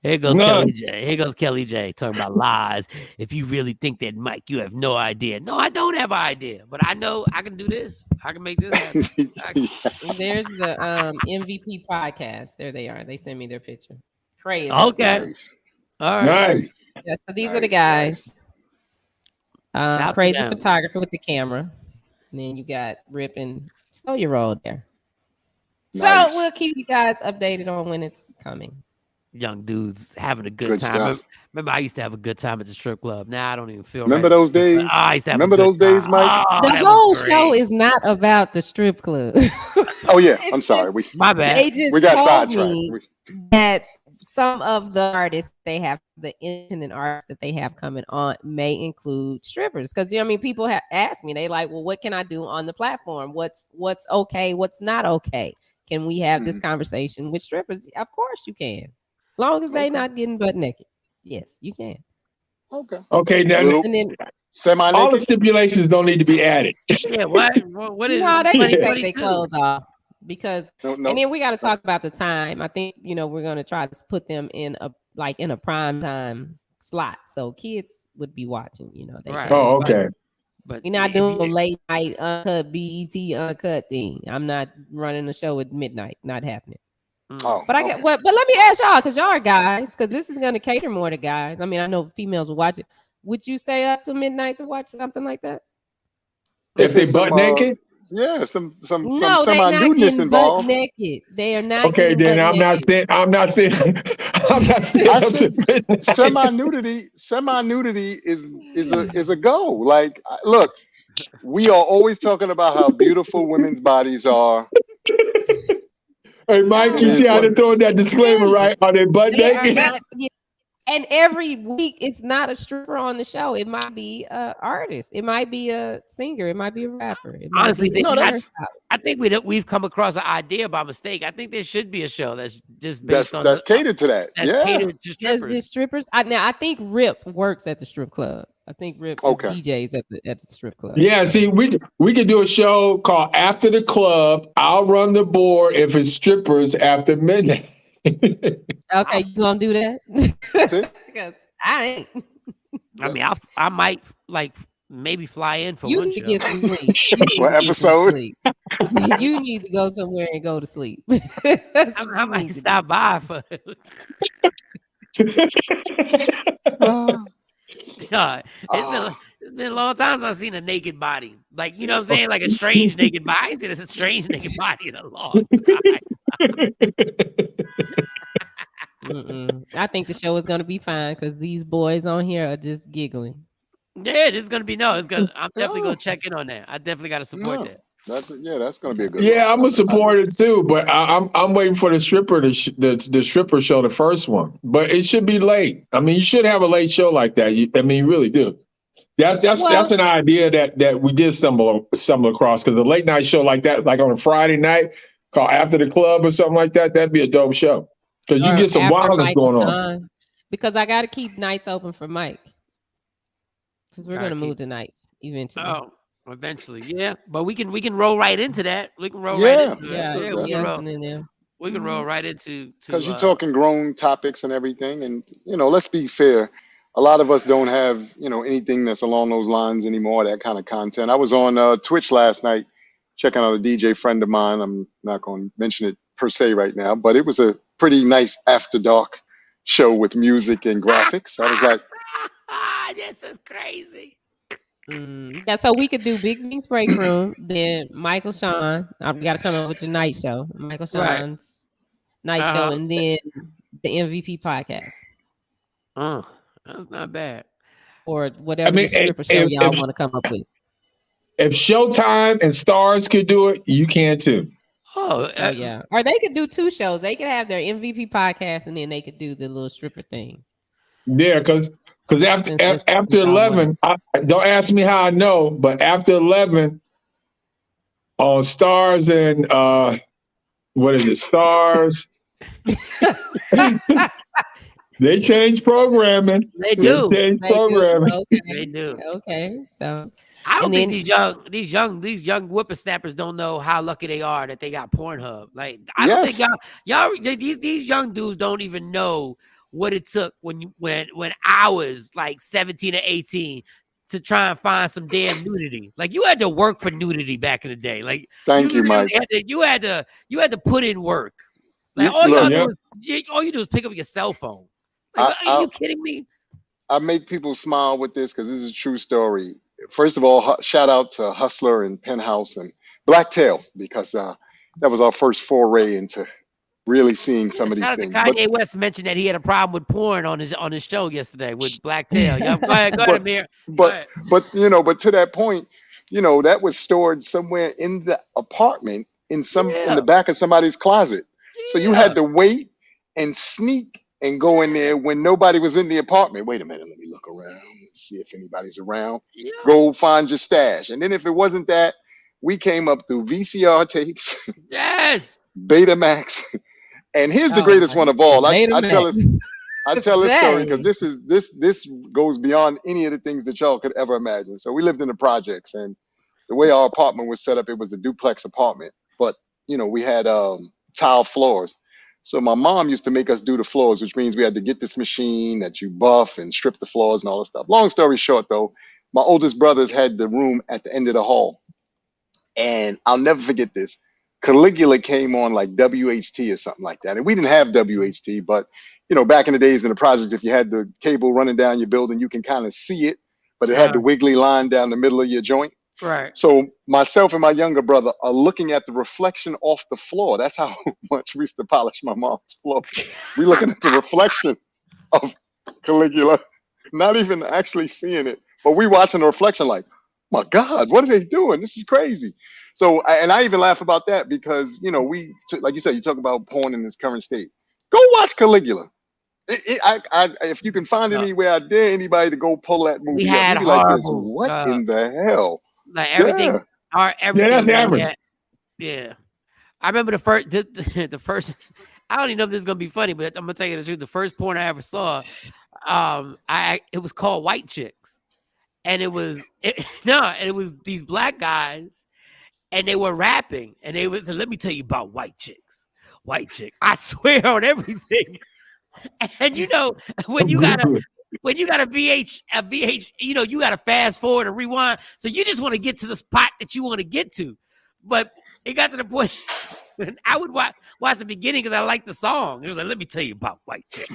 Here goes Kelly J. Here goes Kelly J. talking about lies. If you really think that, Mike, you have no idea. No, I don't have an idea, but I know I can do this. I can make this happen. There's the MVP podcast. There they are. They send me their picture. Crazy. Okay. Nice. All right. Nice. Yeah, so these are the guys. Crazy them. photographer with the camera. And then you got Rip and Slow Your Roll there. Nice. So we'll keep you guys updated on when it's coming. Young dudes having a good time. Remember, I used to have a good time at the strip club. Now I don't even feel. Remember those days? I used to have Remember those days, Mike? The whole show is not about the strip club. Oh yeah, I'm sorry. My bad. They just we got told sidetracked. me that some of the artists they have, the independent artists that they have coming on, may include strippers. Because people have asked me, they like, well, what can I do on the platform? What's okay? What's not okay? Can we have this conversation with strippers? Of course you can. Long as they not getting butt naked. Yes, you can. Okay, now And then all the stipulations don't need to be added. Yeah, what is no, they can take their 2022? clothes off because No. And then we got to talk about the time. I think we're going to try to put them in a prime time slot so kids would be watching, they Right. can. Oh, okay. But You're not doing a late night uncut BET uncut thing. I'm not running a show at midnight. Not happening. Oh, But but let me ask y'all, because y'all are guys, because this is going to cater more to guys. I mean, I know females will watch it. Would you stay up till midnight to watch something like that? If they butt naked? Yeah, some No, they not semi-nudeness getting butt involved. naked. They are not Okay, getting then butt I'm not naked. saying I'm not saying I'm not saying I up to said midnight. semi-nudity is a go. Like, look, we are always talking about how beautiful women's bodies are. Hey, Mike, It you No, see is how what they it throwing that disclaimer, really. right? Are they butt They are naked? not. And every week, it's not a stripper on the show. It might be a artist. It might be a singer. It might be a rapper. It might Honestly, be a no. That's hairstylist. I think we've come across an idea by mistake. I think there should be a show that's just based on that's catered to that. that's Yeah. catered to That's strippers. just strippers. I think Rip works at the strip club. I think Rip is Okay. DJs at the strip club. Yeah, So. see, we could do a show called After the Club. I'll run the board if it's strippers after midnight. Okay, you gonna do that? That's it. Because I ain't. I mean, I might like maybe fly in for You one need to show. get some sleep. You need What to get some episode? sleep. You need to go somewhere and go to sleep. I might stop by for. God, it's been a long time since I've seen a naked body. Like, you know what I'm saying? Like a strange naked body. I ain't seen a strange naked body in a long time. I think the show is gonna be fine because these boys on here are just giggling. Yeah, this is gonna be I'm definitely gonna check in on that. I definitely gotta support that. That's gonna be a good. Yeah, one. I'm a supporter too, but I'm waiting for the stripper the stripper show, the first one. But it should be late. I mean, you should have a late show like that. I mean, you really do. That's an idea that we did stumble across, because a late night show like that, like on a Friday night, called After the Club or something like that, that'd be a dope show. Because you get some wildness going on. Because I got to keep nights open for Mike. Because we're gonna move to nights eventually. Oh, eventually, yeah. But we can roll right into that. We can roll right into we can roll right into because you're talking grown topics and everything, and let's be fair. A lot of us don't have anything that's along those lines anymore. That kind of content. I was on Twitch last night checking out a DJ friend of mine. I'm not going to mention it per se right now, but it was a pretty nice after dark show with music and graphics. I was like, this is crazy. Yeah, so we could do Big Things Break Room, then Michael Shawn. We got to come up with your night show, Michael Shawn's night show, and then the MVP podcast. Oh, that's not bad. Or whatever the stripper show y'all want to come up with. If Showtime and Stars could do it, you can too. Oh, so yeah. Or they could do two shows. They could have their MVP podcast, and then they could do the little stripper thing. Yeah, because after 11, don't ask me how I know, but after 11 on Stars and what is it? Stars. They change programming. They do. They programming. Okay. They do. Okay. So I don't think these young whippersnappers don't know how lucky they are that they got Pornhub. Like, I don't think these young dudes don't even know what it took when I was like 17 or 18 to try and find some damn nudity. Like, you had to work for nudity back in the day. Like, thank you, Mike. You had to put in work. Like, all you do is pick up your cell phone. Like, are you kidding me? I make people smile with this because this is a true story. First of all, shout out to Hustler and Penthouse and Blacktail, because that was our first foray into really seeing some of these things. Kanye West mentioned that he had a problem with porn on his show yesterday with Blacktail. Yeah, go ahead, Amir. But to that point, that was stored somewhere in the apartment in the back of somebody's closet. Yeah. So you had to wait and sneak and go in there when nobody was in the apartment. Wait a minute, let me look around, see if anybody's around. Yeah. Go find your stash. And then if it wasn't that, we came up through VCR tapes. Yes. Betamax. And here's the greatest one of all. I tell this story because this goes beyond any of the things that y'all could ever imagine. So we lived in the projects, and the way our apartment was set up, it was a duplex apartment. But we had tile floors. So my mom used to make us do the floors, which means we had to get this machine that you buff and strip the floors and all that stuff. Long story short, though, my oldest brothers had the room at the end of the hall. And I'll never forget this. Caligula came on like WHT or something like that. And we didn't have WHT, but, back in the days in the projects, if you had the cable running down your building, you can kind of see it, but it had the wiggly line down the middle of your joint. Right. So myself and my younger brother are looking at the reflection off the floor. That's how much we used to polish my mom's floor. We looking at the reflection of Caligula, not even actually seeing it, but we watching the reflection like, my God, what are they doing? This is crazy. So, and I even laugh about that because, like you said, you talk about porn in its current state. Go watch Caligula. If you can find it anywhere, I dare anybody to go pull that movie We up. had You'd be like this, horrible, what in the hell? like everything, everything. that's that we average. had. Yeah, I remember the first, the first. I don't even know if this is gonna be funny, but I'm gonna tell you the truth. The first porn I ever saw, it was called White Chicks, and it was these black guys, and they were rapping, and they was let me tell you about white chicks, white chick. I swear on everything. And when you got a VH, you got to fast forward and rewind. So you just want to get to the spot that you want to get to. But it got to the point when I would watch the beginning because I liked the song. It was like, let me tell you about white chick.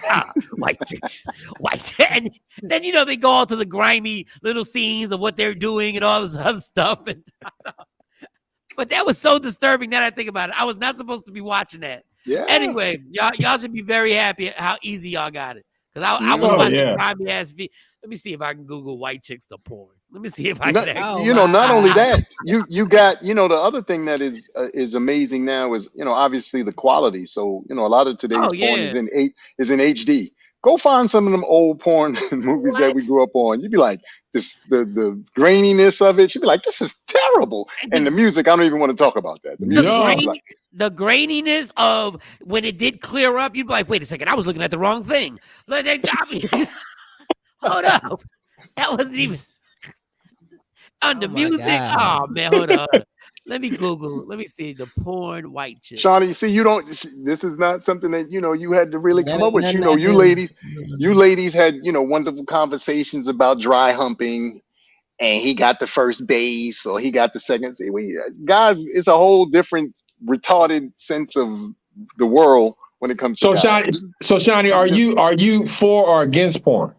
White chicks, white chick. And then, they go all to the grimy little scenes of what they're doing and all this other stuff. But that was so disturbing that I think about it. I was not supposed to be watching that. Yeah. Anyway, y'all should be very happy at how easy y'all got it. Because I was watching grimy ass Let me see if I can Google white chicks to porn. Let me see if I can. Not only that, you got the other thing that is amazing now is obviously the quality. So a lot of today's porn is in HD. Go find some of them old porn movies that we grew up on. You'd be like, the graininess of it. You'd be like, this is terrible. And the music, I don't even want to talk about that. The graininess of when it did clear up, you'd be like, wait a second, I was looking at the wrong thing. Like, they got me. Hold up. That wasn't even on the music. God. Oh man, hold on. Let me Google. Let me see the porn white chick. Shawnee, see, this is not something that, you had to really come up with. You ladies had, wonderful conversations about dry humping and he got the first base or he got the second. See, guys, it's a whole different retarded sense of the world when it comes to guys. Shawnee, are you for or against porn?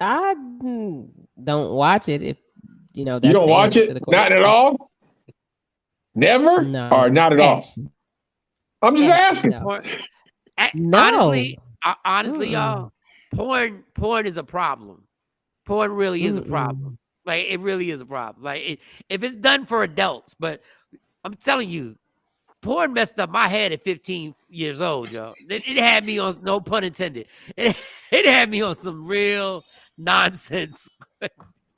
I don't watch it if you don't watch it? Not at all? Never? No. Or not at all? I'm just asking. No. Honestly, y'all, porn is a problem. Porn really is a problem. Like, it really is a problem. Like, if it's done for adults, but I'm telling you, porn messed up my head at 15 years old, y'all. It had me on, no pun intended. It had me on some real nonsense.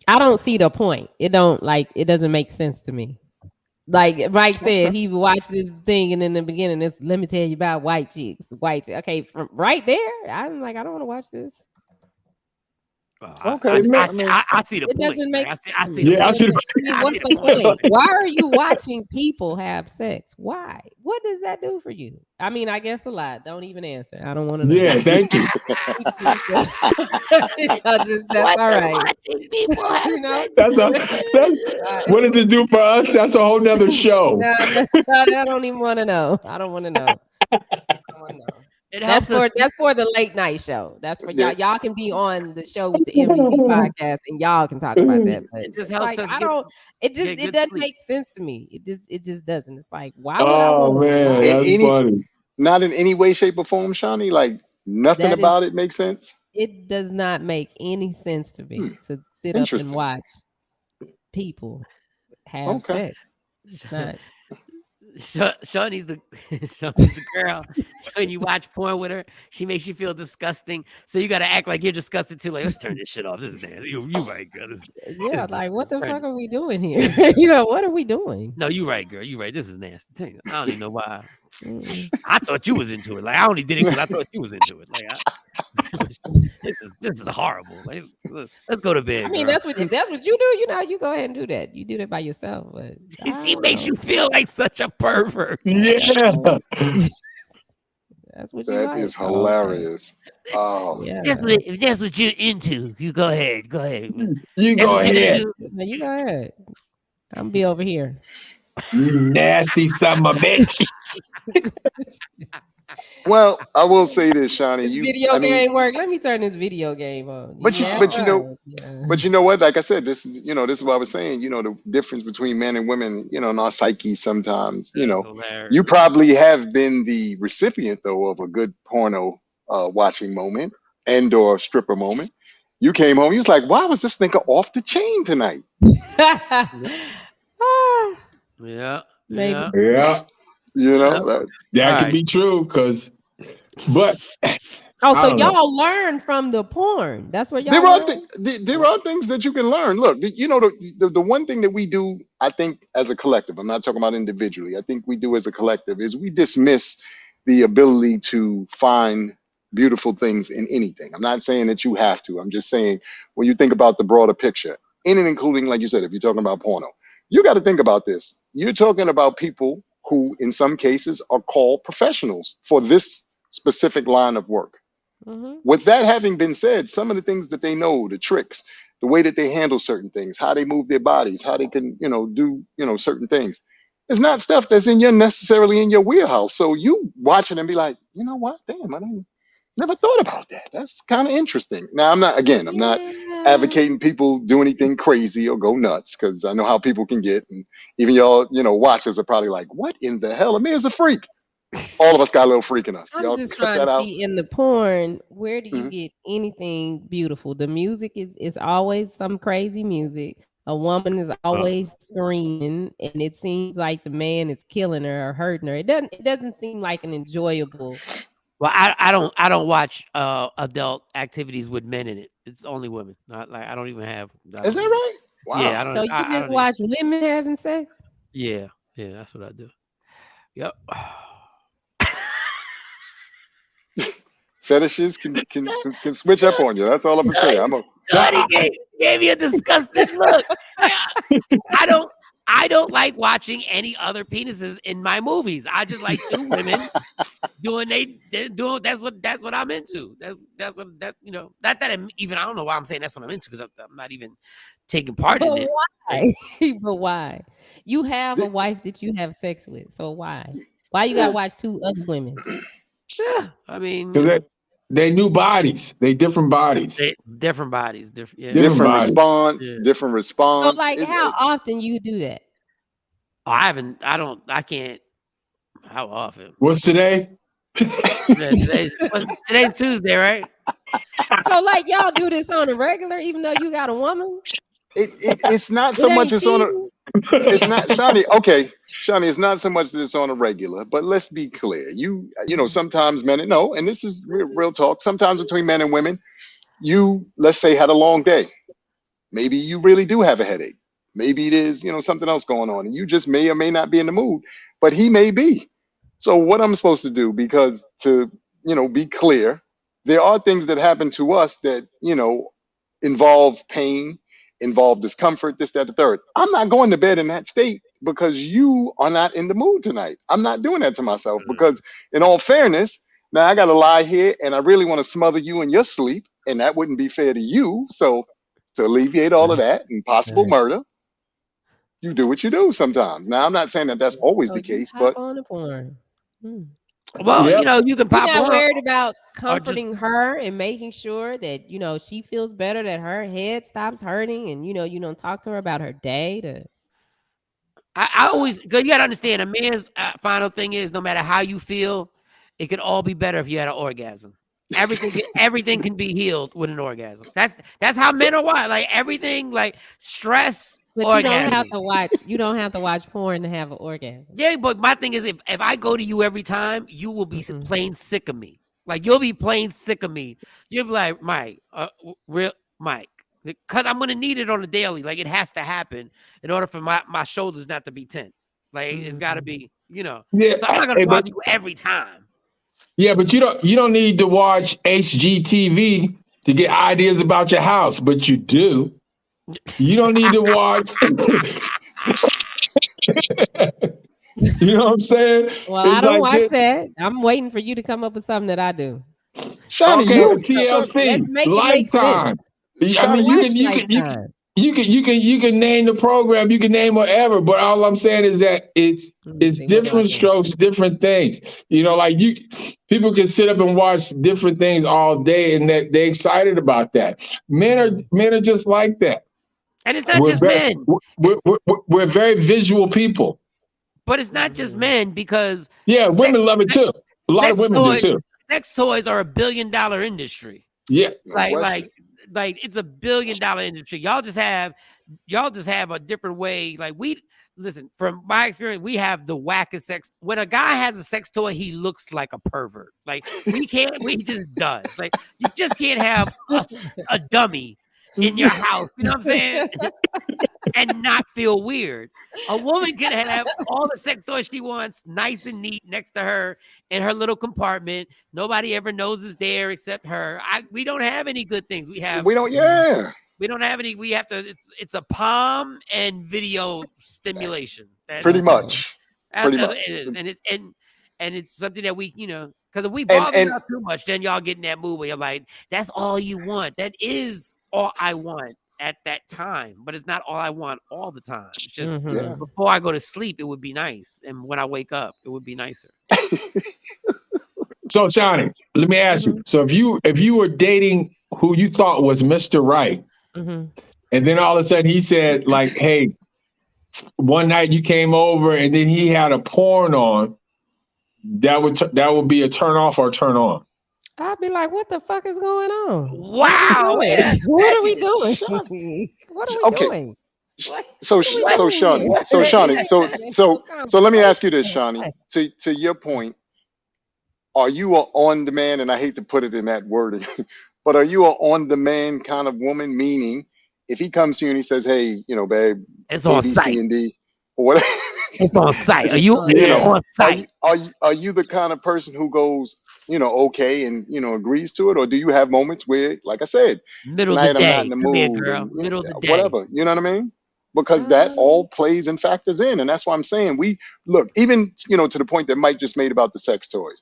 I don't see the point. It doesn't make sense to me. Like Mike said, he watched this thing and in the beginning, let me tell you about white chicks. Okay, from right there, I'm like, I don't want to watch this. Okay, I see the point. It doesn't make sense. I see the point. What's the point? Why are you watching people have sex? Why? What does that do for you? I mean, I guess a lot. Don't even answer. I don't want to know. Yeah, thank you. That's all right. What does it do for us? That's a whole nother show. I don't even want to know. I don't want to know. That's for the late night show. That's for y'all. Y'all can be on the show with the MVP podcast, and y'all can talk about that. But it just helps us. It doesn't make sense to me. It just doesn't. It's like, why would I want that's funny. Not in any way, shape, or form, Shawnee. Like nothing about it makes sense. It does not make any sense to me to sit up and watch people have sex. It's not. Shawnee's the girl. When you watch porn with her, she makes you feel disgusting. So you got to act like you're disgusted too. Like, let's turn this shit off. This is nasty. You right, girl. Like, what the fuck are we doing here? What are we doing? No, you right, girl. You right. This is nasty. I don't even know why. I thought you was into it. Like, I only did it because I thought you was into it. Like, this is horrible. Like, let's go to bed. I mean, girl. if that's what you do, you go ahead and do that. You do that by yourself. But she makes you feel like such a pervert. Yeah. That's what you That like. is hilarious. Oh, yeah. If that's what you're into, you go ahead. Go ahead. You go ahead. You go ahead. I'm be over here. You nasty son of a bitch. Well, I will say this, Shawnee. This video game work. Let me turn this video game on. But you know what? Like I said, this is what I was saying. The difference between men and women. In our psyche, sometimes. You probably have been the recipient though of a good porno watching moment and/or stripper moment. You came home. You was like, "Why was this nigga off the chain tonight?" Yeah. Yeah. That could be true. But so y'all learn from the porn. That's where y'all there are things that you can learn. Look, the one thing that we do, I think, as a collective, I'm not talking about individually, I think we do as a collective is we dismiss the ability to find beautiful things in anything. I'm not saying that you have to. I'm just saying when you think about the broader picture, in and including, like you said, if you're talking about porno, you got to think about this. You're talking about people who, in some cases, are called professionals for this specific line of work. Mm-hmm. With that having been said, some of the things that they know, the tricks, the way that they handle certain things, how they move their bodies, how they can, do, certain things, it's not stuff that's necessarily in your wheelhouse. So you watch it and be like, you know what? Damn, I never thought about that. That's kind of interesting. Now, I'm not advocating people do anything crazy or go nuts, because I know how people can get, and even y'all, watchers are probably like, what in the hell? Amir's a freak. All of us got a little freak in us. I'm Y'all just cut trying that to out. see in the porn, where do you get anything beautiful? The music is always some crazy music. A woman is always screaming, and it seems like the man is killing her or hurting her. It doesn't seem like an enjoyable. Well, I don't watch adult activities with men in it. It's only women. I don't even have. Is that right? Wow. Yeah, I don't. So you just watch women having sex? Yeah, that's what I do. Yep. Fetishes can switch up on you. That's all I'm gonna say. Johnny gave me a disgusting look. I don't like watching any other penises in my movies. I just like two women doing that's what I'm into. That's not that even I don't know why I'm saying that's what I'm into, because I'm not even taking part in it. Why? But why? You have a wife that you have sex with, so why? Why you gotta watch two other women? Yeah, I mean, they new bodies. They different bodies. Different bodies. Different response. Different response. So, like, how often you do that? I can't. How often? What's today? Today's Tuesday, right? So, like, y'all do this on a regular, even though you got a woman? It's not so much it's on a. It's not, Shawnee. Okay, Shawnee, it's not so much that it's on a regular, but let's be clear. Sometimes men, and this is real talk. Sometimes between men and women, let's say, had a long day. Maybe you really do have a headache. Maybe there's, something else going on, and you just may or may not be in the mood, but he may be. So what I'm supposed to do, because to, be clear, there are things that happen to us that, involve pain, involve discomfort, this, that, the third. I'm not going to bed in that state because you are not in the mood tonight. I'm not doing that to myself, because in all fairness, now I got to lie here and I really want to smother you in your sleep, and that wouldn't be fair to you. So to alleviate all of that and possible murder, you do what you do sometimes. Now, I'm not saying that that's always the case, but on the porn. Well, you can pop You're not on. worried about comforting her and making sure that, she feels better, that her head stops hurting, and, you don't talk to her about her day. I always, because you got to understand, a man's final thing is, no matter how you feel, it could all be better if you had an orgasm. Everything can be healed with an orgasm. That's how men are wired. Like everything, like stress. But orgasm. you don't have to watch porn to have an orgasm. Yeah, but my thing is, if I go to you every time, you will be plain sick of me. Like, you'll be plain sick of me. You'll be like, Mike, real Mike, because I'm gonna need it on a daily. Like, it has to happen in order for my shoulders not to be tense. Like, it's got to be, Yeah, So I'm not gonna bother you every time. Yeah, but you don't need to watch HGTV to get ideas about your house, but you do. You don't need to watch. You know what I'm saying? Well, I don't watch that. I'm waiting for you to come up with something that I do. Shawnee, TLC, Let's make Lifetime. it make sense. I mean, you can You can name the program, you can name whatever, but all I'm saying is that it's different strokes, different things. You know, like people can sit up and watch different things all day, and that they're excited about that. Men are just like that, and it's not just men. We're very visual people, but it's not just men because women love it too. A lot of women do too. Sex toys are $1 billion industry. Yeah, like it's $1 billion industry. Y'all just have a different way. Like listen, from my experience, we have the wackest sex. When a guy has a sex toy, he looks like a pervert. Like he just does. Like you just can't have a dummy in your house. You know what I'm saying? And not feel weird. A woman can have all the sex toys she wants, nice and neat next to her in her little compartment. Nobody ever knows it's there except her. We don't have any good things. We don't have any. We have to. It's a palm and video stimulation. Pretty much. It is, and it's something that we, because if we bother y'all too much, then y'all get in that mood where you're like, that's all you want. That is all I want at that time, but it's not all I want all the time. It's just before I go to sleep, it would be nice, and when I wake up, it would be nicer. So, Shawnee, let me ask you. So, if you were dating who you thought was Mr. Right, and then all of a sudden he said, like, "Hey, one night you came over, and then he had a porn on," that would be a turn off or turn on. I'd be like, what the fuck is going on? Wow. What are we doing? What are we doing? So Shawnee, so let me ask you this, Shawnee. To your point, are you an on-demand, and I hate to put it in that wording, but are you an on-demand kind of woman? Meaning, if he comes to you and he says, "Hey, babe, it's on site, C, and D, or whatever." It's on site. Are you on site? Are you the kind of person who goes, okay, and agrees to it, or do you have moments where, like I said, middle of the day, I'm not in the mood, here, girl. Middle of the day, whatever. You know what I mean? Because that all plays and factors in, and that's why I'm saying we look even to the point that Mike just made about the sex toys.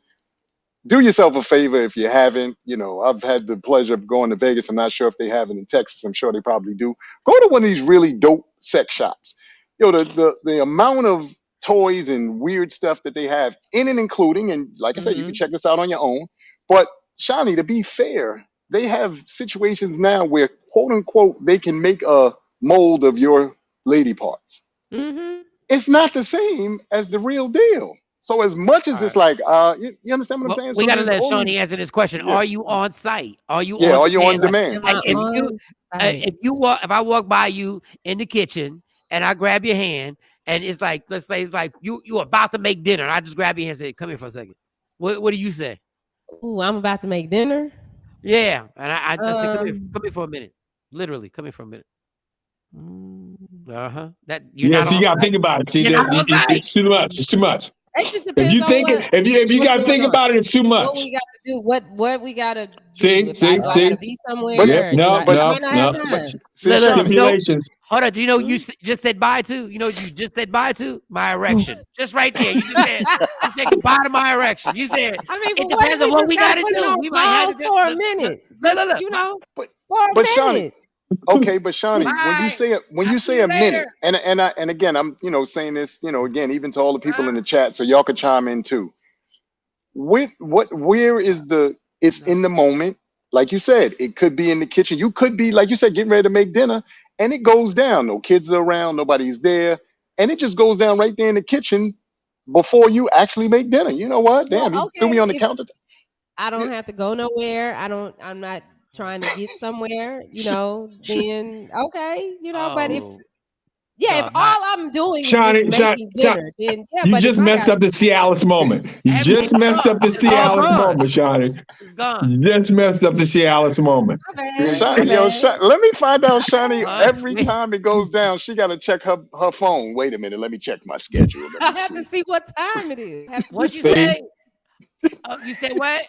Do yourself a favor if you haven't. I've had the pleasure of going to Vegas. I'm not sure if they have it in Texas. I'm sure they probably do. Go to one of these really dope sex shops. The amount of toys and weird stuff that they have in and including, and like I said, you can check this out on your own. But Shawnee, to be fair, they have situations now where, quote unquote, they can make a mold of your lady parts. It's not the same as the real deal. So as much as it's like, you understand what I'm saying? We got to let Shawnee answer this question. Yeah. Are you on site? Are you on demand? Like if I walk by you in the kitchen and I grab your hand and it's like, let's say it's like you about to make dinner. And I just grab your hand and say, "Come here for a second." What do you say? Ooh, I'm about to make dinner. Yeah. And I said, come here for a minute. Literally, come here for a minute. That you're not. So you gotta think about it. See, it's too much. It's too much. It just depends if you gotta think about it, it's too much. What we got to do? What we gotta do? See. Gotta be somewhere. No. Stipulations. Hold on. Do you know you just said bye to? You just said bye to my erection. Just right there. You just said goodbye to my erection. You said. It depends on what we gotta do. We might have to for a minute. But for a minute. Shawnee, okay, but Shawnee, when you say a minute, and again, I'm saying this, again, even to all the people in the chat, so y'all can chime in too. Where is it's in the moment, like you said, it could be in the kitchen. You could be, like you said, getting ready to make dinner, and it goes down. No kids are around, nobody's there, and it just goes down right there in the kitchen before you actually make dinner. You know what? Damn, you threw me on the counter. I don't have to go nowhere. I'm not trying to get somewhere, then okay, but if all I'm doing is just making dinner, then you just messed up the Cialis moment. You just messed up the Cialis moment, Shawnee. It's gone. You just messed up the Cialis moment. Let me find out, Shawnee, every time it goes down, she got to check her phone. Wait a minute, let me check my schedule. I have to see what time it is. What'd you say? You said what?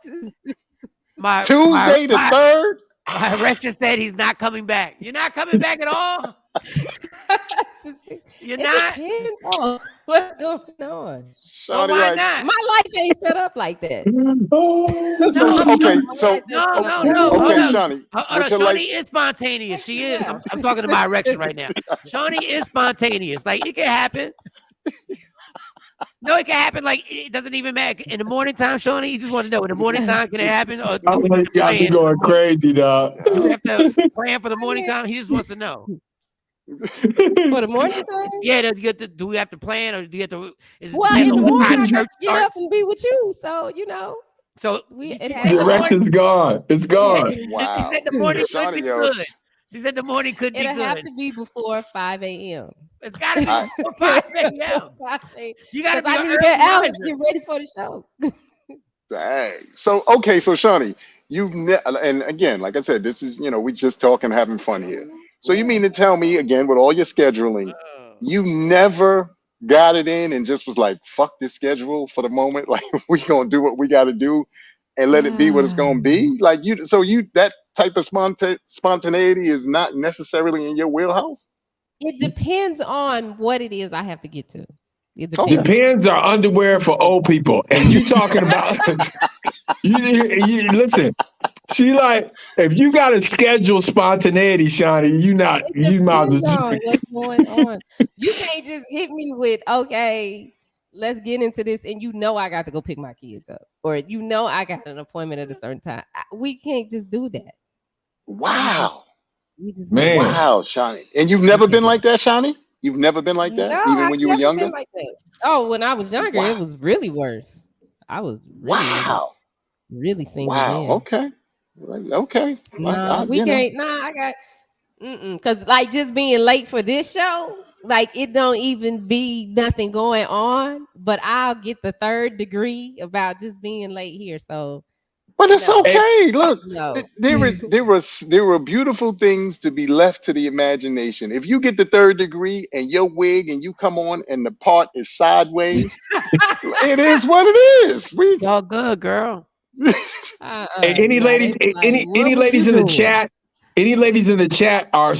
Tuesday the 3rd. My erection said he's not coming back. You're not coming back at all? You're it not? depends on what's going on. Well, Shawty, why like, not? My life ain't set up like that. so okay, My so life ain't set up like No. that. Hold okay, up. Shawnee, Hold on. with your Shawnee life, is spontaneous. She is. Yeah. I'm talking to my erection right now. Shawnee is spontaneous. Like, it can happen. No, it can happen. Like, it doesn't even matter. In the morning time, Shawnee, you just want to know, in the morning time, can it happen? Or do we have to Y'all be plan? going crazy, dog. Do we have to plan for the morning time? He just wants to know. For the morning time? Yeah, do we have to plan, or do you have to? Is it Well, depend in the on what morning time I got church to get up starts? and be with you. So, you know. So It she said happens. the The morning. erection's gone. It's gone. She wow. said the morning could Shawnee, be yo, good. She said the morning could be It'll have good. to be before 5 a.m. It's got to be I, before 5 a.m. You got to Because be I an need early that hour to riser. get ready for the show. dang. So okay, so Shawnee, and again, like I said, this is we just talking, having fun here. So you mean to tell me again, with all your scheduling, you never got it in and just was like, fuck this schedule for the moment, like we gonna do what we got to do, and let it be what it's gonna be? Like that type of spontaneity is not necessarily in your wheelhouse. It depends on what it is I have to get to. It Okay. depends. Depends are underwear for old people. And you talking about you listen. She like, if you got to schedule spontaneity, Shawnee, you might as Depends well. on what's going on. You can't just hit me with, okay, let's get into this, and I got to go pick my kids up, or I got an appointment at a certain time. We can't just do that. Wow. We just can't do Man. that. Wow, Shawnee. And you've never been like that, Shawnee? You've never been like that, No, even I've when you were never been younger? like that. Oh, when I was younger, it Wow. was really worse. I was Wow. really single Wow. then. Okay. Okay. No, we can't. Nah, I got because like just being late for this show, like it don't even be nothing going on, but I'll get the third degree about just being late here. So But it's no, okay. Look, no. there were beautiful things to be left to the imagination. If you get the third degree and your wig and you come on and the part is sideways, it is what it is. It's all good, girl. Any Nah, they ladies, be like, any what was you ladies in the doing? chat? Any ladies in the chat are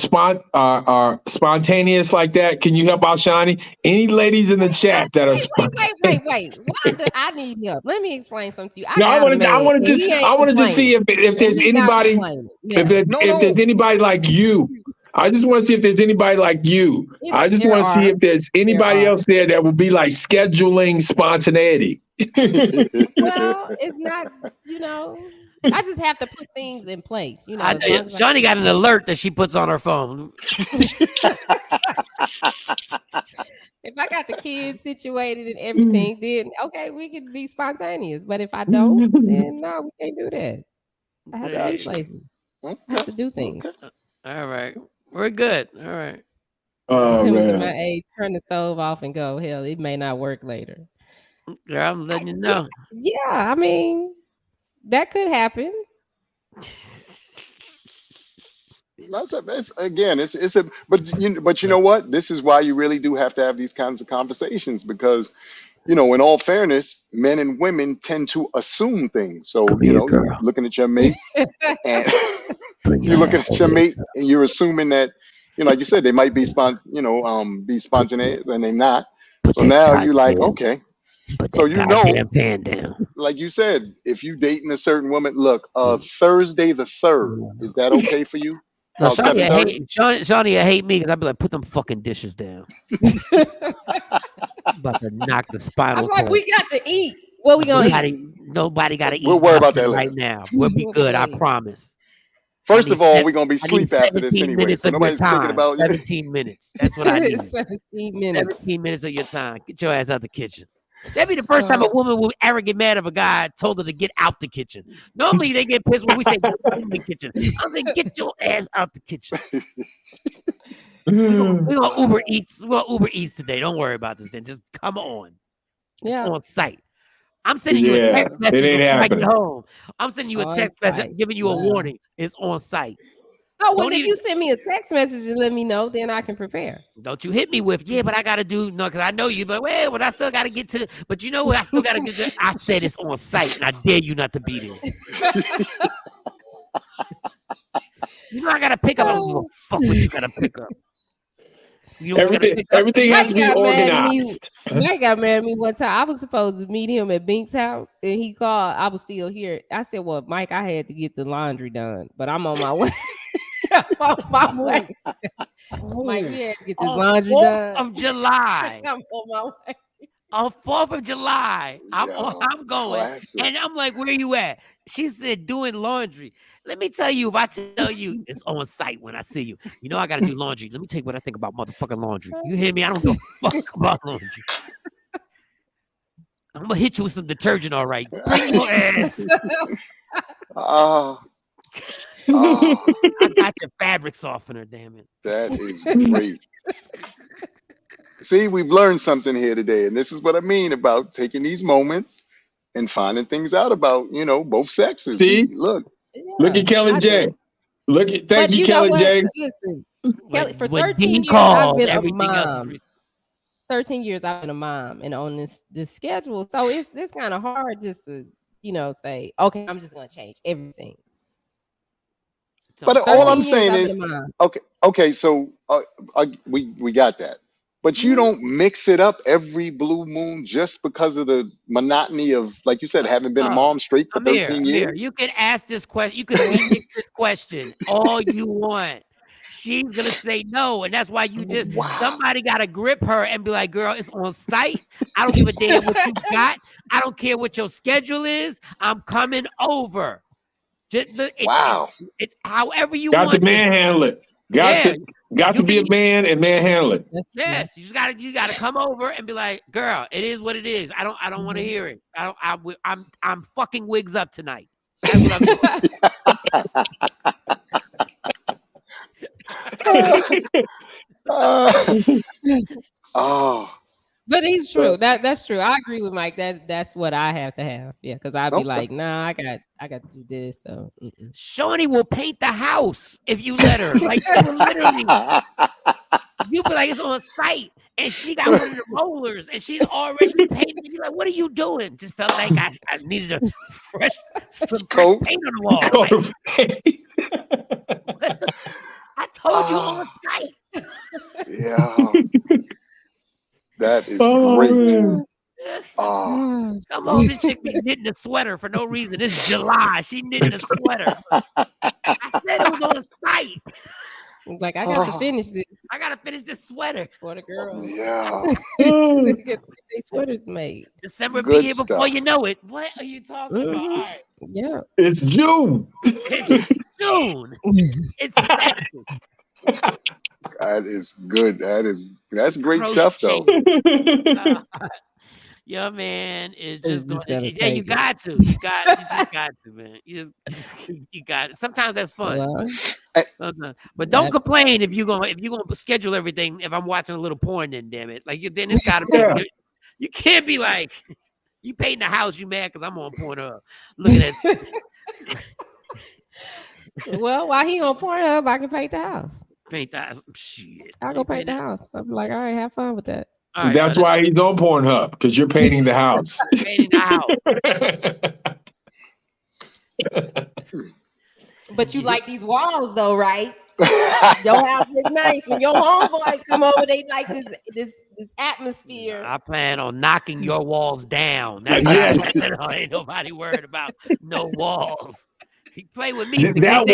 spontaneous like that? Can you help out, Shawnee? Any ladies in the chat that are Wait. Why do I need help? Let me explain something to you. I No, I got a want to. I man, want to and just. he ain't I want to just see complaining. if there's And he not anybody. complaining. Yeah. No. If there's anybody like you. I just want to see if there's anybody like you. I just There want to see are. if there's anybody else there that would be like scheduling spontaneity. Well, it's not, I just have to put things in place, I as know long as Shawnee got an alert that she puts on her phone. if I got the kids situated and everything, then okay, we can be spontaneous. But if I don't, then no, we can't do that. I have to be places. I have to do things. All right. We're good. All right. Oh Look at my man. age. Turn the stove off and go. Hell, it may not work later. Girl, I'm letting you know. Yeah, I mean, that could happen. But you know what? This is why you really do have to have these kinds of conversations, because in all fairness, men and women tend to assume things. So you're looking at your mate and you're looking at your mate and you're assuming that like you said, they might be be spontaneous, and they're not. So now you're like, okay. So pan down. like you said, if you dating a certain woman, look, Thursday the 3rd, is that okay for you? No, About 7:30? Shawnee hate me because I'd be like, put them fucking dishes down. About to knock the spinal I'm like, cord. we got to eat. What we gonna eat? Nobody got to eat. We'll worry about that right later. now. We'll be good. I promise. First of all, we're gonna be I need asleep after this 17 anyway, minutes so of your nobody's thinking time. about 17 minutes. That's what I need. 17 minutes. 17 minutes of your time. Get your ass out the kitchen. That'd be the first time a woman will ever get mad if a guy told her to get out the kitchen. Normally they get pissed when we say get in the kitchen. I'm saying get your ass out the kitchen. We're gonna Uber Eats. We're gonna Uber Eats today. Don't worry about this. Then just come on. It's on site. I'm sending you a text message it ain't before I get happening. home. I'm sending you a text message, giving you a warning. It's on site. Oh, well, if you send me a text message and let me know, then I can prepare. Don't you hit me with, but I got to do, no, because I know you, but I still got to get to, but you know what? I still got to get to, I said it's on site, and I dare you not to be there. I got to pick up. I don't give a fuck what you got to pick up. Everything has to be organized. Mike got mad at me one time. I was supposed to meet him at Bink's house, and he called. I was still here. I said, "Well, Mike, I had to get the laundry done, but I'm on my way." I'm on my way. Mike, we had to get this laundry done. Of July. I'm on my way. On 4th of July, I'm going. Classic. And I'm like, where you at? She said, doing laundry. Let me tell you, if I tell you it's on site when I see you, you know I got to do laundry. Let me tell you what I think about motherfucking laundry. You hear me? I don't give a fuck about laundry. I'm going to hit you with some detergent, all right? Bring your ass. Oh. I got your fabric softener, damn it. That is great. See, we've learned something here today, and this is what I mean about taking these moments and finding things out about, both sexes. See, look at Kelly J. Thank you, Kelly J. Listen, Kelly, for 13 years, I've been a mom. 13 years, I've been a mom, and on this schedule, so it's kind of hard just to, say, okay, I'm just gonna change everything. But all I'm saying is, okay, so we got that. But you don't mix it up every blue moon just because of the monotony of, like you said, having been a mom straight for 13 years. You can ask this question. You can remix this question all you want. She's going to say no. And that's why somebody got to grip her and be like, girl, it's on site. I don't give a damn what you got. I don't care what your schedule is. I'm coming over. It's however you want. Got to manhandle it. Got to be a man and manhandle it. Yes, you gotta come over and be like, girl, it is what it is. I don't want to hear it. I'm fucking wigs up tonight. That's what I'm doing. But it's true. That's true. I agree with Mike. That's what I have to have. Yeah, because I'd be like, nah, I got to do this. So Shawnee will paint the house if you let her. Like literally, you be like, it's on site, and she got one of the rollers, and she's already painting. You're like, what are you doing? Just felt like I needed a fresh paint on the wall. I told you on site. Yeah. That is great. Come on, this chick be knitting a sweater for no reason. It's July. She knitting a sweater. I said it was on site. Like, I got to finish this. I got to finish this sweater. For the girls. Yeah. Get these sweaters made. December be here before you know it. What are you talking about? All right. Yeah. It's June. It's June. It's Texas. That is good. That's great stuff, though. Your man is just going. Yeah, you got to. You just got to, man. You got it. Sometimes that's fun. But don't complain if you're gonna schedule everything. If I'm watching a little porn, then damn it, like then it's got to be. You can't be like you painting the house. You mad because I'm on Pornhub. Look at that. Well, while he on Pornhub, I can paint the house. Paint that shit. I'll go paint the house. I'm like, all right, have fun with that. Right, that's why he's on Pornhub, because you're painting the house. Painting the house. But you like these walls, though, right? Your house look nice. When your homeboys come over, they like this atmosphere. I plan on knocking your walls down. That's why ain't nobody worried about no walls. He play with me. That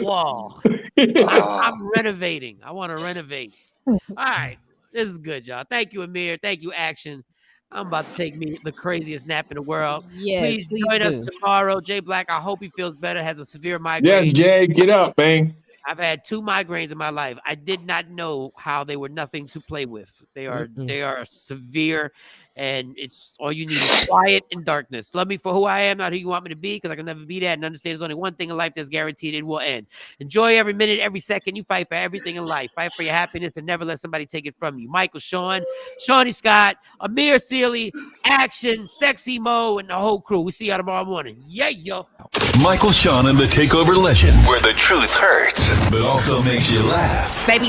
wall. I'm renovating. I want to renovate. All right. This is good, y'all. Thank you, Amir. Thank you, Action. I'm about to take me the craziest nap in the world. Yes, please join us tomorrow. Jay Black, I hope he feels better, has a severe migraine. Yes, Jay, get up, man. I've had 2 migraines in my life. I did not know how they were nothing to play with. They are severe, and it's all you need is quiet and darkness. Love me for who I am, not who you want me to be, because I can never be that, and understand there's only one thing in life that's guaranteed: it will end. Enjoy every minute, every second. You fight for everything in life. Fight for your happiness and never let somebody take it from you. Michael, Shawn, Shawnee Scott, Amir Sealy, Action, Sexy Mo, and the whole crew. We'll see y'all tomorrow morning. Yeah, yo. Michael, Shawn, and the Takeover Legends, where the truth hurts, but also makes you laugh. Baby,